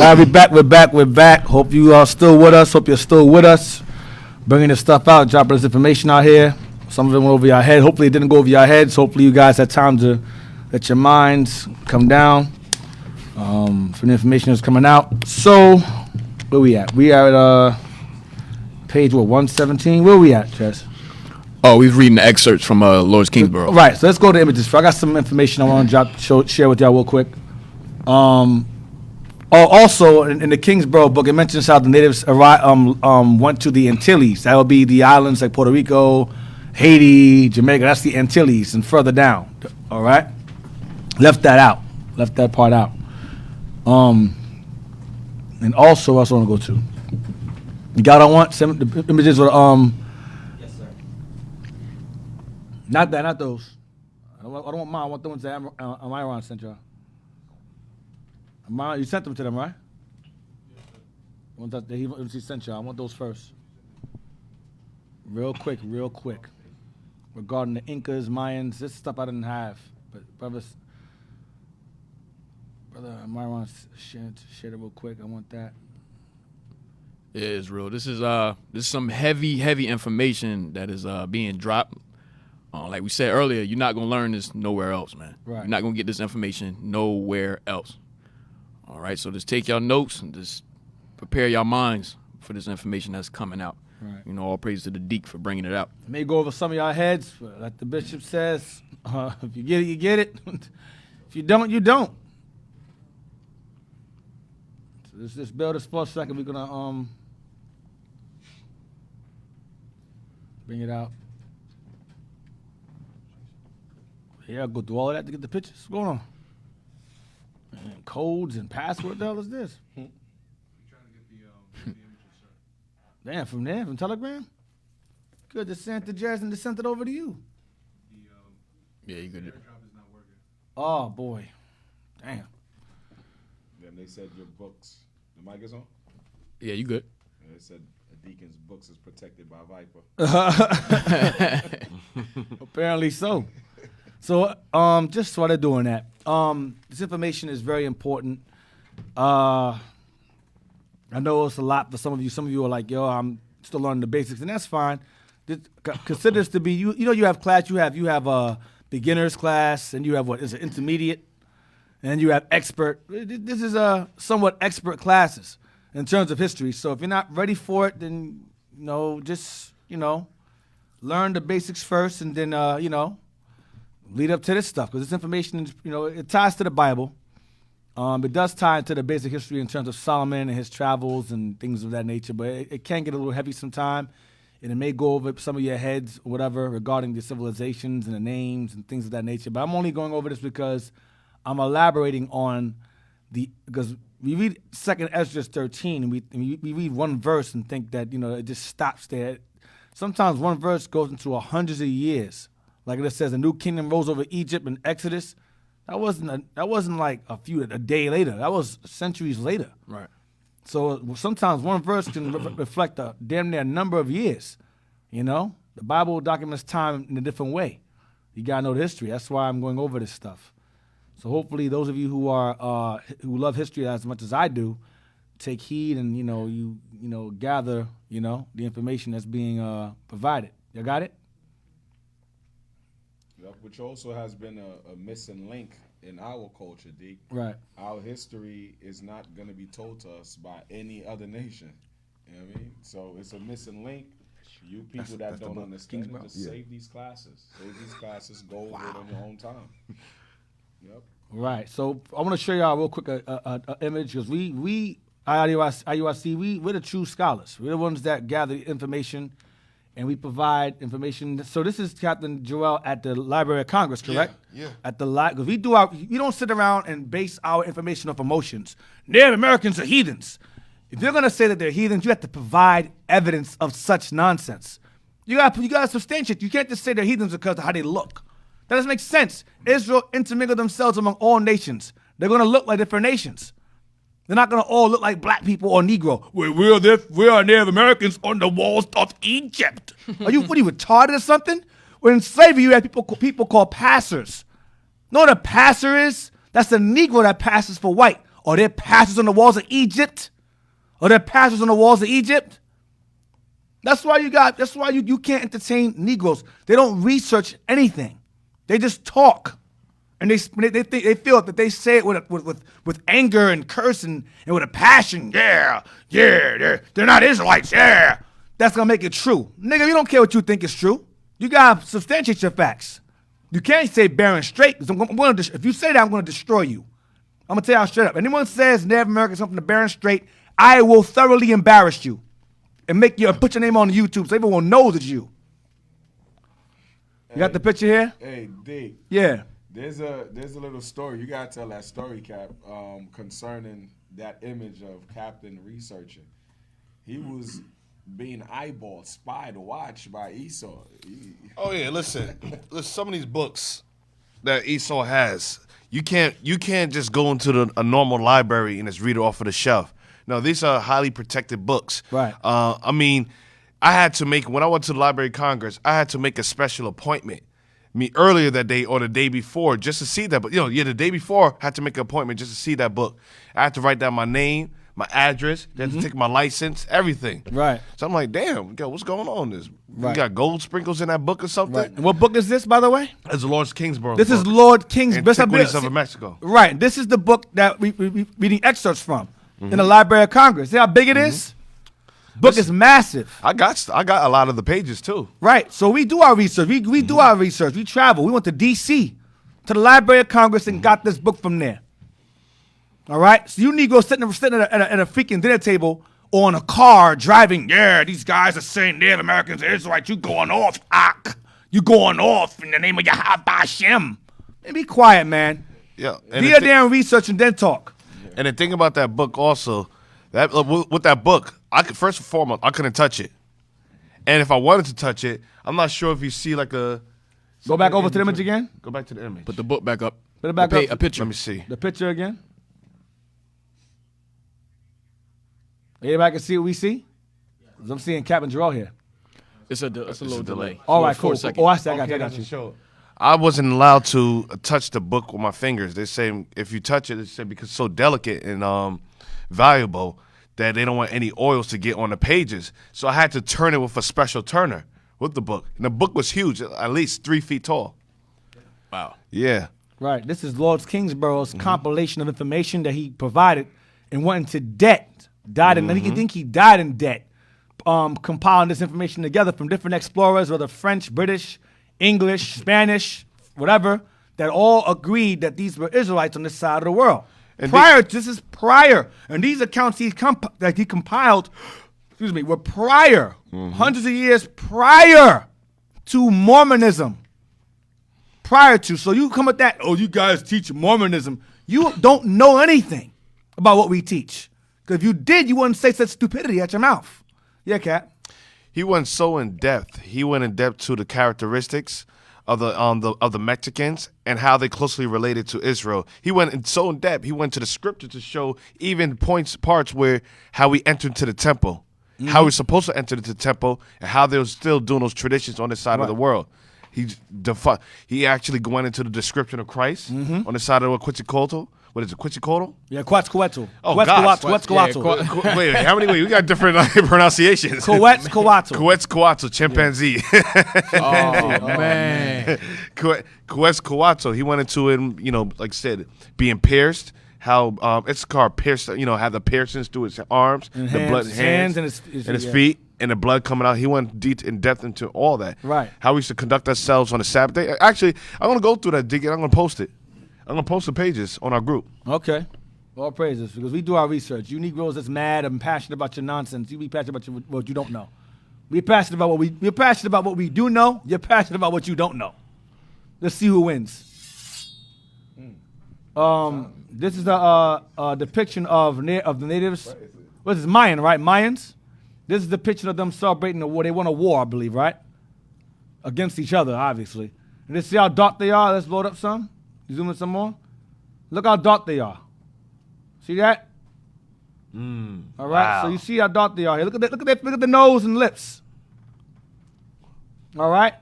All right, we're back. Hope you are still with us. Hope you're still with us. Bringing this stuff out, dropping this information out here. Some of it went over your head. Hopefully it didn't go over your heads. Hopefully you guys had time to let your minds come down. for the information that's coming out. So, where we at? We are at page 117. Where we at, Chess? Oh, we're reading the excerpts from Lord's Kingsborough. Right. So let's go to images. I got some information I want to share with y'all real quick. Also, in the Kingsborough book, it mentions how the natives went to the Antilles. That would be the islands like Puerto Rico, Haiti, Jamaica. That's the Antilles and further down. All right. Left that out. Left that part out. And also, what else I want to go to? You got I want some the images with Yes, sir. Not those. I don't want mine. I want the ones that Myron sent y'all. You sent them to them, right? The ones that he sent y'all. I want those first. Real quick. Regarding the Incas, Mayans, this stuff I didn't have. But brother Myron shared it real quick. I want that. Yeah, it's real. This is some heavy information that is being dropped. Like we said earlier, you're not gonna learn this nowhere else, man. Right. You're not gonna get this information nowhere else. All right, so just take your notes and just prepare your minds for this information that's coming out. Right. You know, all praise to the Deke for bringing it out. It may go over some of y'all heads, but like the bishop says, if you get it, you get it. If you don't, you don't. So this build is for a second. We're gonna bring it out. Yeah, I'll go through all of that to get the pictures. What's going on? And codes and password. What the hell is this? Damn, from there, from Telegram? Good, just sent to Jazz and just sent it over to you. Yeah, you good. Oh, boy. Damn. Then they said your books. The mic is on? Yeah, you good. They said a deacon's books is protected by Viper. Apparently so. So, just while they're doing that, this information is very important. I know it's a lot for some of you. Some of you are like, yo, I'm still learning the basics, and that's fine. Consider this to be, you know, you have class, you have a beginner's class, and you have what is it, intermediate, and you have expert. This is somewhat expert classes in terms of history. So if you're not ready for it, then, you know, just, you know, learn the basics first, and then, you know, lead up to this stuff, because this information, you know, it ties to the Bible. It does tie into the basic history in terms of Solomon and his travels and things of that nature, but it can get a little heavy sometime, and it may go over some of your heads or whatever regarding the civilizations and the names and things of that nature. But I'm only going over this because I'm elaborating on because we read 2nd Esdras 13, and we read one verse and think that, you know, it just stops there. Sometimes one verse goes into hundreds of years. Like it says, a new kingdom rose over Egypt in Exodus. That wasn't like a day later. That was centuries later. Right. So sometimes one verse can reflect a damn near number of years. You know, the Bible documents time in a different way. You gotta know the history. That's why I'm going over this stuff. So hopefully, those of you who are who love history as much as I do, take heed and you gather the information that's being provided. You got it? Yep, which also has been a missing link in our culture, Deke. Right. Our history is not going to be told to us by any other nation. You know what I mean? So it's a missing link. You people that don't understand it, just save these classes. Save these classes. Go over it on your own time. Yep. Right. So I want to show y'all real quick a image, because we IUIC, we're the true scholars. We're the ones that gather information, and we provide information. So this is Captain Joel at the Library of Congress, correct? Yeah. At the because we don't sit around and base our information off emotions. Native Americans are heathens. If you're gonna say that they're heathens, you have to provide evidence of such nonsense. You gotta substantiate. You can't just say they're heathens because of how they look. That doesn't make sense. Israel intermingled themselves among all nations. They're gonna look like different nations. They're not gonna all look like black people or Negro. We are Native Americans on the walls of Egypt. What are you retarded or something? Well, in slavery, you had people called passers. Know what a passer is? That's the Negro that passes for white. Are there pastors on the walls of Egypt? Are there pastors on the walls of Egypt? That's why you can't entertain Negroes. They don't research anything. They just talk. And they feel that they say it with anger and cursing and with a passion. Yeah, they're not Israelites. Yeah, that's gonna make it true, nigga. You don't care what you think is true. You gotta substantiate your facts. You can't say barren straight. If you say that, I'm gonna destroy you. I'm gonna tell y'all straight up. Anyone says Native American something to barren straight, I will thoroughly embarrass you and put your name on YouTube so everyone knows it's you. You got the picture here? Hey, D. Yeah. There's a little story. You gotta tell that story, Cap, concerning that image of Captain researching. He was being eyeballed, spied, watched by Esau. Oh yeah, listen, some of these books that Esau has, you can't just go into a normal library and just read it off of the shelf. No, these are highly protected books. Right. I mean, I had to when I went to the Library of Congress, I had to make a special appointment. Earlier that day or the day before just to see that. But the day before I had to make an appointment just to see that book. I had to write down my name, my address, they had to take my license, everything. Right. So I'm like, damn, what's going on? You Right. got gold sprinkles in that book or something? Right. And what book is this, by the way? It's Lord Kingsborough. This is Lord Kingsborough. Antiquities of Mexico. Right. This is the book that we reading excerpts from in the Library of Congress. See how big it is? Book is massive. I got a lot of the pages too. Right. So we do our research. We do our research. We travel. We went to D.C. to the Library of Congress and got this book from there. All right. So you Negroes sitting at a freaking dinner table or in a car driving. Yeah, these guys are saying Native Americans are Israelites. You going off, Ak. You going off in the name of Yahweh Hashem. And be quiet, man. Yeah. Do your damn research and then talk. And the thing about that book also, that with that book, first and foremost, I couldn't touch it. And if I wanted to touch it, I'm not sure if you see like a... Go back over to the image again. Go back to the image. Put the book back up. Put it back up. A picture. Let me see. The picture again. Everybody can see what we see? 'Cause I'm seeing Cap and Jarrell here. It's a little delay. All right, cool. Seconds. Oh, I see. I got you. I wasn't allowed to touch the book with my fingers. They say if you touch it, they say because it's so delicate and valuable that they don't want any oils to get on the pages. So I had to turn it with a special turner with the book. And the book was huge, at least 3 feet tall. Wow. Yeah. Right. This is Lord Kingsborough's compilation of information that he provided and went into debt. I think he died in debt, compiling this information together from different explorers, whether French, British, English, Spanish, whatever, that all agreed that these were Israelites on this side of the world. And this is prior. And these accounts that he compiled, were prior, hundreds of years prior to Mormonism. Prior to. So you come with that, oh, you guys teach Mormonism. You don't know anything about what we teach. Because if you did, you wouldn't say such stupidity at your mouth. Yeah, Cap. He went so in depth. He went in depth to the characteristics of the Mexicans and how they closely related to Israel. He went so in depth. He went to the scripture to show even parts where how we entered into the temple, how we're supposed to enter into the temple, and how they were still doing those traditions on this side of the world. He actually went into the description of Christ on the side of Quetzalcoatl. What is it, Quetzalcoatl? Yeah, Quetzalcoatl. Oh, gosh. Quetzalcoatl. Wait, how many? You got different pronunciations. Quetzalcoatl, chimpanzee. Oh, man. Quetzalcoatl. He went into it, like I said, being pierced. How it's called pierced. Had the piercings through his arms, and the blood, hands and his feet, and the blood coming out. He went in depth into all that. Right. How we used to conduct ourselves on the Sabbath day. Actually, I'm gonna go through that, dig it. I'm gonna post it. I'm going to post the pages on our group. Okay. All praises, because we do our research. You Negroes that's mad and passionate about your nonsense. You be passionate about what you don't know. We're passionate about we're passionate about what we do know. You're passionate about what you don't know. Let's see who wins. This is a depiction of the natives. What is this, Mayan, right? Mayans? This is the depiction of them celebrating the war. They won a war, I believe, right? Against each other, obviously. And let's see how dark they are. Let's load up some. Zoom in some more. Look how dark they are. See that? All right. Wow. So you see how dark they are here. Look at the nose and lips. All right.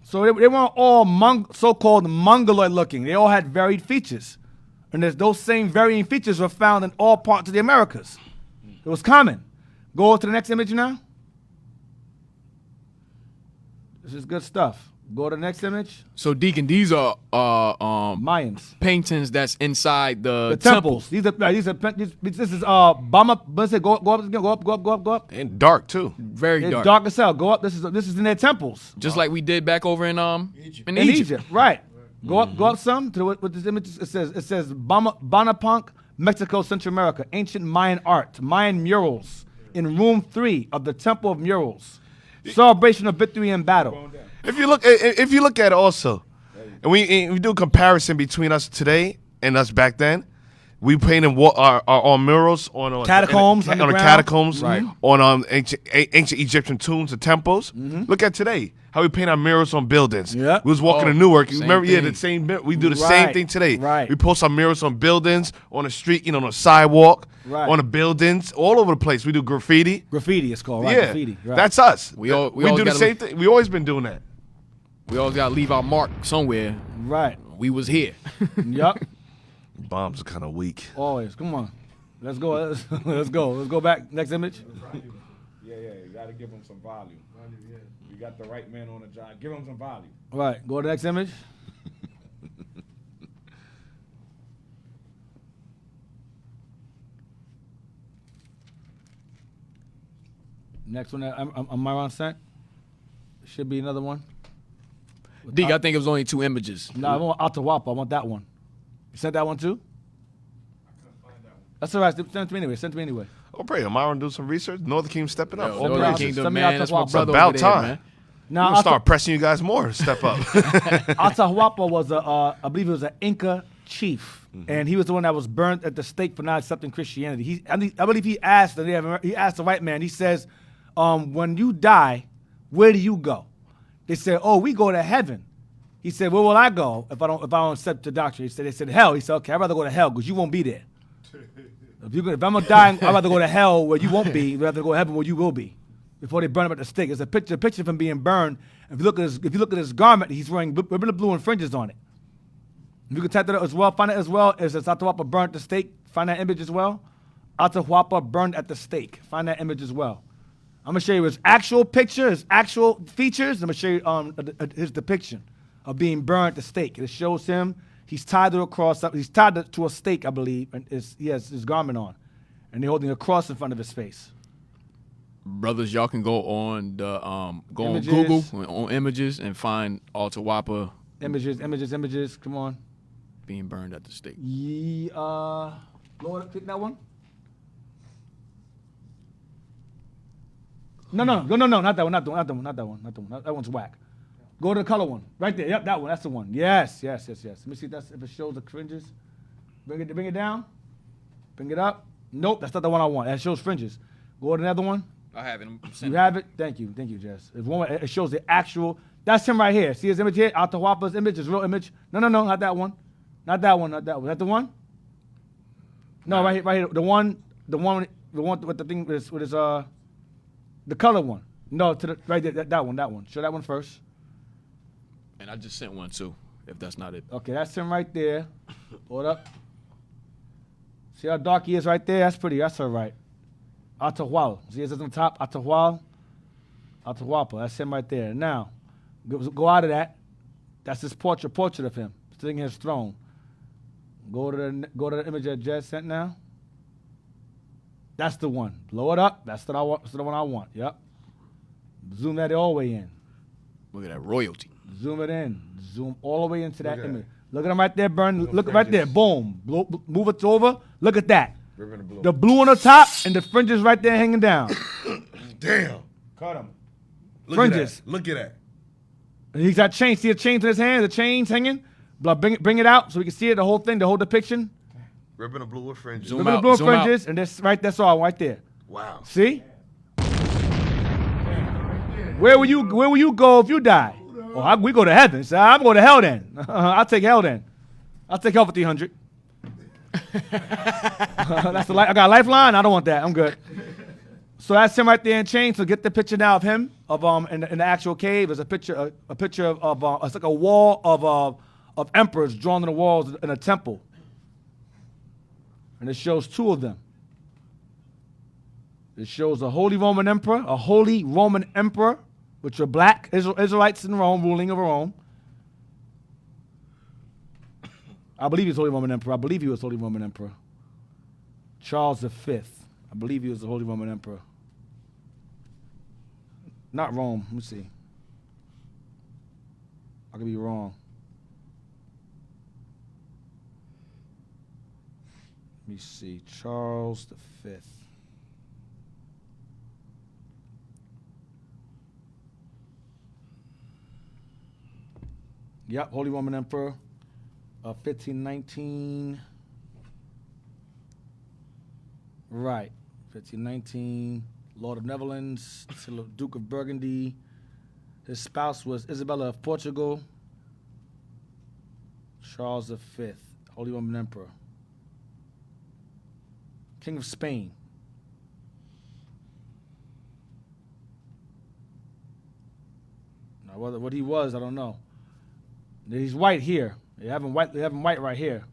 So they weren't all so-called mongoloid looking. They all had varied features, and those same varying features were found in all parts of the Americas. It was common. Go to the next image now. This is good stuff. Go to the next image. So, Deacon, these are Mayans paintings that's inside the temples. These are this is Bama. Let's say go up. And dark too. Very It's dark. dark as hell. Go up. This is in their temples. Just like we did back over in Egypt. In Egypt, right? Go up some to what this image. It says Banapunk, Mexico, Central America, ancient Mayan art, Mayan murals in room 3 of the Temple of Murals. Celebration of victory in battle. If you look at it also, and we do a comparison between us today and us back then, we painted our murals on catacombs, on the catacombs, right? On ancient Egyptian tombs and temples. Look at today how we paint our murals on buildings. Yeah, we was walking to Newark. You remember? thing. Yeah, the same. We do the Right, same thing today. right. We post our murals on buildings, on the street, on the sidewalk, Right. on the buildings, all over the place. We do graffiti. Graffiti is called, right? Yeah, Graffiti. Right. that's us. We always do the gotta same thing. We always been doing that. We always got to leave our mark somewhere. right. We was here. Yup. Bombs are kind of weak. Always. Come on. Let's go. Let's go. Let's go back. Next image. Yeah, you got to give them some volume. You got the right man on the job. Give them some volume. Right. Go to the next image. Next one that Myron sent. Should be another one. Deke, I think it was only 2 images. No, I want Atahualpa. I want that one. You sent that one too? That's all right. Send it to me anyway. Send it to me anyway. Oh, pray. Myron do some research. Northern Kingdom stepping up. Yo, All Northern praises. Kingdom, Send me man. out That's to my Walk. brother About over there, time. man. Now, We're gonna start pressing you guys more to step up. Atahualpa was I believe he was an Inca chief, and he was the one that was burnt at the stake for not accepting Christianity. I believe he asked the white man. He says, "When you die, where do you go?" They said, "Oh, we go to heaven." He said, "Where will I go if I don't accept the doctrine?" They said, "Hell." He said, "Okay, I'd rather go to hell because you won't be there. If I'm gonna die, I'd rather go to hell where you won't be. I'd rather go to heaven where you will be." Before they burn him at the stake, there's a picture of him being burned. If you look at his garment, he's wearing ribbon of blue and fringes on it. If you can type that out as well, find it as well. Is Atahualpa burned at the stake? Find that image as well. Atahualpa burned at the stake. Find that image as well. I'm gonna show you his actual picture, his actual features. I'm gonna show you his depiction of being burned at the stake. It shows him. He's tied to a cross. He's tied to a stake, I believe, and he has his garment on, and they're holding a cross in front of his face. Brothers, y'all can go on the Images. on Google on images and find Atahualpa Images. Come on. being burned at the stake. Lord, click that one. No, not that one. That one's whack. Go to the color one, right there. Yep, that one. That's the one. Yes. Let me see if it shows the fringes. Bring it down. Bring it up. Nope, that's not the one I want. That shows fringes. Go to another one. I have it. You have it? Thank you, Jess. It's one. It shows the actual. That's him right here. See his image here? Atahualpa's image, his real image. No, not that one. Not that one. Is that the one? No, right here. The one with the thing with his the color one. No, to the right there. That one. Show that one first. And I just sent one too, if that's not it. Okay, that's him right there. Hold up. See how dark he is right there? That's pretty. That's all right. Atahualpa. See it on the top? Atahualpa. That's him right there. Now, go out of that. That's his portrait of him sitting in his throne. Go to the image that Jed sent now. That's the one. Blow it up. That's the one I want. Yep. Zoom that all the way in. Look at that royalty. Zoom it in. Zoom all the way into that image. Look at him right there, burn. Look right there. Boom. Move it over. Look at that. The blue on the top and the fringes right there hanging down. Damn. Cut him. Fringes. Look at that. And he's got chains. See the chains in his hand? The chains hanging? Bring it out so we can see it, the whole thing, the whole depiction. Ribbon of blue with fringes. Ribbon of blue with fringes, and that's all right there. Wow. See? Where will you go if you die? Oh, we go to heaven. So I'm going to hell then. I'll take hell then. I'll take hell for 300. That's the I got a lifeline. I don't want that. I'm good. So that's him right there in chains. So get the picture now of him in the actual cave. There's a picture of it's like a wall of emperors drawn on the walls in a temple, and it shows 2 of them. It shows a holy Roman emperor which were black Israelites in Rome, ruling over Rome. I believe he was Holy Roman Emperor. I believe he was Holy Roman Emperor. Charles V. I believe he was the Holy Roman Emperor. Not Rome. Let me see. I could be wrong. Let me see. Charles V. Yep, Holy Roman Emperor. 1519. Right. 1519. Lord of Netherlands. Duke of Burgundy. His spouse was Isabella of Portugal. Charles V. Holy Roman Emperor. King of Spain. Now, what he was, I don't know. He's white here. They have him white right here.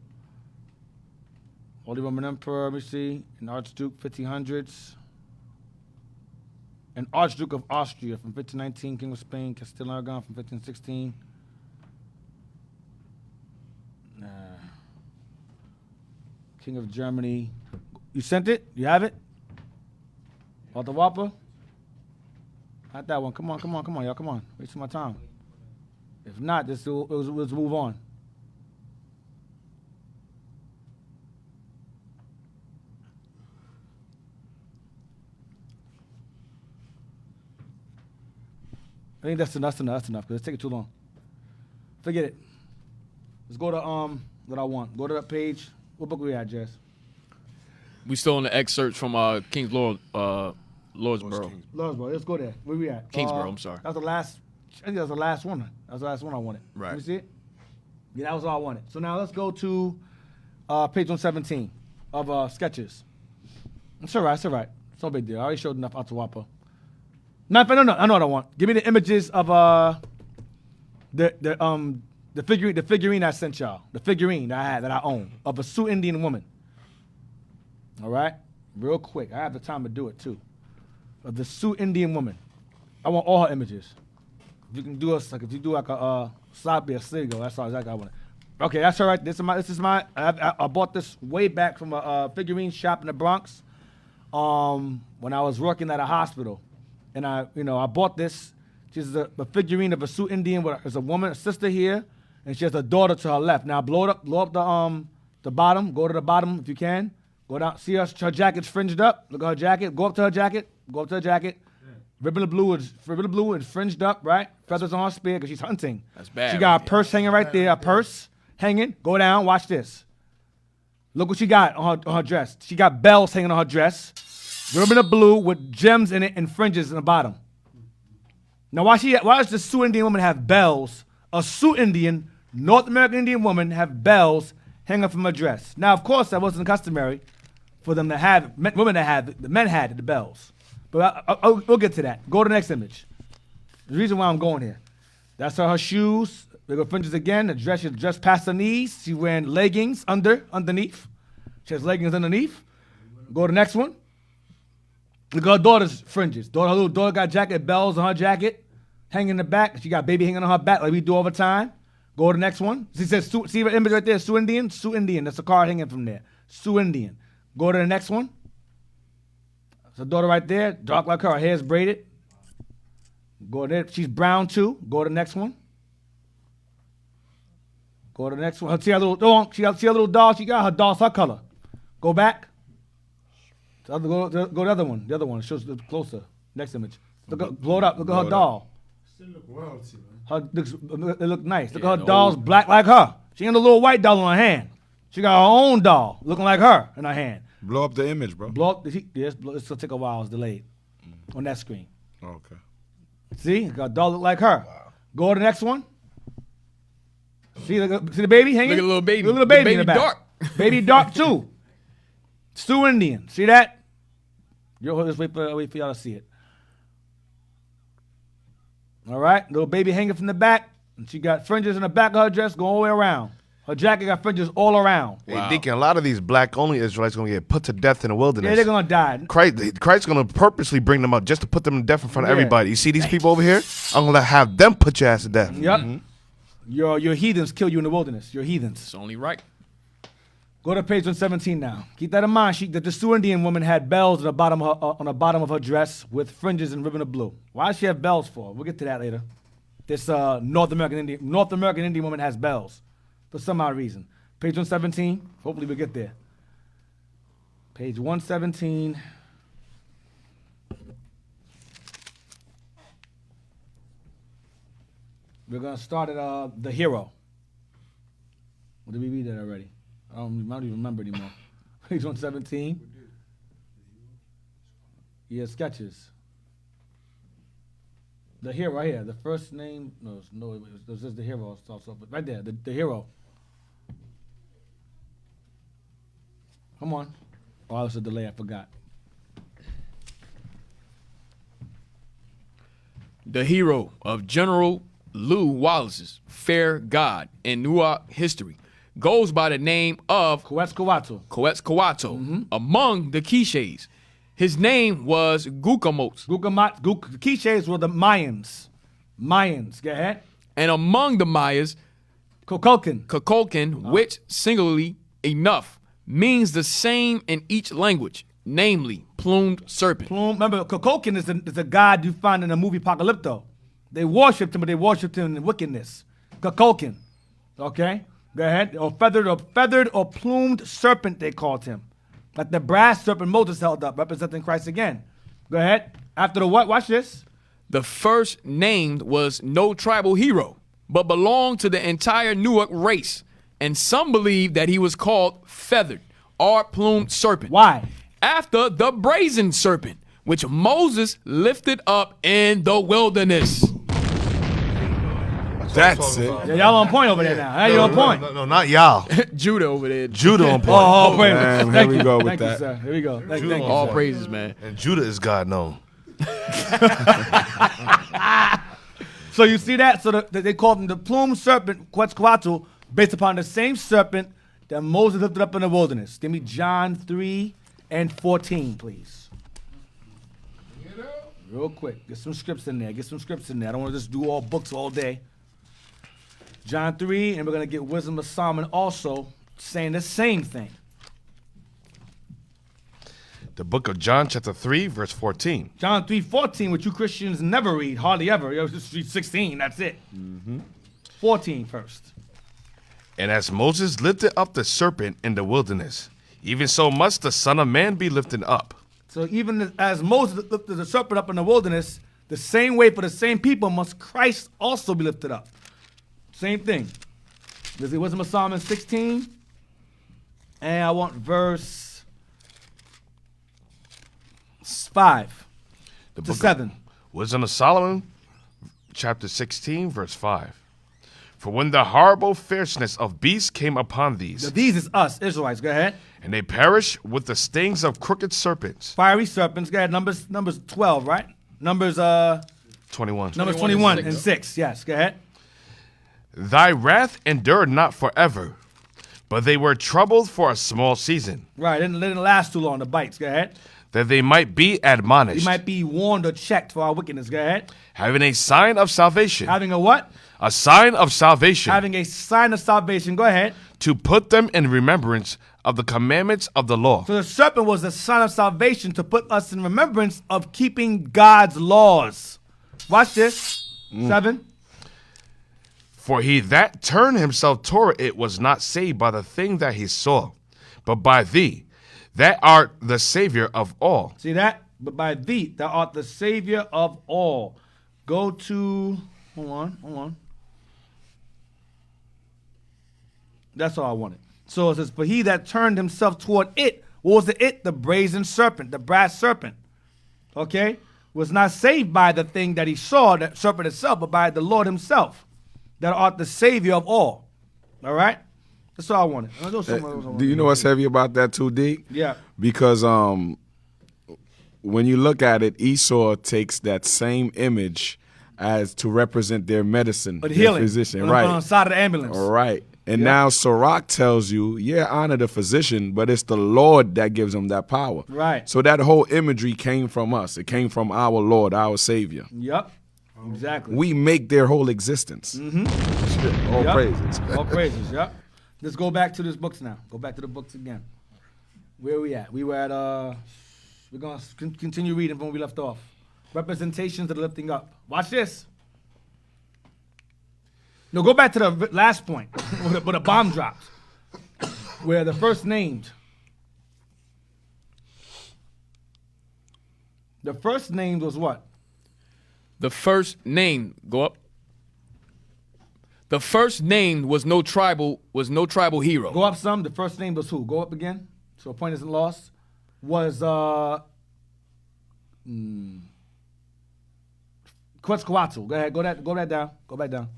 Holy Roman Emperor, let me see. An Archduke, 1500s. An Archduke of Austria from 1519. King of Spain, Castile and Aragon from 1516. King of Germany. You sent it? You have it? Atahualpa? Not that one. Come on, y'all. Come on. Wasting my time. If not, let's move on. I think that's enough. Because it's taking too long. Forget it. Let's go to what I want. Go to that page. What book we at, Jess? We still in the excerpt from King's Lordsboro. Lordsboro. Let's go there. Where we at? Kingsborough. I'm sorry. That was the last. I think that was the last one. That was the last one I wanted. Right. Let me see it. Yeah, that was all I wanted. So now let's go to page 117 of sketches. It's all right. It's no big deal. I already showed enough Atahualpa. No, I know what I want. Give me the images of the figurine I sent y'all. The figurine that I own of a Sioux Indian woman. All right, real quick. I have the time to do it too. Of the Sioux Indian woman. I want all her images. If you can do us like if you do like a sloppy a Sigo, that's all exactly I want. Okay, that's all right. This is my. I bought this way back from a figurine shop in the Bronx. When I was working at a hospital. And I bought this. She's a figurine of a Sioux Indian. There's a woman, a sister here, and she has a daughter to her left. Now blow up the bottom. Go to the bottom if you can. Go down. See her jacket's fringed up. Look at her jacket. Go up to her jacket. Yeah. Ribbon of blue is fringed up, right? Feathers on her spear because she's hunting. That's bad. She got a purse hanging right there. A purse hanging. Go down. Watch this. Look what she got on her dress. She got bells hanging on her dress. Ribbon of blue with gems in it and fringes in the bottom. Now, why does the Sioux Indian woman have bells? A Sioux Indian, North American Indian woman have bells hanging from her dress. Now, of course, that wasn't customary for them to have, women to have, the men had the bells. But we'll get to that. Go to the next image. The reason why I'm going here. That's her shoes. They go fringes again. The dress is just past the knees. She's wearing leggings underneath. She has leggings underneath. Go to the next one. Look at her daughter's fringes. Her little daughter got jacket, bells on her jacket, hanging in the back. She got baby hanging on her back like we do all the time. Go to the next one. She says, see the image right there, Sioux Indian? Sioux Indian. That's a card hanging from there. Sioux Indian. Go to the next one. That's her daughter right there, dark like her. Her hair's braided. Go there. She's brown too. Go to the next one. Go to the next one. See her little dog? See her little doll? She got her doll's her color. Go back. Go to the other one. The other one shows closer. Next image. Blow it up. Look at her doll. Still look royalty, man. It look nice. Look at her doll's black like her. She ain't a little white doll in her hand. She got her own doll looking like her in her hand. Blow up the image, bro. Blow up. Yes, it's gonna take a while. It's delayed on that screen. Okay. See, got a doll look like her. Wow. Go to the next one. See the baby hanging. Look at the little baby. Look at the baby in the back. Dark. Baby dark too. Sioux Indian. See that? You'll just wait for y'all to see it. All right, little baby hanging from the back, and she got fringes in the back of her dress going all the way around. Her jacket got fringes all around. Hey, Deacon, a lot of these black-only Israelites going to get put to death in the wilderness. Yeah, they're going to die. Christ's going to purposely bring them up just to put them to death in front of Yeah. everybody. You see these people over here? I'm going to have them put your ass to death. Yep. Your heathens kill you in the wilderness. Your heathens. It's only right. Go to page 117 now. Keep that in mind, Sheik, that the Sioux Indian woman had bells on the bottom of her dress with fringes and ribbon of blue. Why does she have bells for? We'll get to that later. This North American Indian woman has bells for some odd reason. Page 117. Hopefully we'll get there. Page 117. We're going to start at the hero. Or did we read that already? I don't even remember anymore. Page 117. Yeah, sketches. The hero right here. The first name. No, it was just the hero. But right there, the hero. Come on. Oh, there's a delay. I forgot. The hero of General Lew Wallace's fair god in Nuak history goes by the name of Quetzalcoatl. Among the Quiches. His name was Gucamots. The Quiches were the Mayans. Go ahead. And among the Mayas, Kukulkan, which singularly enough means the same in each language, namely plumed serpent. Remember, Kukulkan is the god you find in the movie Apocalypto. They worshipped him, but they worshipped him in wickedness. Kukulkan. Okay? Go ahead. Or feathered or plumed serpent, they called him. Like the brass serpent Moses held up, representing Christ again. Go ahead. After the what? Watch this. The first named was no tribal hero, but belonged to the entire Nuak race. And some believe that he was called feathered or plumed serpent. Why? After the brazen serpent, which Moses lifted up in the wilderness. That's it. Yeah, y'all on point over there now. Now you're on point. No, not y'all. Judah over there. Judah on point. Oh, praises. Man, Thank here we you. go with Thank you, that. sir. Here we go. Thank you, All sir. praises, man. And Judah is God known. So you see that? So they called him the plumed serpent, Quetzalcoatl, based upon the same serpent that Moses lifted up in the wilderness. Give me John 3 and 14, please. Real quick. Get some scripts in there. I don't want to just do all books all day. John 3, and we're going to get Wisdom of Solomon also saying the same thing. The book of John, chapter 3, verse 14. John 3:14, which you Christians never read, hardly ever. You just read 16, that's it. 14 first. And as Moses lifted up the serpent in the wilderness, even so must the Son of Man be lifted up. So even as Moses lifted the serpent up in the wilderness, the same way for the same people must Christ also be lifted up. Same thing. There's the Wisdom of Solomon 16. And I want verse 5 to 7. Wisdom of Solomon, chapter 16, verse 5. For when the horrible fierceness of beasts came upon these, These is us, Israelites. Go ahead. and they perish with the stings of crooked serpents. Fiery serpents. Go ahead. Numbers 12, right? Numbers 21. 21 and 6. Yes. Go ahead. Thy wrath endured not forever, but they were troubled for a small season, Right. It didn't last too long. The bites. Go ahead. that they might be admonished, You might be warned or checked for our wickedness. Go ahead. having a sign of salvation. Having a what? A sign of salvation, Having a sign of salvation. Go ahead. to put them in remembrance of the commandments of the law. So the serpent was a sign of salvation to put us in remembrance of keeping God's laws. Watch this. 7. For he that turned himself toward it was not saved by the thing that he saw, but by thee, that art the Savior of all. See that? But by thee, thou art the Savior of all. Go to, hold on. That's all I wanted. So it says, for he that turned himself toward it, what was the it? The brazen serpent, the brass serpent. Okay? Was not saved by the thing that he saw, that serpent itself, but by the Lord himself, that art the Savior of all. All right? That's all I wanted. Do you know what's heavy about that too, D? Yeah. Because when you look at it, Esau takes that same image as to represent their medicine, But their healing. physician, on right? the side of the ambulance. All right. And now Sirach tells you, yeah, honor the physician, but it's the Lord that gives him that power. Right. So that whole imagery came from us. It came from our Lord, our Savior. Yep. Exactly. We make their whole existence. All praises. All praises, yep. Let's go back to this books now. Go back to the books again. Where are we at? We were at, we're going to continue reading from where we left off. Representations of the lifting up. Watch this. No, go back to the last point where the bomb dropped. Where the first named. The first named was what? The first named, go up. The first named was no tribal hero. Go up some. The first name was who? Go up again. So a point isn't lost. Was Quetzalcoatl. Go ahead. Go that down. Go back down.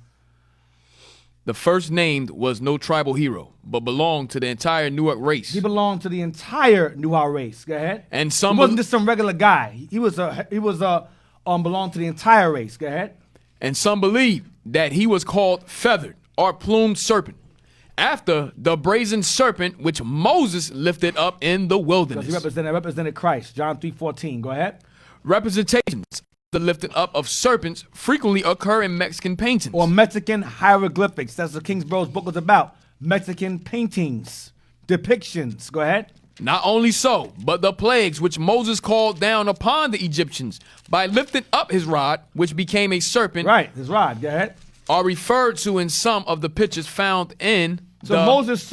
The first named was no tribal hero, but belonged to the entire Newark race. He belonged to the entire Newark race. Go ahead. And some he wasn't just some regular guy. He was belonged to the entire race. Go ahead. And some believe that he was called feathered or plumed serpent, after the brazen serpent which Moses lifted up in the wilderness. Because he represented Christ. John 3:14. Go ahead. Representations of the lifting up of serpents frequently occur in Mexican paintings. Or Mexican hieroglyphics. That's what Kingsborough's book was about. Mexican paintings, depictions. Go ahead. Not only so, but the plagues which Moses called down upon the Egyptians by lifting up his rod, which became a serpent. Right, his rod. Go ahead. Are referred to in some of the pictures found in Moses'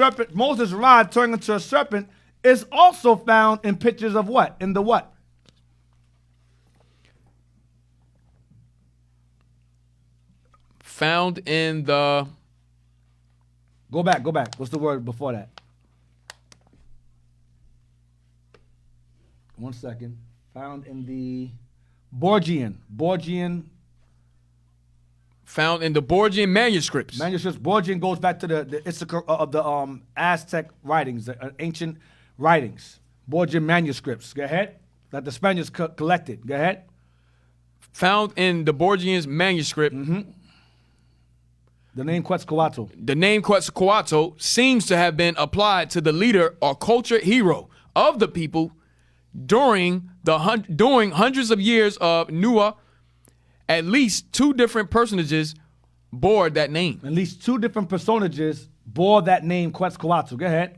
rod turning into a serpent is also found in pictures of what? In the what? Found in the... Go back. What's the word before that? 1 second. Found in the Borgian. Found in the Borgian manuscripts. Borgian goes back to the Issachar of the Aztec writings, the ancient writings. Borgian manuscripts. Go ahead. That the Spaniards collected. Go ahead. Found in the Borgian's manuscript. The name Quetzalcoatl. The name Quetzalcoatl seems to have been applied to the leader or culture hero of the people during hundreds of years of Nua. At least two different personages bore that name. At least two different personages bore that name Quetzalcoatl. Go ahead.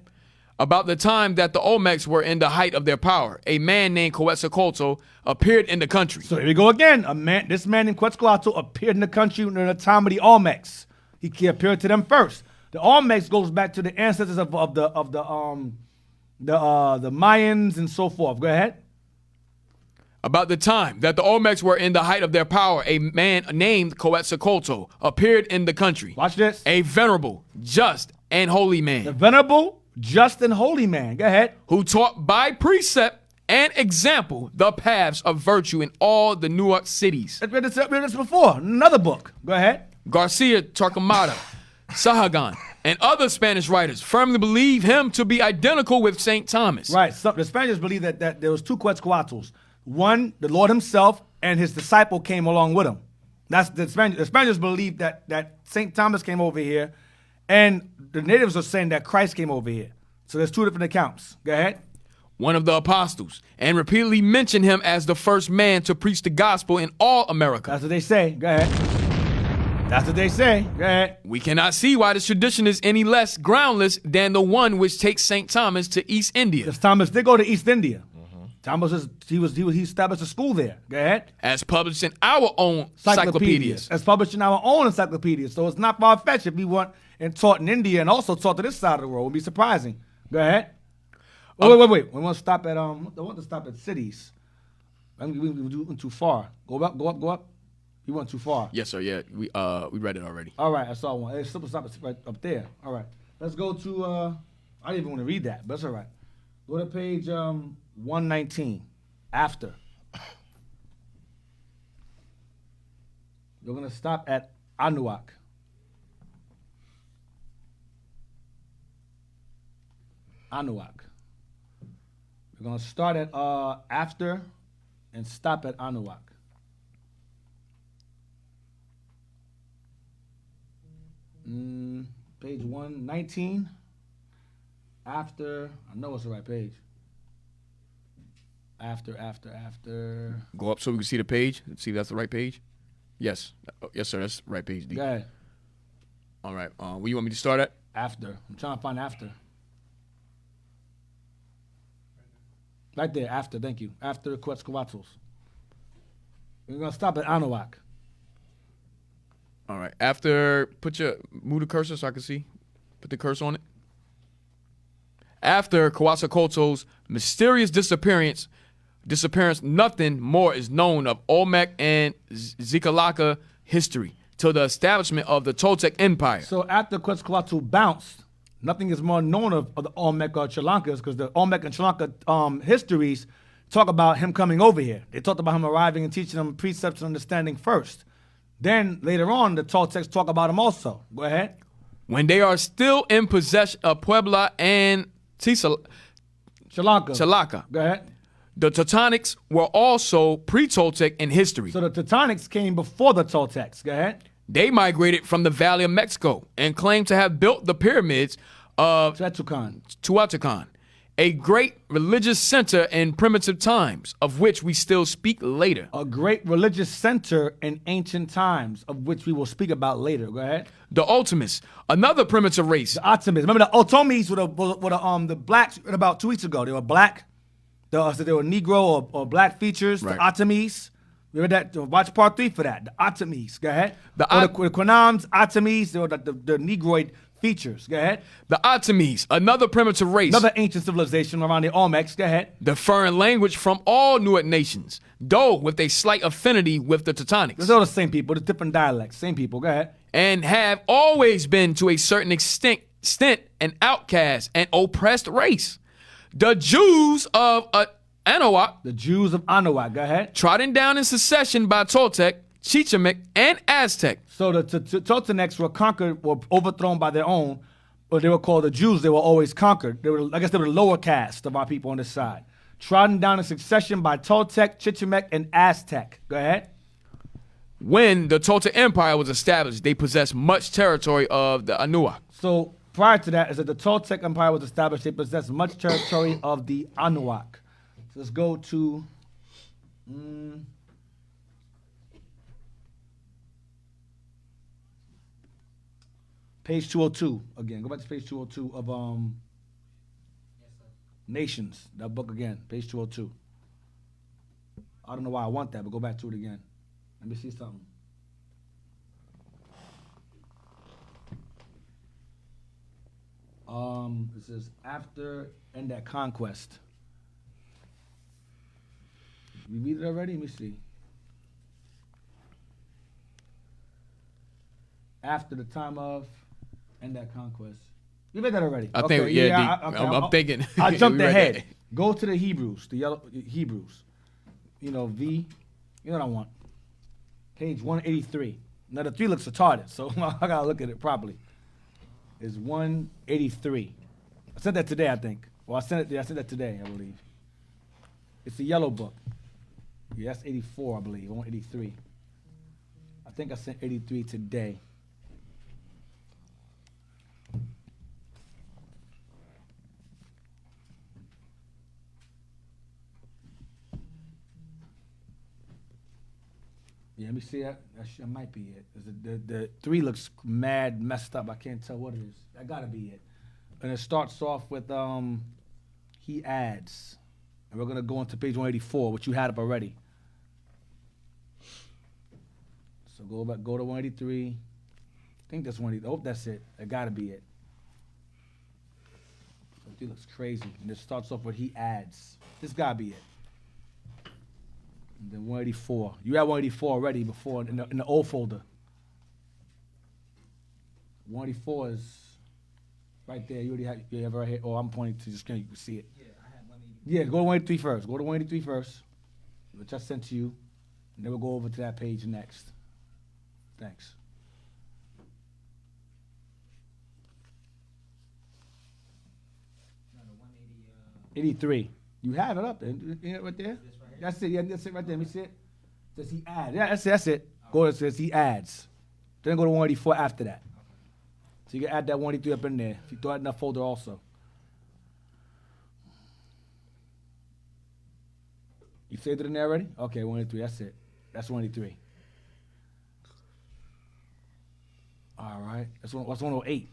About the time that the Olmecs were in the height of their power, a man named Quetzalcoatl appeared in the country. So here we go again. This man named Quetzalcoatl appeared in the country during the time of the Olmecs. He appeared to them first. The Olmecs goes back to the ancestors of the Mayans and so forth. Go ahead. About the time that the Olmecs were in the height of their power, a man named Quetzalcoatl appeared in the country. Watch this. A venerable, just, and holy man. The venerable, just, and holy man. Go ahead. Who taught by precept and example the paths of virtue in all the Newark cities. I've read this before. Another book. Go ahead. Garcia Torquemada, Sahagan, and other Spanish writers firmly believe him to be identical with St. Thomas. Right. So the Spaniards believe that there was two Quetzalcoatls. One, the Lord himself, and his disciple came along with him. That's the Spaniards. The Spaniards believe that St. Thomas came over here, and the natives are saying that Christ came over here. So there's two different accounts. Go ahead. One of the apostles, and repeatedly mention him as the first man to preach the gospel in all America. That's what they say. Go ahead. That's what they say. Go ahead. We cannot see why this tradition is any less groundless than the one which takes St. Thomas to East India. Because Thomas did go to East India. Thomas he established a school there. Go ahead. As published in our own encyclopedias. As published in our own encyclopedias. So it's not far-fetched if we weren't taught in India and also taught to this side of the world. It would be surprising. Go ahead. Wait. We want to stop at I want to stop at cities. We went too far. Go up. You went too far. Yes, sir. Yeah, we read it already. All right, I saw one. It's stop right up there. All right, let's go to. I didn't even want to read that, but that's all right. Go to page 119. After. We're gonna stop at Anuak. We're gonna start at after and stop at Anuak. Page 119. After, I know it's the right page. After. Go up so we can see the page. See if that's the right page. Yes. Yes, sir. That's the right page, D. Go ahead. All right. Where you want me to start at? After. I'm trying to find after. Right there, after, thank you. After Quetzalcoatlus. We're going to stop at Anahuac. All right. After, move the cursor so I can see. Put the cursor on it. After Quetzalcoatl's mysterious disappearance, nothing more is known of Olmec and Xicalaca history till the establishment of the Toltec Empire. So after Quetzalcoatl bounced, nothing is more known of the Olmec or Sri Lankas, because the Olmec and Sri Lanka histories talk about him coming over here. They talked about him arriving and teaching them precepts and understanding first. Then later on, the Toltecs talk about him also. Go ahead. When they are still in possession of Puebla and Sri Lanka. Go ahead. The Teutonics were also pre-Toltec in history. So the Teutonics came before the Toltecs. Go ahead. They migrated from the Valley of Mexico and claimed to have built the pyramids of Teotihuacan, a great religious center in primitive times, of which we still speak later. A great religious center in ancient times, of which we will speak about later. Go ahead. The Otomis, another primitive race. The Otomis. Remember the Otomis were the blacks about 2 weeks ago. They were black. They were Negro or black features. Right. The Otomis. Remember that? Watch part 3 for that. The Otomis. Go ahead. The Quanams, Otomis, they were the Negroid features. Go ahead. The Otomis, another primitive race. Another ancient civilization around the Olmecs. Go ahead. The foreign language from all Nuit nations, though with a slight affinity with the Teutonics. It's all the same people, the different dialects. Same people. Go ahead. And have always been to a certain extent an outcast and oppressed race. The Jews of Anahuac. The Jews of Anahuac. Go ahead. Trodden down in succession by Toltec, Chichimec, and Aztec. So the Toltecs were conquered, were overthrown by their own, but they were called the Jews. They were always conquered. They were, I guess, they were the lower caste of our people on this side. Trodden down in succession by Toltec, Chichimec, and Aztec. Go ahead. When the Toltec Empire was established, they possessed much territory of the Anahuac. So prior to that, as the Toltec Empire was established, they possessed much territory of the Anahuac. So let's go to page 202 again. Go back to page 202 of Nations. That book again, page 202. I don't know why I want that, but go back to it again. Let me see something. This is after and that conquest. You read it already? Let me see. After the time of and that conquest. You read that already? I think, I'm thinking. I jumped ahead. Go to the Hebrews, the yellow Hebrews. You know, V. You know what I want. Page 183. Now the 3 looks retarded, so I gotta look at it properly. It's 183. I sent that today, I think. Well, I sent that today, I believe. It's the yellow book. Yeah, that's 84, I believe. 183. I think I sent 83 today. Yeah, let me see that. That might be it. The 3 looks mad messed up. I can't tell what it is. That gotta be it. And it starts off with he adds. And we're gonna go into page 184, which you had up already. So go to 183. I think that's 183. Oh, that's it. That gotta be it. So it looks crazy. And it starts off with he adds. This gotta be it. And then 184. You had 184 already before in the old folder. 184 is right there. You have it right here. Oh, I'm pointing to the screen. You can see it. Yeah, I had 183. Yeah, go to 183 first. Go to 183 first, which I sent to you. And then we'll go over to that page next. Thanks. No, 83. You have it up there. Right there? That's it. Yeah, that's it right there. Let me see it. Says he adds. Yeah, that's it. Go to it says he adds. Then go to 184 after that. So you can add that 183 up in there. If you throw it in that folder also. You saved it in there already? Okay, 183. That's it. That's 183. All right. That's 108.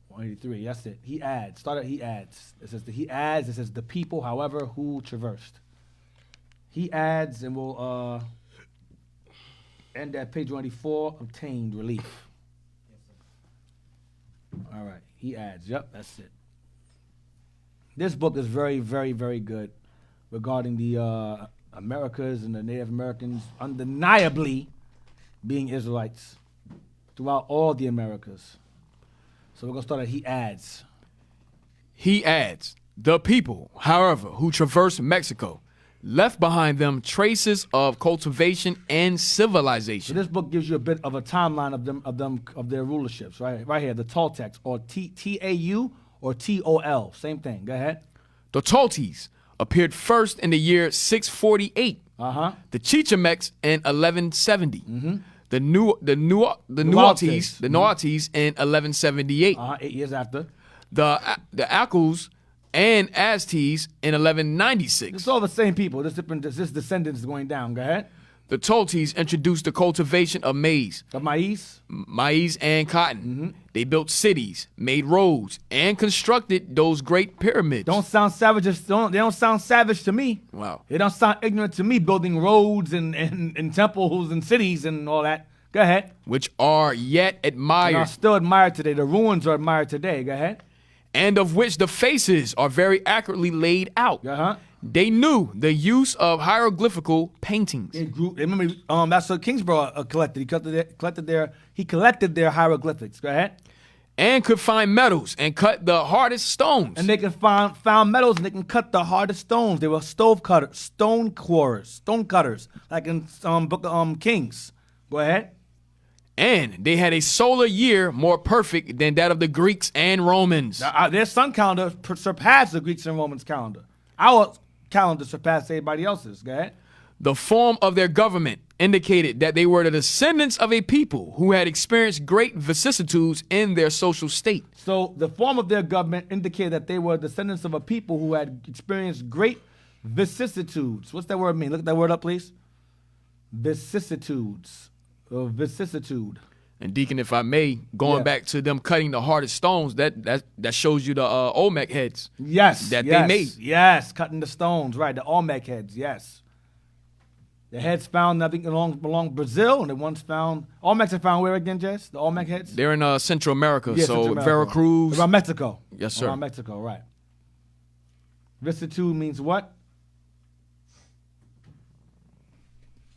183. That's it. He adds. Start at he adds. It says he adds. It says the people, however, who traversed. He adds, and we'll end at page 184. Obtained relief. All right. He adds. Yep, that's it. This book is very, very, very good regarding the Americas and the Native Americans undeniably being Israelites throughout all the Americas. So we're going to start at he adds. He adds, the people, however, who traversed Mexico, left behind them traces of cultivation and civilization. So this book gives you a bit of a timeline of their rulerships, right? Right here, the Toltecs, or T-A-U or T-O-L, same thing. Go ahead. The Toltecs appeared first in the year 648. The Chichimecs in 1170. The Nuates in 1178. 8 years after. The Akos and Aztecs in 1196. It's all the same people. This descendants going down. Go ahead. The Toltecs introduced the cultivation of maize. The maize and cotton. They built cities, made roads, and constructed those great pyramids. Don't sound savage. They don't sound savage to me. Wow. They don't sound ignorant to me, building roads and temples and cities and all that. Go ahead. Which are yet admired. And are still admired today. The ruins are admired today. Go ahead. And of which the faces are very accurately laid out. They knew the use of hieroglyphical paintings. Remember, that's what Kingsborough collected. He collected their hieroglyphics. Go ahead. And could find metals and cut the hardest stones. And they can found metals and they can cut the hardest stones. They were stone cutters, like in Book of Kings. Go ahead. And they had a solar year more perfect than that of the Greeks and Romans. Now, their sun calendar surpassed the Greeks and Romans calendar. Our calendar surpassed everybody else's. Go ahead. The form of their government indicated that they were the descendants of a people who had experienced great vicissitudes in their social state. So the form of their government indicated that they were descendants of a people who had experienced great vicissitudes. What's that word mean? Look that word up, please. Vicissitudes. Vicissitude. And Deacon, if I may, going back to them cutting the hardest stones, that shows you the Olmec heads. Yes. They made. Yes, cutting the stones, right. The Olmec heads, yes. The heads found, I think, along Brazil, and the ones found, Olmecs are found where again, Jess? The Olmec heads? They're in Central America, yeah, so Central America. Veracruz. Around Mexico. Yes, sir. Around Mexico, right. Vicissitude means what?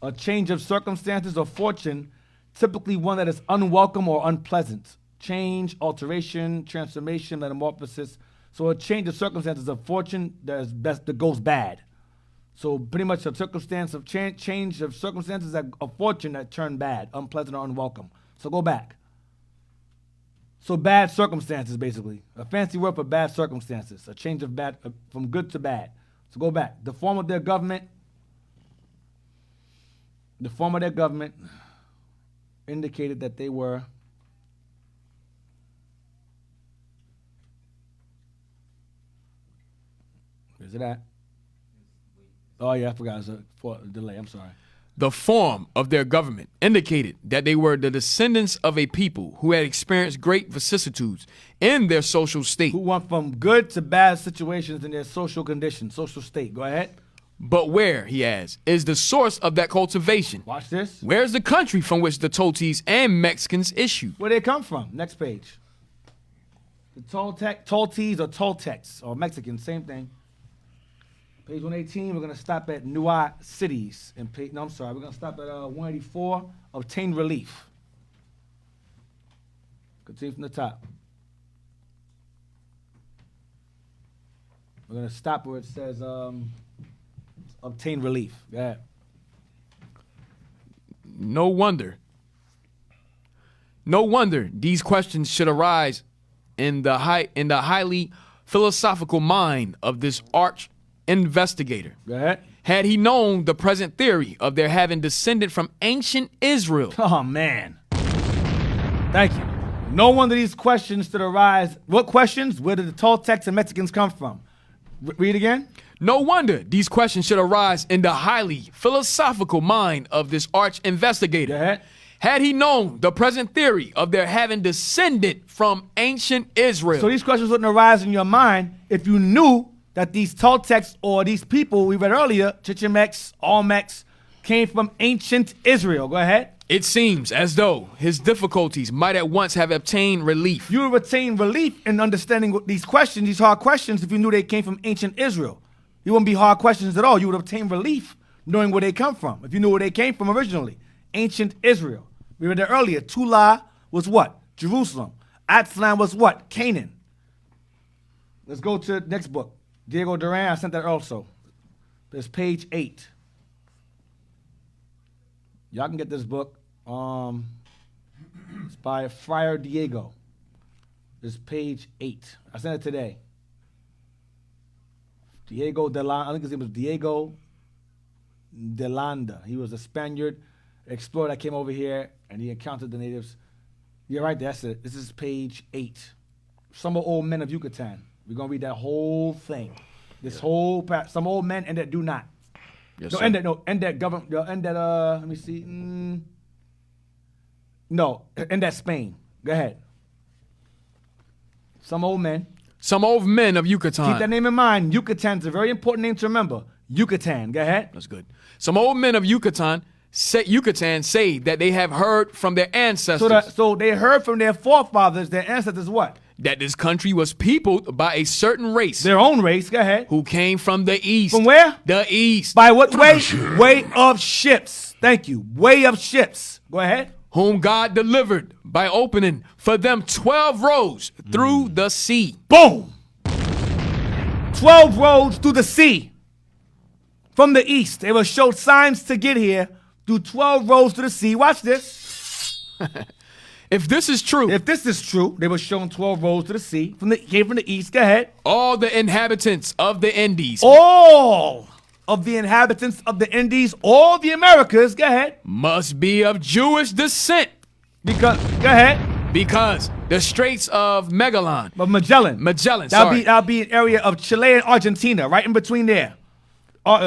A change of circumstances or fortune, typically one that is unwelcome or unpleasant. Change, alteration, transformation, metamorphosis. So a change of circumstances of fortune that goes bad. So pretty much a circumstance of change of circumstances of fortune that turn bad, unpleasant or unwelcome. So go back. So bad circumstances, basically. A fancy word for bad circumstances. A change of bad from good to bad. So go back. The form of their government indicated that they were where's it at? Oh yeah, I forgot. It's a delay. I'm sorry. The form of their government indicated that they were the descendants of a people who had experienced great vicissitudes in their social state. Who went from good to bad situations in their social condition, social state. Go ahead. But where, he asks, is the source of that cultivation? Watch this. Where's the country from which the Toltecs and Mexicans issued? Where they come from? Next page. The Toltecs or Toltecs or Mexicans, same thing. Page 118, we're going to stop at Nuat cities. We're going to stop at 184, obtain relief. Continue from the top. We're going to stop where it says obtain relief. Go ahead. No wonder these questions should arise in the highly philosophical mind of this arch investigator. Go ahead. Had he known the present theory of their having descended from ancient Israel. Oh, man. Thank you. No wonder these questions should arise. What questions? Where did the Toltecs and Mexicans come from? Read again. No wonder these questions should arise in the highly philosophical mind of this arch investigator. Go ahead. Had he known the present theory of their having descended from ancient Israel. So these questions wouldn't arise in your mind if you knew that these Toltecs or these people we read earlier, Chichimex, Olmecs, came from ancient Israel. Go ahead. It seems as though his difficulties might at once have obtained relief. You would attain relief in understanding what these questions, these hard questions, if you knew they came from ancient Israel. You wouldn't be hard questions at all. You would obtain relief knowing where they come from, if you knew where they came from originally. Ancient Israel. We read that earlier. Tula was what? Jerusalem. Aztlan was what? Canaan. Let's go to the next book. Diego Duran, I sent that also. There's page 8. Y'all can get this book. It's by Friar Diego. It's page 8. I sent it today. Diego de Landa. I think his name was Diego de Landa. He was a Spaniard explorer that came over here and he encountered the natives. You're right, that's it. This is page 8. Some old men of Yucatan. We're going to read that whole thing. This whole part. Some old men and that do not. Yes, No, sir. end that government. End that. Let me see. No, end that Spain. Go ahead. Some old men. Some old men of Yucatan. Keep that name in mind. Yucatan's a very important name to remember. Yucatan. Go ahead. That's good. Some old men of Yucatan say that they have heard from their ancestors. So they heard from their forefathers, their ancestors, what? That this country was peopled by a certain race. Their own race. Go ahead. Who came from the east. From where? The east. By what way? Way of ships. Thank you. Way of ships. Go ahead. Whom God delivered by opening for them 12 roads through the sea. Boom. 12 roads through the sea. From the east. They were showed signs to get here through 12 roads to the sea. Watch this. If this is true. If this is true, they were shown 12 roads to the sea. Came from the east. Go ahead. All the inhabitants of the Indies. All of the inhabitants of the Indies, all the Americas, go ahead. Must be of Jewish descent. Because, go ahead. Because the Straits of Magellan. Magellan. That'll be an area of Chile and Argentina, right in between there.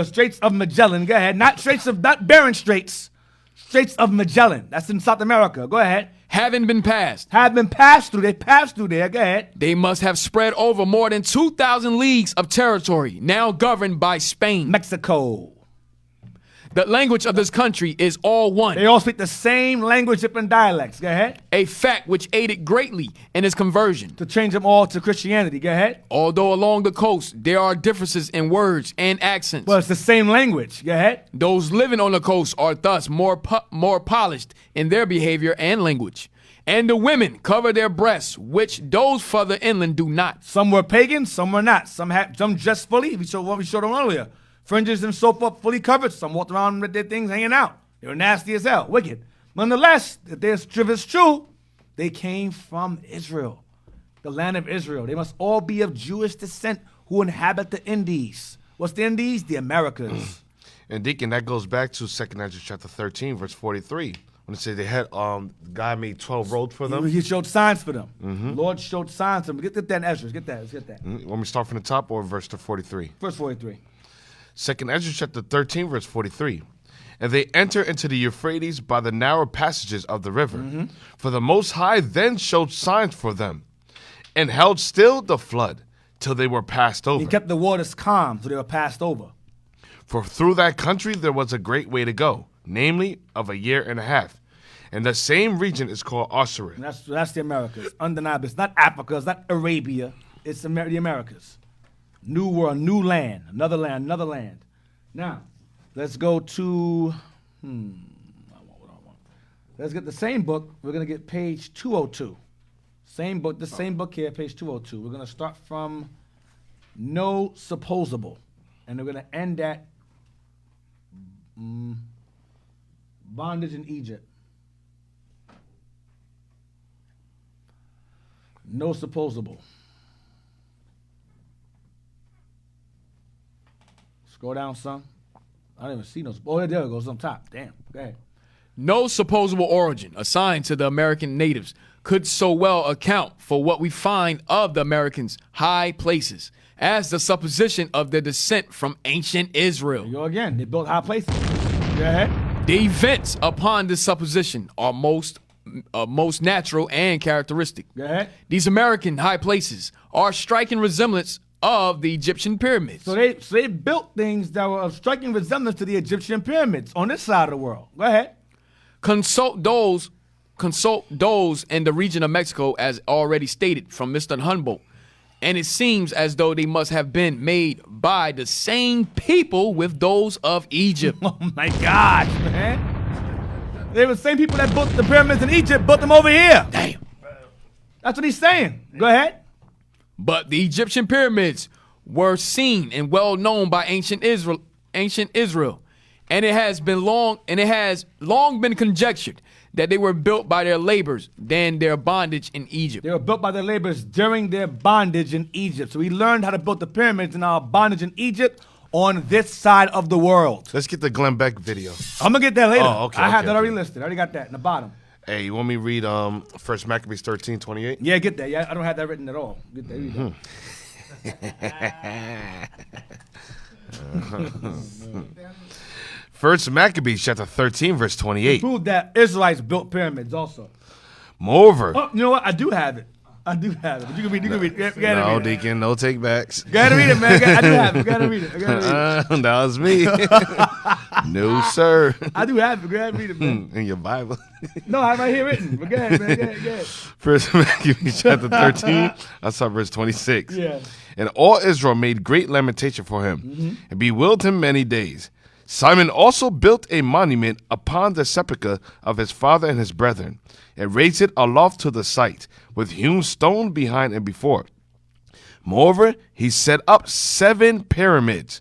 Straits of Magellan, go ahead. Not Bering Straits. Straits of Magellan. That's in South America. Go ahead. Having been passed. Have been passed through. They passed through there. Go ahead. They must have spread over more than 2,000 leagues of territory, now governed by Spain. Mexico. The language of this country is all one. They all speak the same language, different dialects. Go ahead. A fact which aided greatly in his conversion. To change them all to Christianity. Go ahead. Although along the coast there are differences in words and accents. Well, it's the same language. Go ahead. Those living on the coast are thus more polished in their behavior and language. And the women cover their breasts, which those further inland do not. Some were pagan, some were not. Some dressed fully. We showed them earlier. Fringes and so forth, fully covered. Some walked around with their things hanging out. They were nasty as hell, wicked. Nonetheless, if it's true, they came from Israel, the land of Israel. They must all be of Jewish descent who inhabit the Indies. What's the Indies? The Americas. And Deacon, that goes back to 2 Ezra chapter 13, verse 43. When it says they had, God made 12 roads for them. He showed signs for them. The Lord showed signs for them. Get that in Ezra. Get that. Let's get that. Want me to start from the top or verse 43? Verse 43. 2 Ezra chapter 13, verse 43. And they enter into the Euphrates by the narrow passages of the river. For the Most High then showed signs for them, and held still the flood till they were passed over. He kept the waters calm till they were passed over. For through that country there was a great way to go, namely of a year and a half. And the same region is called Osiris. That's the Americas. Undeniable. It's not Africa. It's not Arabia. It's the Americas. New world, new land, another land. Now, let's go to, let's get the same book. We're going to get page 202. Same book, the same book here, page 202. We're going to start from no supposable. And we're going to end at bondage in Egypt. No supposable. Scroll down some. I don't even see no. Oh, there it goes on top. Damn. Go ahead. No supposable origin assigned to the American natives could so well account for what we find of the Americans' high places as the supposition of their descent from ancient Israel. There you go again. They built high places. Go ahead. The events upon this supposition are most natural and characteristic. Go ahead. These American high places are striking resemblance of the Egyptian pyramids. So they built things that were of striking resemblance to the Egyptian pyramids on this side of the world. Go ahead. Consult those in the region of Mexico, as already stated from Mr. Humboldt, and it seems as though they must have been made by the same people with those of Egypt. Oh my gosh, man. They were the same people that built the pyramids in Egypt, built them over here. Damn. That's what he's saying. Go ahead. But the Egyptian pyramids were seen and well known by ancient Israel, and it has long been conjectured that they were built by their labors than their bondage in Egypt. They were built by their labors during their bondage in Egypt. So we learned how to build the pyramids in our bondage in Egypt on this side of the world. Let's get the Glenn Beck video. I'm going to get that later. Oh, okay. I have that already listed. I already got that in the bottom. Hey, you want me to read 1 Maccabees 13:28? Yeah, get that. Yeah, I don't have that written at all. Get that. Read that. 1 Maccabees chapter 13, verse 28. Prove that Israelites built pyramids also. Moreover. Oh, you know what? I do have it. But you can read. You can read. No, Deacon, no take backs. Gotta read it, man. I do have it. Gotta read it. That was me. No, sir. I do have it. Go ahead and read it, man. In your Bible. No, I have it right here written. But go ahead, man. Go ahead. 1 Maccabees chapter 13, I saw verse 26. Yeah. And all Israel made great lamentation for him, and bewailed him many days. Simon also built a monument upon the sepulchre of his father and his brethren, and raised it aloft to the sight, with hewn stone behind and before. Moreover, he set up 7 pyramids,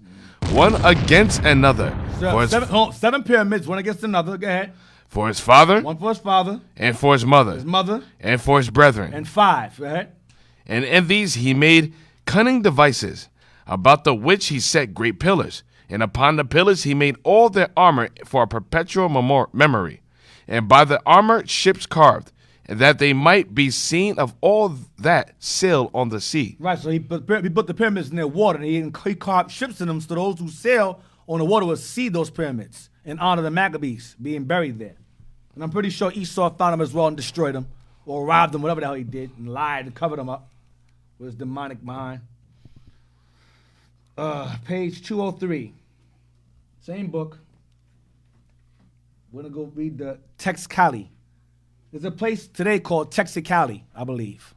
one against another. So, 7 pyramids, one against another. Go ahead. For his father, one for his father, and for his mother, and for his brethren, and 5. Go ahead. And in these he made cunning devices, about the which he set great pillars. And upon the pillars he made all their armor for a perpetual memory, and by the armor ships carved, and that they might be seen of all that sail on the sea. Right, so he put the pyramids in their water, and he carved ships in them so those who sail on the water would see those pyramids in honor of the Maccabees being buried there. And I'm pretty sure Esau found them as well and destroyed them, or robbed them, whatever the hell he did, and lied and covered them up with his demonic mind. Page 203. Same book. We're going to go read the Texcali. There's a place today called Texicali, I believe.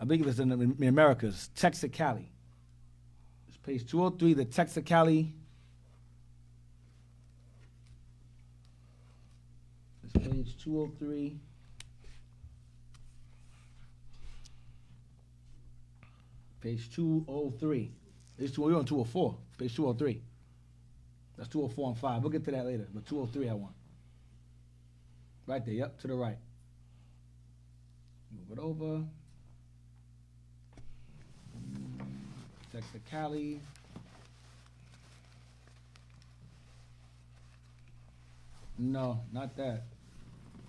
I believe it's in the Americas. Texicali. It's page 203, the Texicali. It's page 203. Page 203. We're on 204. Page 203. That's 204 and 5. We'll get to that later. But 203 I want. Right there, yep, to the right. Move it over. Texicali. No, not that.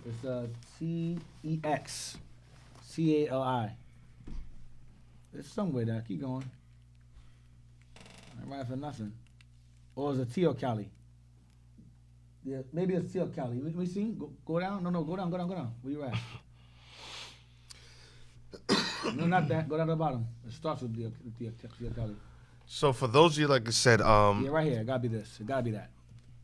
It's T-E-X. C-A-L-I. It's somewhere there. Keep going. I ain't right for nothing. Or is it Teocali? Yeah, maybe it's Teocali. Let me see. Go down. No, go down. Where you at? No, not that. Go down to the bottom. It starts with Teocali. So for those of you, like I said, yeah, right here. It gotta be this. It gotta be that.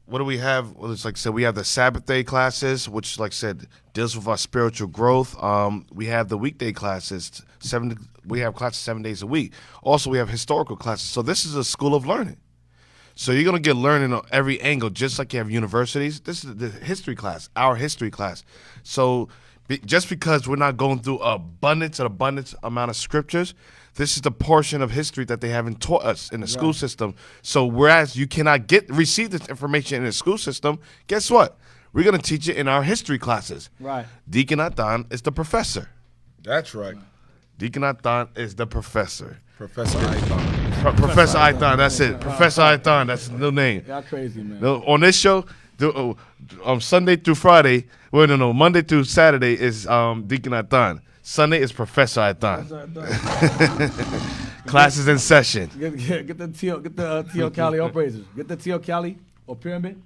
What do we have? Well, it's like I said, we have the Sabbath day classes, which, like I said, deals with our spiritual growth. We have the weekday classes. We have classes 7 days a week. Also, we have historical classes. So this is a school of learning. So you're going to get learning on every angle, just like you have universities. This is the history class, our history class. So just because we're not going through abundance amount of scriptures, this is the portion of history that they haven't taught us in the school system. So whereas you cannot receive this information in the school system, guess what? We're going to teach it in our history classes. Right. Deacon Adon is the professor. That's right. Deacon Adon is the professor. Professor Aitan. Professor Aitan, that's it. Professor Aitan, that's the new name. Y'all crazy, man. On this show, Sunday through Friday. Well, no, Monday through Saturday is Deacon Athan. Sunday is Professor Athan. Classes in session. Get the Teocalli appraisers. Get the Teocalli or pyramid.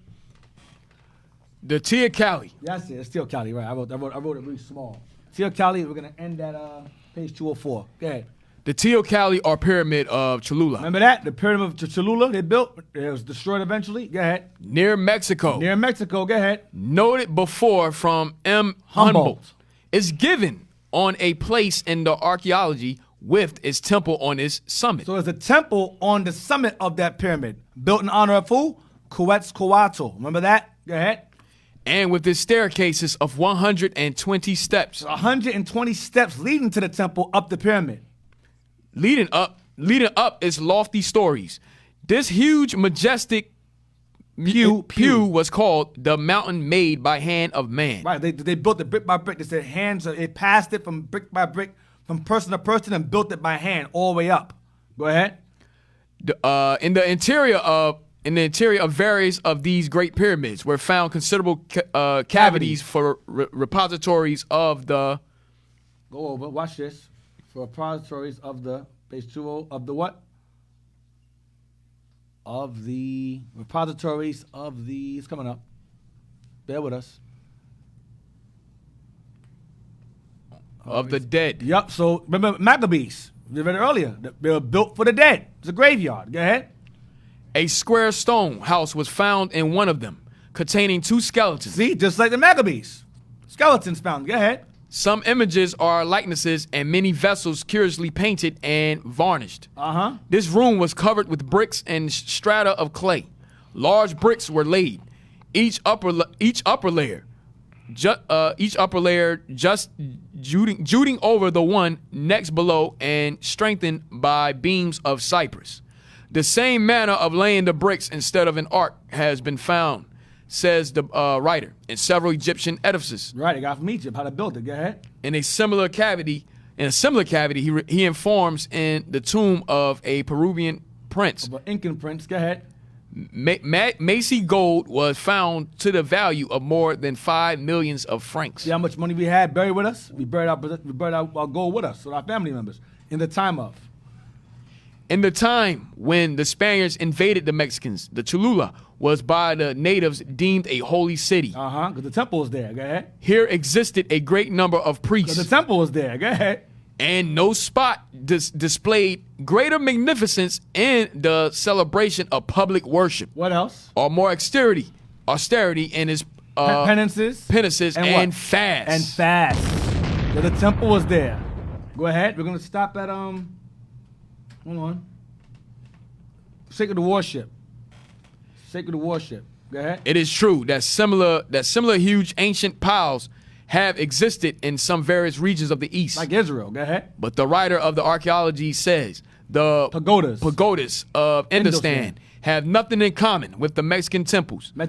The Teocalli. That's it. It's Teocalli, right? I wrote it really small. Teocalli. We're gonna end at page 204. Go ahead. The Teocalli or pyramid of Cholula. Remember that? The pyramid of Cholula they built. It was destroyed eventually. Go ahead. Near Mexico. Near Mexico. Go ahead. Noted before from M. Humboldt. Is given on a place in the archaeology with its temple on its summit. So there's a temple on the summit of that pyramid, built in honor of who? Quetzalcoatl. Remember that? Go ahead. And with its staircases of 120 steps. 120 steps leading to the temple up the pyramid. Leading up its lofty stories. This huge, majestic pew was called the mountain made by hand of man. Right, they built it brick by brick. They said hands, it passed it from brick by brick, from person to person, and built it by hand all the way up. Go ahead. In the interior of various of these great pyramids were found considerable cavities for repositories of the. Go over. Watch this. For repositories of the page 20 of the what? Of the repositories of the. It's coming up. Bear with us. Of the dead. Yep. So remember Maccabees. We read it earlier. They were built for the dead. It's a graveyard. Go ahead. A square stone house was found in one of them, containing 2 skeletons. See, just like the Maccabees. Skeletons found. Go ahead. Some images are likenesses and many vessels curiously painted and varnished. This room was covered with bricks and strata of clay. Large bricks were laid. Each upper layer just juting over the one next below and strengthened by beams of cypress. The same manner of laying the bricks instead of an arc has been found, says the writer, in several Egyptian edifices. Right, they got from Egypt how to build it. Go ahead. In a similar cavity, he informs in the tomb of a Peruvian prince. Of an Incan prince. Go ahead. Macy gold was found to the value of more than 5 million of francs. See how much money we had buried with us? We buried our gold with us, with our family members, in the time of. In the time when the Spaniards invaded the Mexicans, the Cholula was by the natives deemed a holy city. Because the temple was there. Go ahead. Here existed a great number of priests. Because the temple was there. Go ahead. And no spot displayed greater magnificence in the celebration of public worship. What else? Or more austerity in his penances and fasts. And fasts. So the temple was there. Go ahead. We're gonna stop at hold on. Sacred worship. Go ahead. It is true that similar huge ancient piles have existed in some various regions of the East. Like Israel. Go ahead. But the writer of the archaeology says the pagodas of Indostan have nothing in common with the Mexican temples. Go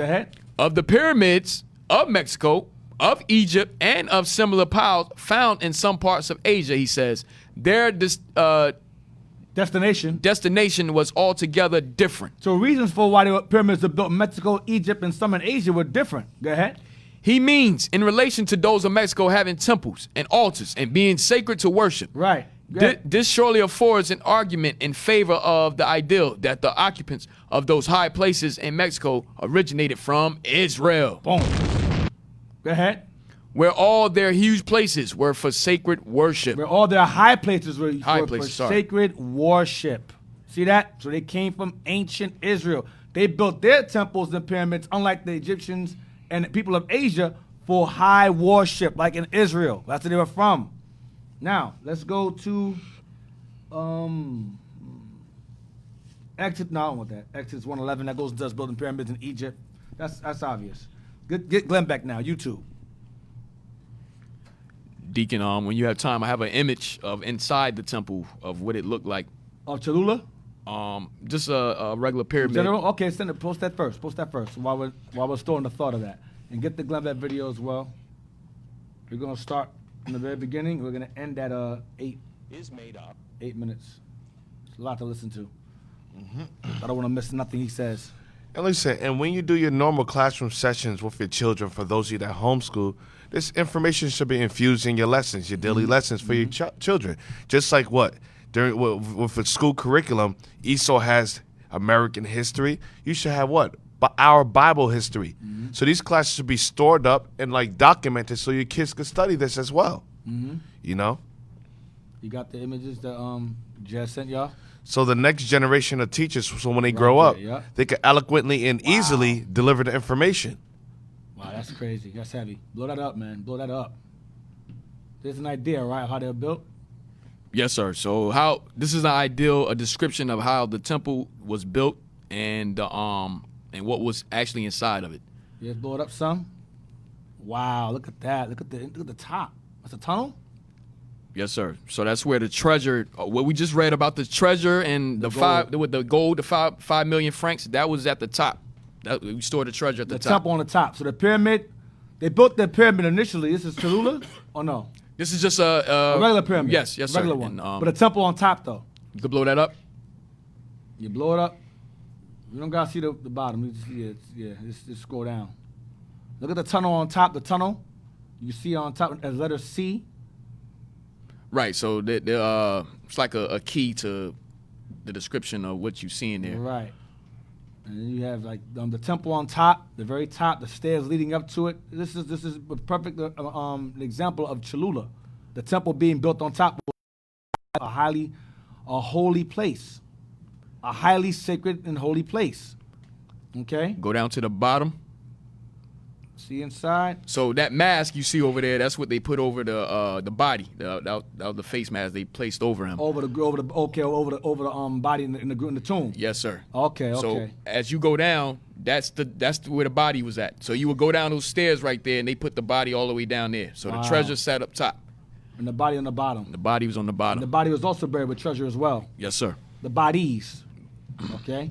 ahead. Of the pyramids of Mexico, of Egypt, and of similar piles found in some parts of Asia, he says, their destination was altogether different. So reasons for why the pyramids were built in Mexico, Egypt, and some in Asia were different. Go ahead. He means in relation to those of Mexico having temples and altars and being sacred to worship. Right. This surely affords an argument in favor of the ideal that the occupants of those high places in Mexico originated from Israel. Boom. Go ahead. Where all their huge places were for sacred worship. Where all their high places were for sacred worship. See that? So they came from ancient Israel. They built their temples and pyramids, unlike the Egyptians and the people of Asia, for high worship, like in Israel. That's where they were from. Now, let's go to Exodus. No, I don't want that. Exodus 1:11. That goes and does building pyramids in Egypt. That's obvious. Get Glenn back now. You too. Deacon, when you have time, I have an image of inside the temple of what it looked like. Of Cholula? Just a regular pyramid. General? Okay, send it. Post that first. While we're storing the thought of that, and get the Glenn back video as well. We're gonna start from the very beginning. We're gonna end at 8. Is made up. 8 minutes. It's a lot to listen to. I don't want to miss nothing he says. And listen, and when you do your normal classroom sessions with your children, for those of you that homeschool, this information should be infused in your lessons, your daily lessons for your children. Just like what? With the school curriculum, Esau has American history. You should have what? Our Bible history. So these classes should be stored up and like documented so your kids can study this as well. You know? You got the images that Jess sent y'all? So the next generation of teachers, so when they grow up, they can eloquently and easily deliver the information. Wow, that's crazy. That's heavy. Blow that up, man. Blow that up. There's an idea, right, of how they're built? Yes, sir. So this is a description of how the temple was built and what was actually inside of it. Yeah, blow it up some. Wow, look at that. Look at the top. That's a tunnel? Yes, sir. So that's where the treasure, what we just read about the treasure and the gold, the 5 million francs, that was at the top. We stored the treasure at the top. The temple on the top. So the pyramid, they built the pyramid initially. This is Cholula or no? This is just a regular pyramid. Yes, sir. Regular one. But a temple on top, though. You could blow that up. You blow it up. You don't gotta see the bottom. You just scroll down. Look at the tunnel on top. The tunnel, you see on top as letter C. Right. So it's like a key to the description of what you see in there. Right. And then you have like the temple on top, the very top, the stairs leading up to it. This is a perfect example of Cholula, the temple being built on top of a holy place, a highly sacred and holy place. Okay. Go down to the bottom. See inside. So that mask you see over there, that's what they put over the body, the face mask they placed over him. Over the body in the tomb. Yes, sir. Okay. So as you go down, that's where the body was at. So you would go down those stairs right there, and they put the body all the way down there. So the treasure sat up top. And the body on the bottom. The body was on the bottom. And the body was also buried with treasure as well. Yes, sir. The bodies. Okay.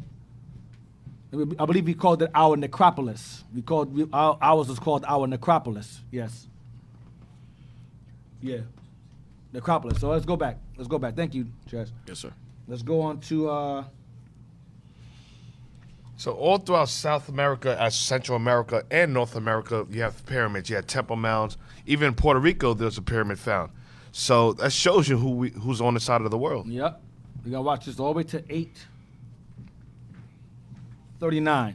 I believe we called it our necropolis. Ours was called our necropolis. Yes. Yeah. Necropolis. So let's go back. Thank you, Chess. Yes, sir. Let's go on to. So all throughout South America, as Central America and North America, you have pyramids, you have temple mounds. Even in Puerto Rico, there's a pyramid found. So that shows you who's on the side of the world. Yep. We're going to watch this all the way to 8:39.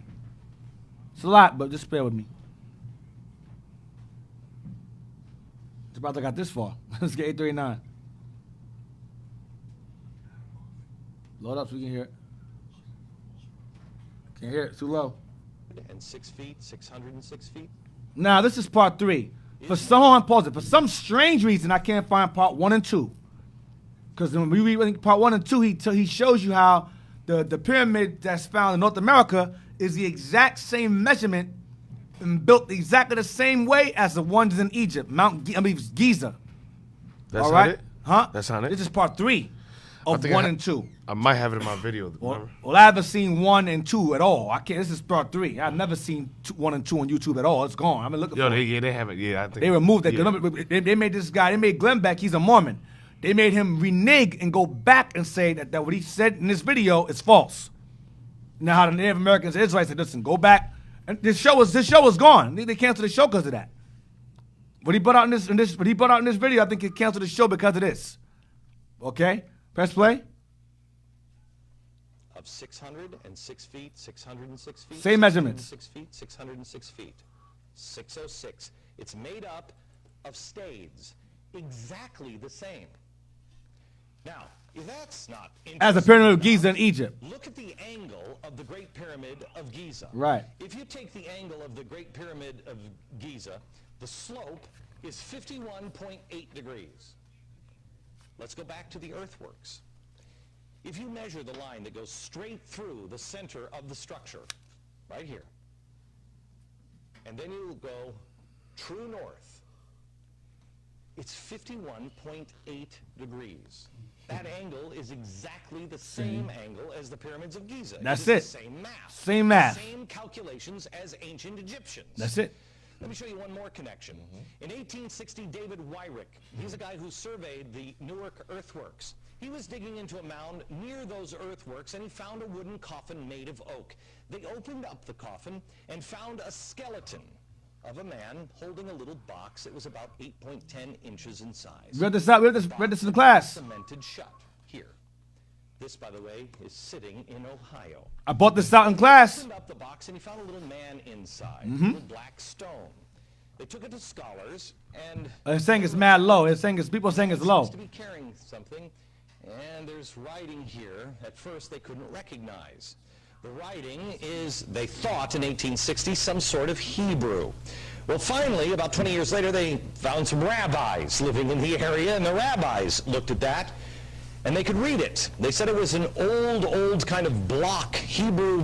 It's a lot, but just bear with me. It's about I got this far. Let's get 8:39. Load up so we can hear it. Can't hear it. It's too low. And 6 feet, 606 feet. Now, this is part 3. For some strange reason, I can't find part 1 and 2. Because when we read part 1 and 2, he shows you how the pyramid that's found in North America is the exact same measurement and built exactly the same way as the ones in Egypt, Giza. That's all not right? it? Huh? That's not it? This is part 3 of 1 and 2. I might have it in my video. Well, I haven't seen 1 and 2 at all. I can't. This is part 3. I've never seen 1 and 2 on YouTube at all. It's gone. I've been looking for it. They haven't. Yeah, I think they removed it. Yeah. Remember, they made this guy. They made Glenn Beck. He's a Mormon. They made him renege and go back and say that what he said in this video is false. Now how the Native Americans and Israelites said, listen, go back. And this show is gone. They canceled the show because of that. What he put out in this video, I think he canceled the show because of this. Okay? Press play. Of 606 feet, 606 feet. Same measurements. 6 feet, 606 feet. 606. It's made up of stades. Exactly the same. Now, if that's not interesting, as the Pyramid of Giza in Egypt. Look at the angle of the Great Pyramid of Giza. Right. If you take the angle of the Great Pyramid of Giza, the slope is 51.8 degrees. Let's go back to the earthworks. If you measure the line that goes straight through the center of the structure, right here, and then you'll go true north, it's 51.8 degrees. That angle is exactly the same angle as the pyramids of Giza. That's it. it. Is the same math. Same math. Same calculations as ancient Egyptians. That's it. Let me show you one more connection. In 1860, David Wyrick, he's a guy who surveyed the Newark earthworks. He was digging into a mound near those earthworks, and he found a wooden coffin made of oak. They opened up the coffin and found a skeleton of a man holding a little box that was about 8.10 inches in size. Read this out. Read this in the class. Cemented shut here. This, by the way, is sitting in Ohio. I bought this out in class. He opened up the box and he found a little man inside, Mm-hmm. a little black stone. They took it to scholars, and They're saying it's mad low. They're saying people are saying it's low. seems to be carrying something, and there's writing here. At first, they couldn't recognize. The writing is, they thought in 1860, some sort of Hebrew. Well, finally, about 20 years later, they found some rabbis living in the area, and the rabbis looked at that, and they could read it. They said it was an old kind of block Hebrew,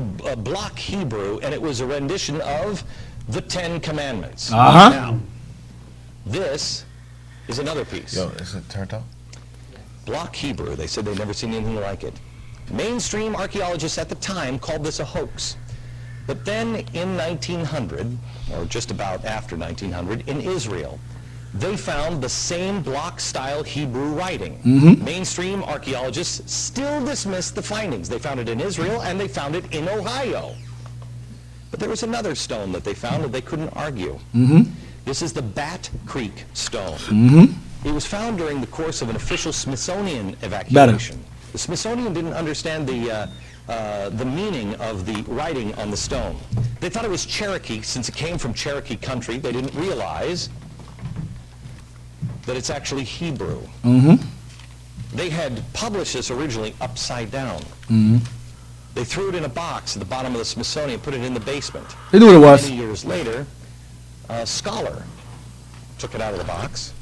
and it was a rendition of the Ten Commandments. Uh-huh. Now, this is another piece. Yo, is it turned up? Block Hebrew. They said they'd never seen anything like it. Mainstream archaeologists at the time called this a hoax. But then in 1900, or just about after 1900, in Israel, they found the same block-style Hebrew writing. Mm-hmm. Mainstream archaeologists still dismissed the findings. They found it in Israel, and they found it in Ohio. But there was another stone that they found that they couldn't argue. Mm-hmm. This is the Bat Creek stone. Mm-hmm. It was found during the course of an official Smithsonian evacuation. The Smithsonian didn't understand the meaning of the writing on the stone. They thought it was Cherokee, since it came from Cherokee country. They didn't realize that it's actually Hebrew. Mm-hmm. They had published this originally upside down. Mm-hmm. They threw it in a box at the bottom of the Smithsonian, put it in the basement. They knew what it was. Many years later, a scholar took it out of the box,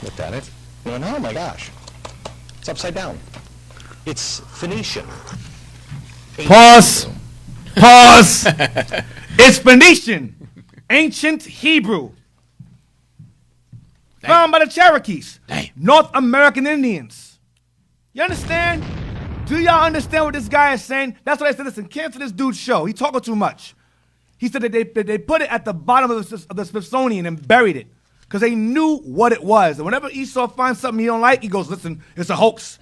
looked at it, and went, oh my gosh, it's upside down. It's Phoenician. Pause. Pause. It's Phoenician. Ancient Hebrew. Found by the Cherokees. North American Indians. You understand? Do y'all understand what this guy is saying? That's what I said. Listen, cancel this dude's show. He talking too much. He said that they put it at the bottom of the Smithsonian and buried it because they knew what it was. And whenever Esau finds something he don't like, he goes, listen, it's a hoax.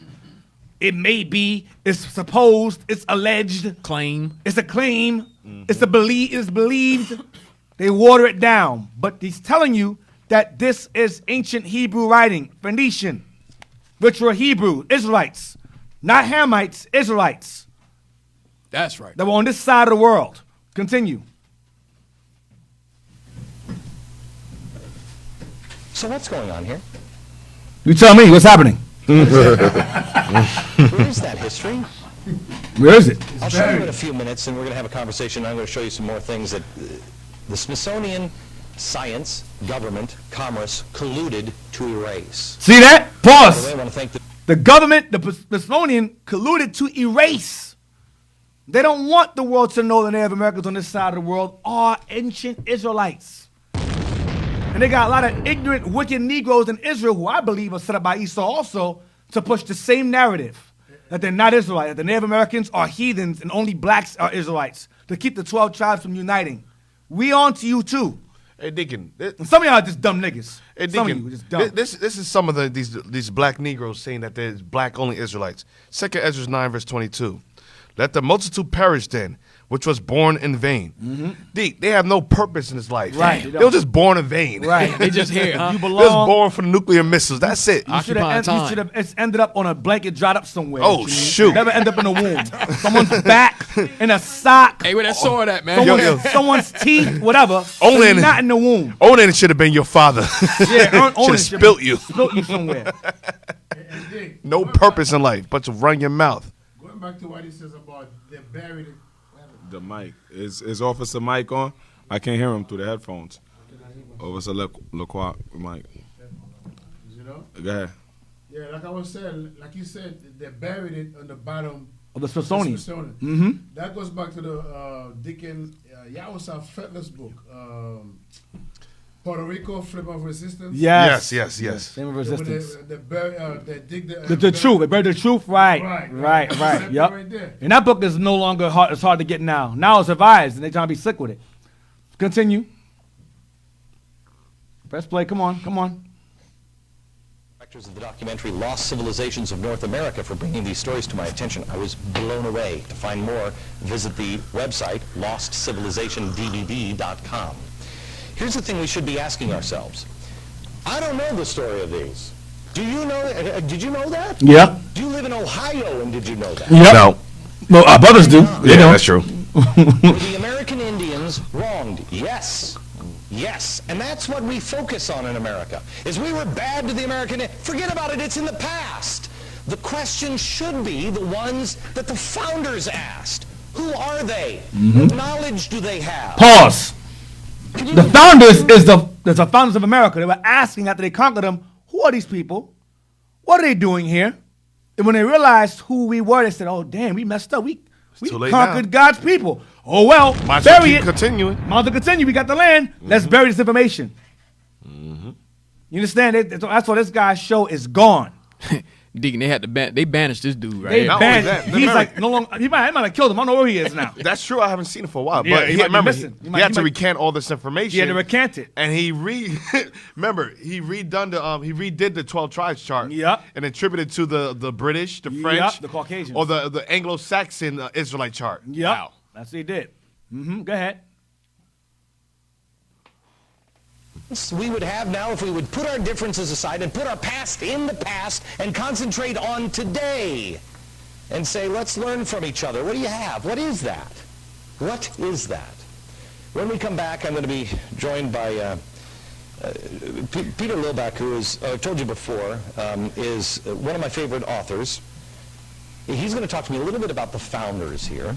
It may be, it's supposed, it's alleged. Claim. It's a claim. It's believed. They water it down. But he's telling you that this is ancient Hebrew writing, Phoenician, which were Hebrew, Israelites, not Hamites, Israelites. That's right. That were on this side of the world. Continue. So what's going on here? You tell me, what's happening? Where is that history? Where is it? I'll show you in a few minutes, and we're going to have a conversation. I'm going to show you some more things that the Smithsonian, science, government, commerce colluded to erase. See that? Pause. I want to thank the government, the Smithsonian, colluded to erase. They don't want the world to know the Native Americans on this side of the world are ancient Israelites. And they got a lot of ignorant, wicked Negroes in Israel who I believe are set up by Esau also to push the same narrative that they're not Israelites, that the Native Americans are heathens and only blacks are Israelites, to keep the 12 tribes from uniting. We on to you too. Hey, Deacon. And some of y'all are just dumb niggas. Hey, some Deacon, of you are just dumb. this is some of these black Negroes saying that there's black only Israelites. 2 Ezra 9 verse 22. Let the multitude perish then, which was born in vain. Mm-hmm. They have no purpose in this life. Right. They were just born in vain. Right. They just here, huh? You They was belong. born for the nuclear missiles. That's it. You should have ended up on a blanket dried up somewhere. Oh, You shoot. Never end up in a womb. Someone's back, in a sock. Hey, where that sword at, man? Someone's teeth, whatever. Only but not in the womb. Onan should have been your father. Yeah, should have spilt you. Spilt you somewhere. No purpose in life but to run your mouth. Going back to what he says about they buried it. The mic. Is Officer Mike on? I can't hear him through the headphones. Officer LeCroix mic. You know? Go ahead. Yeah, like I was saying, like you said, they buried it on the bottom Of the Smithsonian. Mm-hmm. That goes back to the Deacon Yawasa Fetler's book, Puerto Rico, Flame of Resistance. Yes. Flame of Resistance. They dig The truth. They buried the truth. Right. Right. Yep. Right there. And that book is no longer hard. It's hard to get now. Now it's revised, and they're trying to be slick with it. Continue. Press play. Come on. Directors of the documentary Lost Civilizations of North America for bringing these stories to my attention. I was blown away. To find more, visit the website lostcivilizationdvd.com. Here's the thing we should be asking ourselves. I don't know the story of these. Do you know? Did you know that? Yeah. Do you live in Ohio and did you know that? Yep. No. Well, our brothers do. They Yeah, don't. that's true. Were the American Indians wronged? Yes. Yes. And that's what we focus on in America. Is we were bad to the American Indians. Forget about it. It's in the past. The question should be the ones that the founders asked. Who are they? What knowledge do they have? Pause. The founders is the founders of America. They were asking after they conquered them, who are these people? What are they doing here? And when they realized who we were, they said, oh, damn, we messed up. We too late conquered now. God's people. Oh, well, Might as well bury keep it. continuing. Might as well continue. We got the land. Let's bury this information. You understand? That's why this guy's show is gone. Deacon, they had to they banished this dude, right? They Not only banned. that, He's remember- like no longer. He might have killed him. I don't know where he is now. That's true. I haven't seen it for a while. Yeah, But he might be remember, missing. he He had to might- recant all this information. He had to recant it. And he remember he redid the 12 tribes chart. Yep. And attributed to the British, the French, Yep, the Caucasians. or the Anglo-Saxon Israelite chart. Yep. Wow. That's what he did. Go ahead. We would have now if we would put our differences aside and put our past in the past and concentrate on today and say, let's learn from each other. What do you have? What is that? What is that? When we come back, I'm going to be joined by Peter Lilback, who is, I told you before, is one of my favorite authors. He's going to talk to me a little bit about the founders here.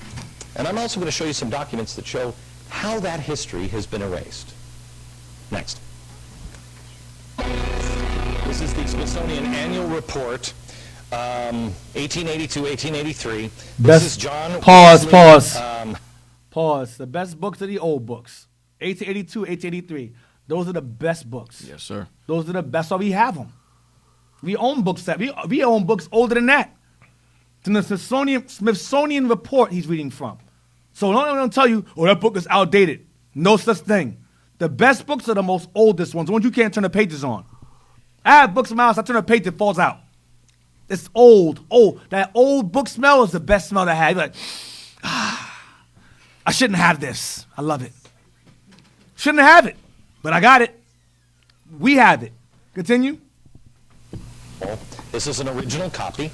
And I'm also going to show you some documents that show how that history has been erased. Next. This is the Smithsonian Annual Report, 1882, 1883. This is John Pause. Wesley, Pause. The best books are the old books. 1882, 1883. Those are the best books. Yes, sir. Those are the best. So we have them. We own books we own books older than that. It's in the Smithsonian report he's reading from. So don't tell you, oh, that book is outdated. No such thing. The best books are the most oldest ones, the ones you can't turn the pages on. I have books in my house, I turn a page, it falls out. It's old. That old book smell is the best smell to have. You're like, I shouldn't have this. I love it. Shouldn't have it, but I got it. We have it. Continue. This is an original copy.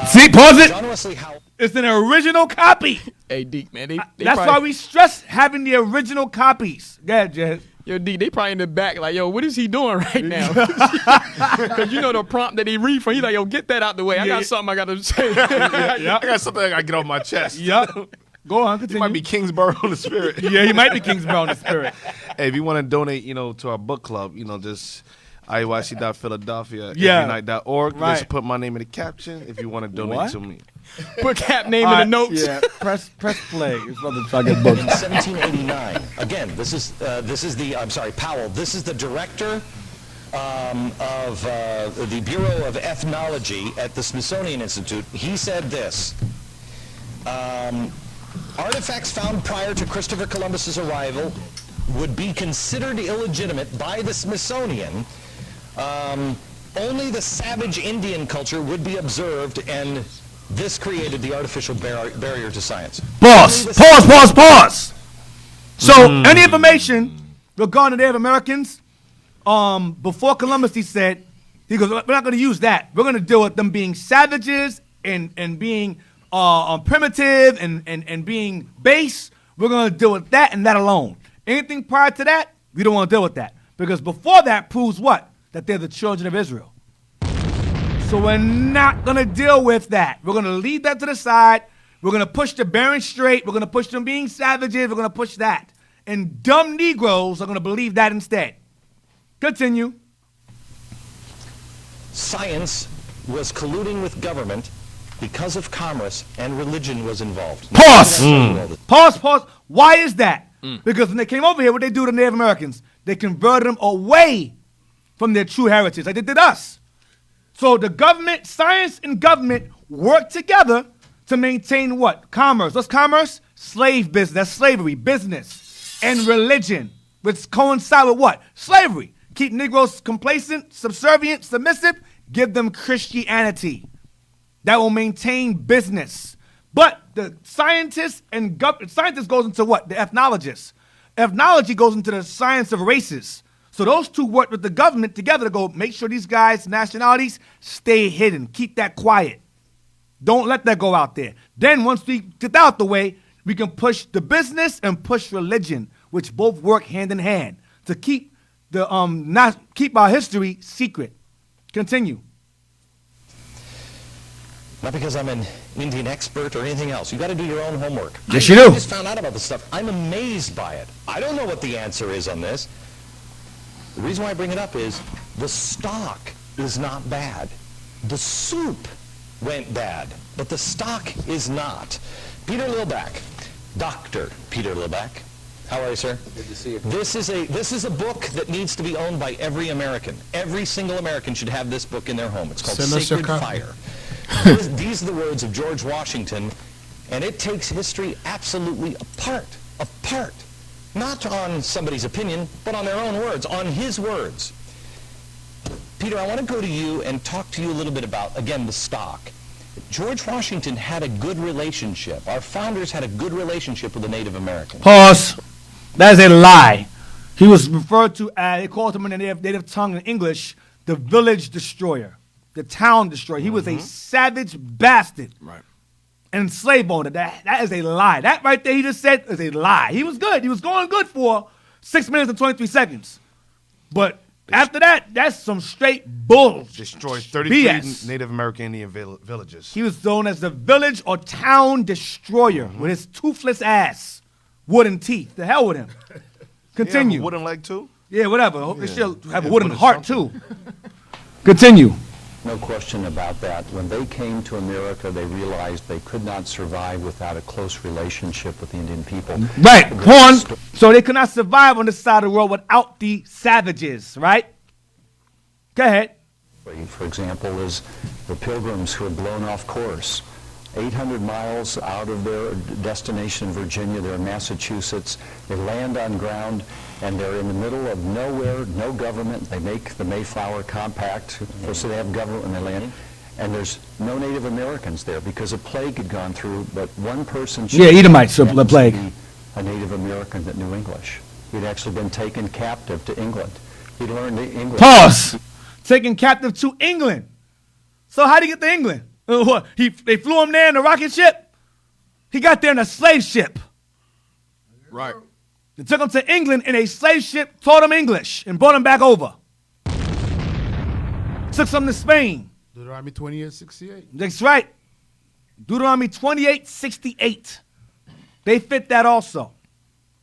See, pause it. John Wesley Howell. It's an original copy. Hey, Deke, man, they That's probably, why we stress having the original copies. Go ahead, Jed. Yo, Deke, they probably in the back like, yo, what is he doing right now? Because you know the prompt that he read from. He's like, yo, get that out the way. I got something I got to say. I got something I got to get off my chest. Yup. Go on, He continue. might be Kingsborough in the spirit. Yeah, he might be Kingsborough in the spirit. Hey, if you want to donate, to our book club, just IYC.Philadelphia, Yeah. everynight.org. Right. Just put my name in the caption if you want to donate What? to me. Put Cap name in the notes. Yeah, press play. It's about to try to get booked. In 1789. Again, this is Powell. This is the director of the Bureau of Ethnology at the Smithsonian Institute. He said this. Artifacts found prior to Christopher Columbus's arrival would be considered illegitimate by the Smithsonian. Only the savage Indian culture would be observed, and this created the artificial barrier to science. Pause. So, any information regarding the Native Americans, before Columbus, he goes, we're not going to use that. We're going to deal with them being savages and being primitive and being base. We're going to deal with that and that alone. Anything prior to that, we don't want to deal with that. Because before that proves what? That they're the children of Israel. So we're not going to deal with that. We're going to leave that to the side. We're going to push the Bering Strait. We're going to push them being savages. We're going to push that. And dumb Negroes are going to believe that instead. Continue. Science was colluding with government because of commerce, and religion was involved. Pause. Why is that? Because when they came over here, what they do to Native Americans? They converted them away from their true heritage, like they did us. So the government, science and government work together to maintain what? Commerce. What's commerce? Slave business. That's slavery. Business and religion, which coincide with what? Slavery. Keep Negroes complacent, subservient, submissive. give them Christianity. That will maintain business. But the scientists and scientists goes into what? The ethnologists. Ethnology goes into the science of races. So those two work with the government together to go make sure these guys' nationalities stay hidden. Keep that quiet. Don't let that go out there. Then once we get that out the way, we can push the business and push religion, which both work hand in hand to keep the keep our history secret. Continue. Not because I'm an Indian expert or anything else. You got to do your own homework. Yes, you do. I just found out about this stuff. I'm amazed by it. I don't know what the answer is on this. The reason why I bring it up is the stock is not bad. The soup went bad, but the stock is not. Peter Lilback, Dr. Peter Lilback. How are you, sir? Good to see you. This is a book that needs to be owned by every American. Every single American should have this book in their home. It's called Sacred Fire. These are the words of George Washington, and it takes history absolutely apart. Not on somebody's opinion, but on their own words, on his words. Peter, I want to go to you and talk to you a little bit about, again, the stock. George Washington had a good relationship. Our founders had a good relationship with the Native Americans. Pause. That is a lie. He was referred to as, they called him in the native tongue in English, the village destroyer, the town destroyer. He was a savage bastard. Right. And slave owner. That is a lie. That right there he just said is a lie. He was good. He was going good for 6 minutes and 23 seconds. But after that, that's some straight bull. Destroyed 33 BS. Native American Indian villages. He was known as the village or town destroyer with his toothless ass, wooden teeth. The hell with him. Continue. Yeah, wooden leg too? Yeah, whatever. They should have a wooden heart too. Continue. No question about that. When they came to America, they realized they could not survive without a close relationship with the Indian people. Right, porn. So they could not survive on this side of the world without the savages, right? Go ahead. For example, is the Pilgrims who had blown off course. 800 miles out of their destination in Virginia, they're in Massachusetts. They land on ground, and they're in the middle of nowhere, no government. They make the Mayflower Compact, so they have government when they land. And there's no Native Americans there because a plague had gone through, but one person... Yeah, Edomites, the plague. A Native American that knew English. He'd actually been taken captive to England. He'd learned the English. Pause. Taken captive to England. So how'd he get to England? What? They flew him there in a rocket ship? He got there in a slave ship. Right. They took him to England in a slave ship, taught him English, and brought him back over. Took some to Spain. Deuteronomy 28:68. That's right. Deuteronomy 28:68. They fit that also.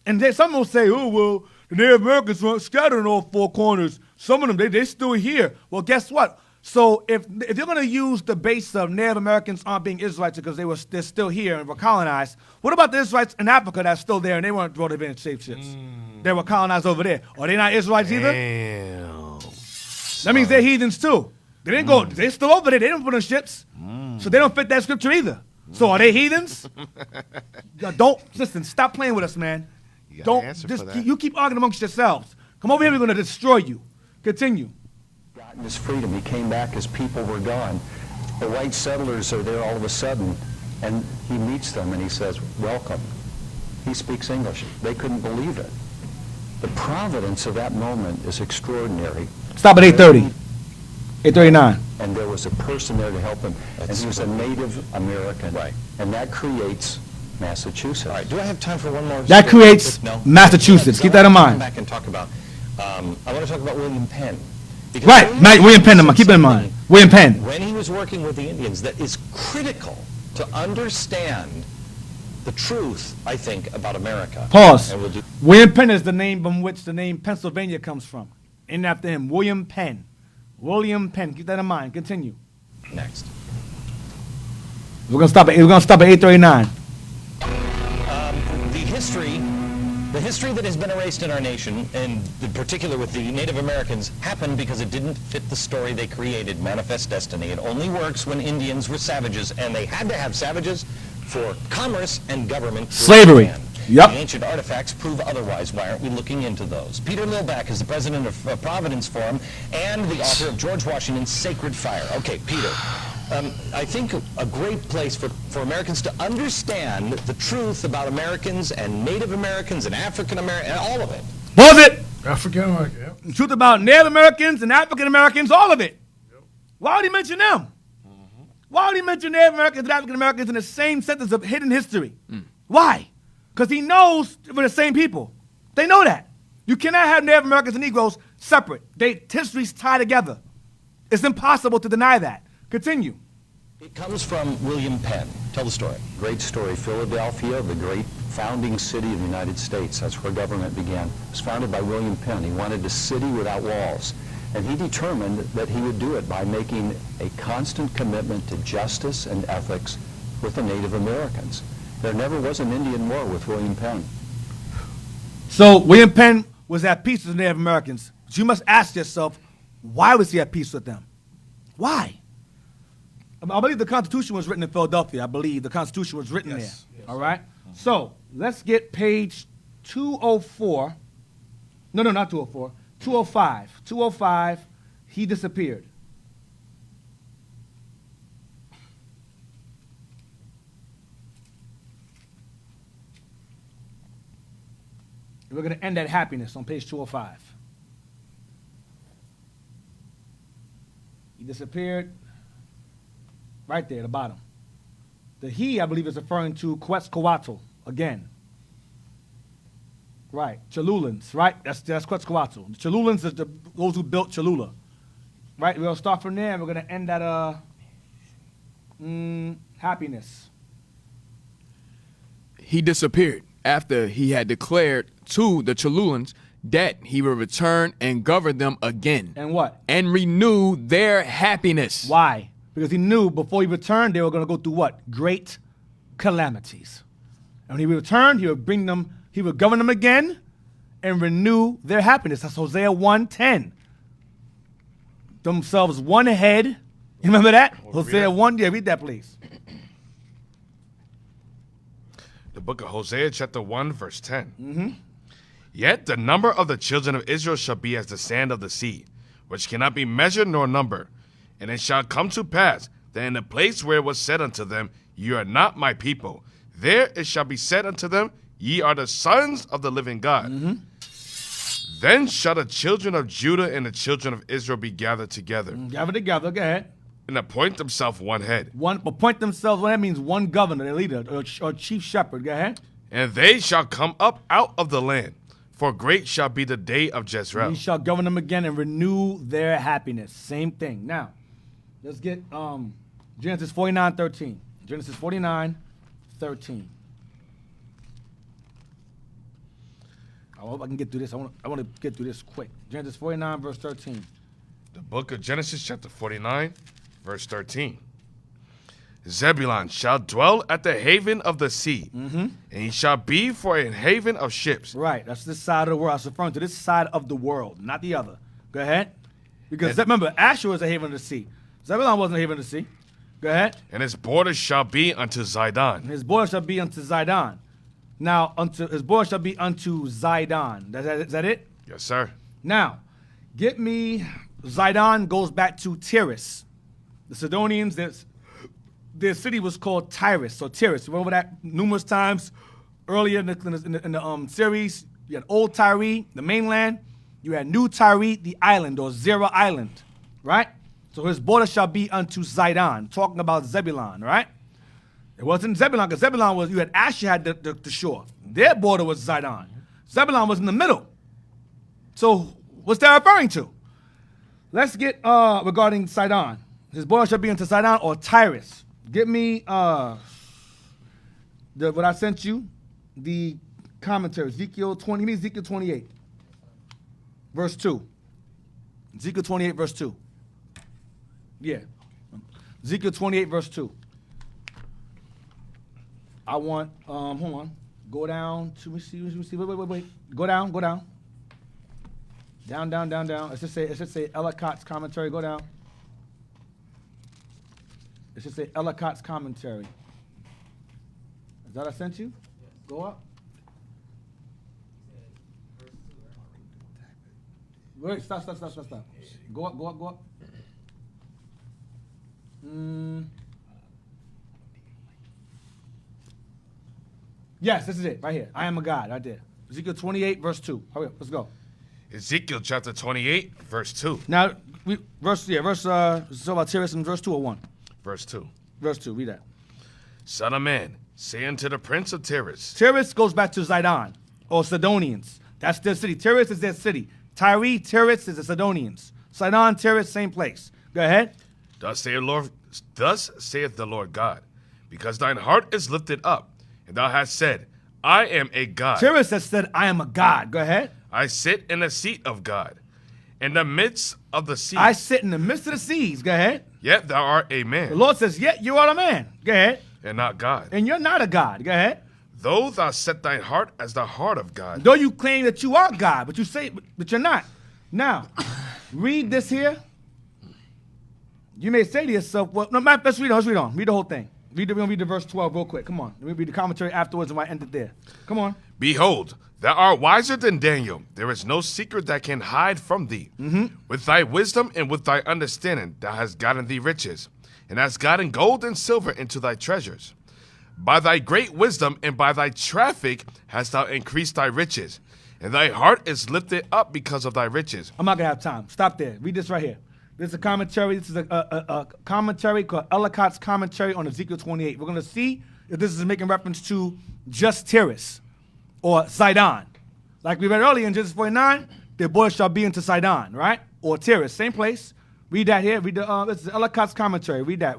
And some will say, oh, well, the Native Americans weren't scattered in all four corners. Some of them, they're still here. Well, guess what? So if you're going to use the base of Native Americans aren't being Israelites because they're still here and were colonized, what about the Israelites in Africa that's still there and they weren't brought in slave ships? They were colonized over there. Are they not Israelites either? That means they're heathens too. They didn't go, they're still over there. They didn't put in ships. So they don't fit that scripture either. So are they heathens? Listen, stop playing with us, man. You keep arguing amongst yourselves. Come over here, we're going to destroy you. Continue. Gotten his freedom. He came back, his people were gone. The white settlers are there all of a sudden, and he meets them and he says, welcome. He speaks English. They couldn't believe it. The providence of that moment is extraordinary. Stop at 8:30. 8:39. And there was a person there to help him, and he was a Native American. Right. And that creates Massachusetts. All right, do I have time for one more? That creates Massachusetts. Keep that in mind. Come back and talk about, I want to talk about William Penn. Right, William Penn, keep it in mind. William Penn. When he was working with the Indians, that is critical to understand the truth, I think, about America. Pause. William Penn is the name from which the name Pennsylvania comes from. Named after him, William Penn. William Penn, keep that in mind. Continue. Next. We're gonna stop at 8:39. The history that has been erased in our nation, and in particular with the Native Americans, happened because it didn't fit the story they created, Manifest Destiny. It only works when Indians were savages, and they had to have savages for commerce and government. Slavery. Yep. The ancient artifacts prove otherwise. Why aren't we looking into those? Peter Lilback is the president of Providence Forum and the author of George Washington's Sacred Fire. Okay, Peter. I think a great place for Americans to understand the truth about Americans and Native Americans and African Americans and all of it. Was it? African American, yep. The truth about Native Americans and African Americans, all of it. Yep. Why would he mention them? Why would he mention Native Americans and African Americans in the same sentence of hidden history? Why? Because he knows we're the same people. They know that. You cannot have Native Americans and Negroes separate. History's tied together. It's impossible to deny that. Continue. It comes from William Penn. Tell the story. Great story. Philadelphia, the great founding city of the United States. That's where government began. It was founded by William Penn. He wanted a city without walls. And he determined that he would do it by making a constant commitment to justice and ethics with the Native Americans. There never was an Indian war with William Penn. So William Penn was at peace with the Native Americans. But you must ask yourself, why was he at peace with them? Why? I believe the Constitution was written in Philadelphia. I believe the Constitution was written there. All right? So let's get page 204. No, not 204. 205. 205, he disappeared. And we're going to end at happiness on page 205. He disappeared right there at the bottom. The he, I believe, is referring to Quetzalcoatl again. Right, Cholulans, right? That's Quetzalcoatl. The Cholulans is those who built Cholula. Right, we'll start from there and we're going to end at happiness. He disappeared after he had declared to the Cholulans that he would return and govern them again. And what? And renew their happiness. Why? Because he knew before he returned, they were going to go through what? Great calamities. And when he returned, he would bring them, he would govern them again and renew their happiness. That's Hosea 1:10. Themselves one head. You remember that? Hosea 1, yeah, read that, please. The book of Hosea, chapter 1, verse 10. Mm-hmm. Yet the number of the children of Israel shall be as the sand of the sea, which cannot be measured nor numbered. And it shall come to pass that in the place where it was said unto them, Ye are not my people, there it shall be said unto them, Ye are the sons of the living God. Mm-hmm. Then shall the children of Judah and the children of Israel be gathered together. Gather together, go ahead. And appoint themselves one head. Appoint themselves, well, that means one governor, their leader, or chief shepherd, go ahead. And they shall come up out of the land, for great shall be the day of Jezreel. He shall govern them again and renew their happiness. Same thing. Now, let's get Genesis 49:13. Genesis 49:13. I hope I can get through this. I want to get through this quick. Genesis 49, verse 13. The book of Genesis, chapter 49, verse 13. Zebulun shall dwell at the haven of the sea, and he shall be for a haven of ships. Right, that's this side of the world. I was referring to this side of the world, not the other. Go ahead. Because remember, Asher was a haven of the sea. Zebulun wasn't a haven of the sea. Go ahead. And his borders shall be unto Zidon. His borders shall be unto Zidon. Now, his borders shall be unto Zidon. Is that it? Yes, sir. Now, get me, Zidon goes back to Tyrus. The Sidonians, their city was called Tyrus, or Tyrus. Remember that numerous times earlier in the series? You had Old Tyre, the mainland. You had New Tyre, the island, or Zerah Island, right? So his border shall be unto Zidon, talking about Zebulun, right? It wasn't Zebulun, because Zebulun was, you had Asher had the shore. Their border was Zidon. Zebulun was in the middle. So what's that referring to? Let's get regarding Sidon. His border shall be unto Sidon or Tyrus. Get me what I sent you, the commentary, Ezekiel 28, verse 2. Ezekiel 28, verse 2. Yeah. Ezekiel 28, verse 2. I want, hold on. Go down to, let me see, wait. Go down. Down. It should say Ellicott's commentary. Go down. It should say Ellicott's commentary. Is that what I sent you? Go up. Wait, stop. Go up. Yes, this is it, right here. I am a God, right there. Ezekiel 28, verse 2. Hurry up, let's go. Ezekiel chapter 28, verse 2. Now, it's about Tyrus in verse 2 or 1? Verse 2. Verse 2, read that. Son of man, say unto the prince of Tyrus. Tyrus goes back to Zidon, or Sidonians. That's their city. Tyrus is their city. Tyre, Tyrus is the Sidonians. Sidon, Tyrus, same place. Go ahead. Thus saith the Lord God, because thine heart is lifted up, and thou hast said, I am a God. Tyrus has said, I am a God. Go ahead. I sit in the seat of God, in the midst of the seas. I sit in the midst of the seas. Go ahead. Yet thou art a man. The Lord says, yet you are a man. Go ahead. And not God. And you're not a God. Go ahead. Though thou set thine heart as the heart of God. Though you claim that you are God, but you say, but you're not. Now, read this here. You may say to yourself, well, no, let's read on. Let's read on. Read the whole thing. We're going to read the verse 12 real quick. Come on. Let me read the commentary afterwards and I end it there. Come on. Behold, thou art wiser than Daniel. There is no secret that can hide from thee. With thy wisdom and with thy understanding, thou hast gotten thee riches, and hast gotten gold and silver into thy treasures. By thy great wisdom and by thy traffic hast thou increased thy riches, and thy heart is lifted up because of thy riches. I'm not going to have time. Stop there. Read this right here. This is a commentary. This is a commentary called Ellicott's Commentary on Ezekiel 28. We're going to see if this is making reference to just Tyrus or Sidon. Like we read earlier in Genesis 49, their boys shall be into Sidon, right? Or Tyrus, same place. Read that here. Read this is Ellicott's Commentary. Read that.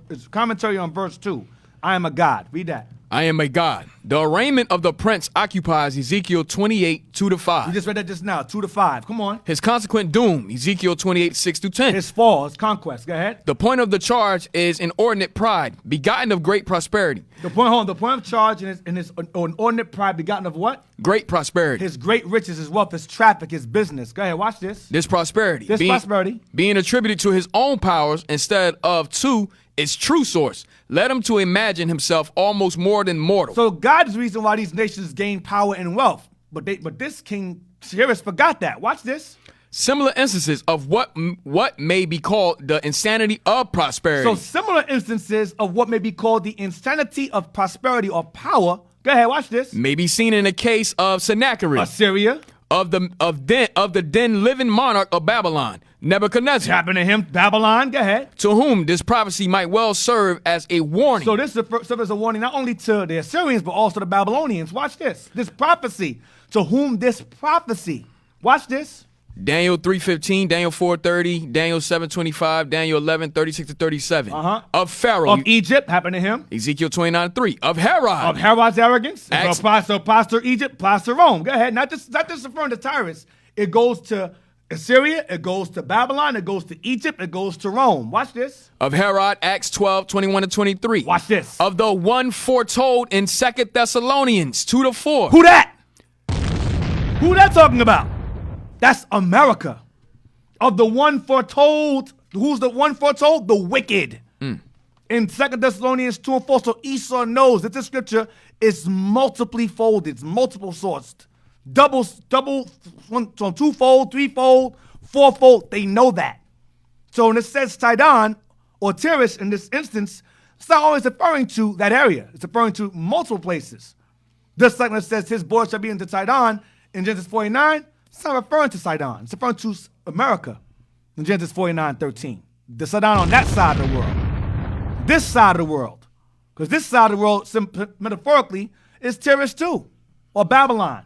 It's commentary on verse 2. I am a God. Read that. I am a God. The arraignment of the prince occupies Ezekiel 28, 2-5. We just read that just now, 2-5. Come on. His consequent doom, Ezekiel 28, 6-10. His fall, his conquest. Go ahead. The point of the charge is inordinate pride, begotten of great prosperity. The point of charge is inordinate pride, begotten of what? Great prosperity. His great riches, his wealth, his traffic, his business. Go ahead, watch this. This prosperity. Prosperity. Being attributed to his own powers instead of to its true source, led him to imagine himself almost more than mortal. So God is the reason why these nations gain power and wealth. But this King Cyrus forgot that. Watch this. Similar instances of what may be called the insanity of prosperity. So similar instances of what may be called the insanity of prosperity or power. Go ahead, watch this. May be seen in the case of Sennacherib, Assyria, of the then living monarch of Babylon, Nebuchadnezzar. Happened to him, Babylon. Go ahead. To whom this prophecy might well serve as a warning. So this serves as a warning not only to the Assyrians but also the Babylonians. Watch this. This prophecy. To whom this prophecy. Watch this. Daniel 3:15, Daniel 4:30, Daniel 7:25, Daniel 11:36-37. Of Pharaoh. Of Egypt, happened to him. Ezekiel 29:3. Of Herod. Of Herod's arrogance. So pastor Egypt, pastor Rome. Go ahead. Not just referring to Tyrus. It goes to Assyria, it goes to Babylon, it goes to Egypt, it goes to Rome. Watch this. Of Herod, Acts 12:21-23. Watch this. Of the one foretold in 2 Thessalonians 2-4. Who that? Who that talking about? That's America. Of the one foretold, who's the one foretold? The wicked. In 2 Thessalonians 2-4, so Esau knows that this scripture is multiply folded, it's multiple sourced. Double, twofold, threefold, fourfold, they know that. So when it says Sidon or Tyrus in this instance, it's not always referring to that area. It's referring to multiple places. Just like when it says his boys shall be into Sidon in Genesis 49, it's not referring to Sidon. It's referring to America in Genesis 49:13. The Sidon on that side of the world. This side of the world. Because this side of the world, metaphorically, is Tyrus too, or Babylon.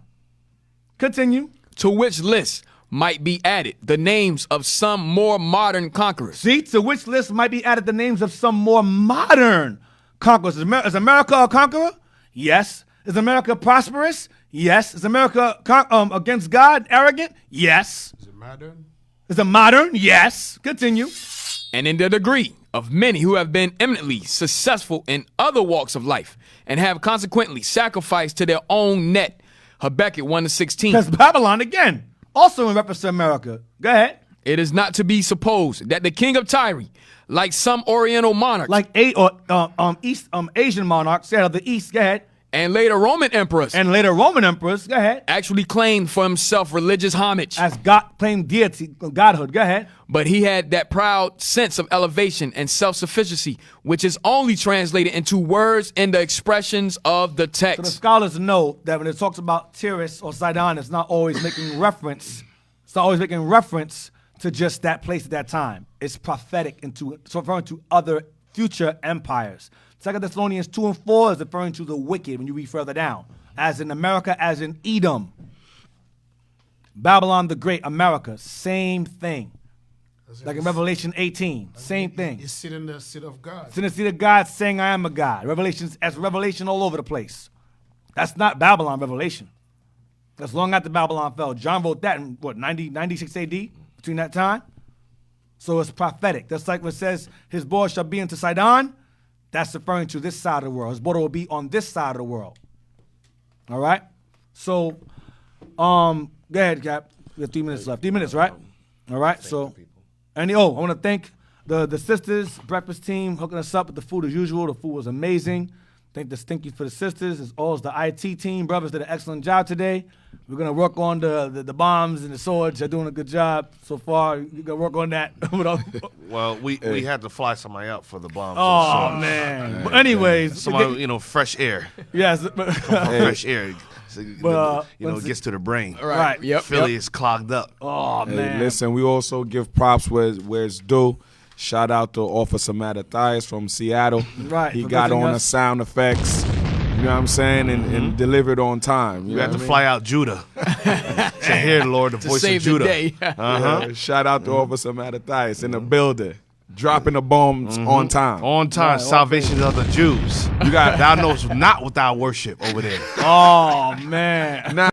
Continue. To which list might be added the names of some more modern conquerors. See, to which list might be added the names of some more modern conquerors. Is America a conqueror? Yes. Is America prosperous? Yes. Is America against God arrogant? Yes. Is it modern? Is it modern? Yes. Continue. And in the degree of many who have been eminently successful in other walks of life and have consequently sacrificed to their own net. Habakkuk 1-16. That's Babylon again. Also in reference to America. Go ahead. It is not to be supposed that the king of Tyre, like some Oriental monarchs, like Asian monarchs, of the East, go ahead, And later Roman emperors. And later Roman emperors, go ahead. Actually claimed for himself religious homage. As God claimed deity, godhood, go ahead. But he had that proud sense of elevation and self-sufficiency, which is only translated into words and the expressions of the text. So the scholars know that when it talks about Tyrus or Sidon, it's not always making reference. It's not always making reference to just that place at that time. It's prophetic it's referring to other future empires. 2 Thessalonians 2 and 4 is referring to the wicked when you read further down. As in America, as in Edom. Babylon the Great, America, same thing. Like in Revelation 18, same thing. He's sitting in the seat of God. Sitting in the seat of God saying, I am a God. Revelation all over the place. That's not Babylon revelation. That's long after Babylon fell. John wrote that in, 96 AD? Between that time? So it's prophetic. That's like what says, his border shall be into Sidon. That's referring to this side of the world. His border will be on this side of the world. All right? So, go ahead, Cap. We have 3 minutes left. 3 minutes, right? All right, so, I want to thank the sisters, breakfast team, hooking us up with the food as usual. The food was amazing. Thank you for the sisters, as well as the IT team. Brothers did an excellent job today. We're going to work on the bombs and the swords. They're doing a good job so far. You're going to work on that. Well, we had to fly somebody up for the bombs. Oh, man. But anyways. Somebody, fresh air. Yes. Fresh air. So, it gets to the brain. Right. Yep. Philly is clogged up. Oh, man. Listen, we also give props where it's due. Shout out to Officer Mattathias from Seattle. Right. He got on the sound effects, you know what I'm saying, and delivered on time. We had to fly out Judah to hear, Lord, the voice save of Judah. The day. Shout out to Officer Mattathias in the building, dropping the bombs on time. On time. Salvation of the Jews. You got thou knows not what thou worship over there. Oh, man. Now,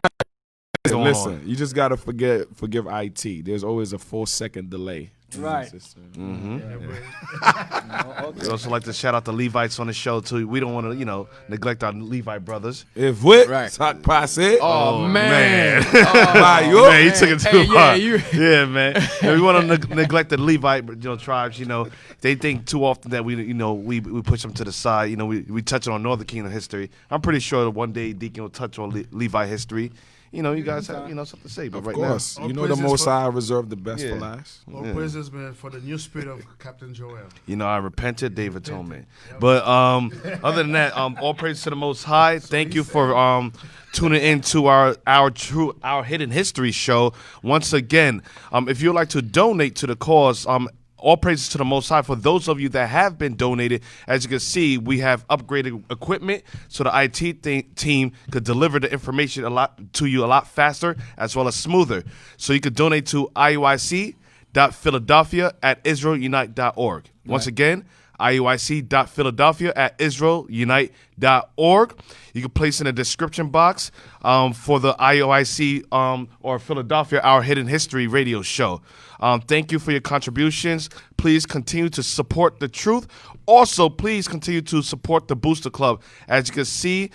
listen, you just gotta forgive IT. There's always a 4-second delay. Right. We also like to shout out the Levites on the show too. We don't want to, neglect our Levite brothers. If what? Right. Oh man. Man, you took it too far. Yeah, man. We want to neglect the Levite, tribes. They think too often that we push them to the side. We touch on Northern Kingdom history. I'm pretty sure that one day Deacon will touch on Levi history. You guys have something to say, but right now, the Most High reserved the best for last. All praises, man, for the new spirit of Captain Joel. I repented, David told me. But other than that, all praise to the Most High. Thank you for tuning in to our Hidden History show. Once again, if you'd like to donate to the cause, all praises to the Most High. For those of you that have been donated, as you can see, we have upgraded equipment so the IT team could deliver the information to you a lot faster as well as smoother. So you could donate to iuic.philadelphia@israelunite.org. Once again, iuic.philadelphia@israelunite.org. You can place in the description box for the IUIC or Philadelphia, our Hidden History radio show. Thank you for your contributions. Please continue to support the truth. Also, please continue to support the Booster Club. As you can see,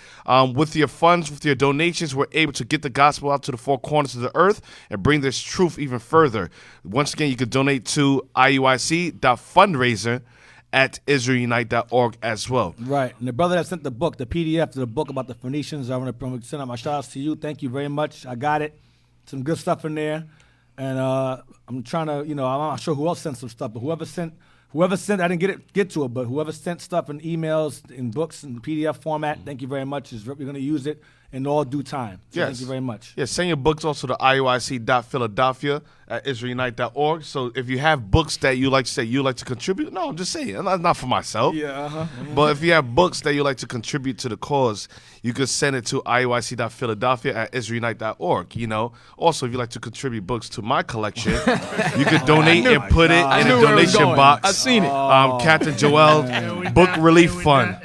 with your funds, with your donations, we're able to get the gospel out to the four corners of the earth and bring this truth even further. Once again, you can donate to iuic.fundraiser@israelunite.org as well. Right. And the brother that sent the book, the PDF to the book about the Phoenicians, I want to send out my shout outs to you. Thank you very much. I got it. Some good stuff in there. And I'm trying to, I'm not sure who else sent some stuff, but whoever sent, I didn't get to it, but whoever sent stuff in emails, in books, in PDF format, thank you very much. We're going to use it in all due time. So yes. Thank you very much. Yeah, send your books also to iuic.philadelphia@israelunite.org. So if you have books that you like to say you like to contribute, no, I'm just saying, not for myself. Yeah, But if you have books that you like to contribute to the cause, you could send it to iuic.philadelphia@israelunite.org. Also, if you like to contribute books to my collection, you could donate and put it in a donation box. I've seen it. Captain Joel Book Relief Fund.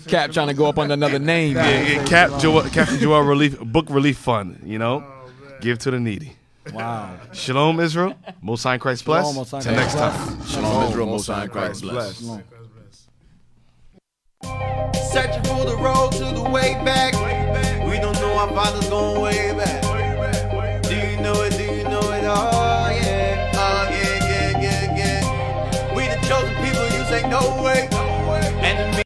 Cap trying to go up on another name. Yeah, Captain Joel Book Relief Fund. Give to the needy. Wow. Shalom, Israel. Most High in Christ bless. Shalom, Most High in Till next Christ time. Shalom, Israel. Most High in Christ bless. Searching for the road to the way back. We don't know our father's going way back. Do you know it? Do you know it? Oh yeah. Oh yeah. We the chosen people. You say no way. And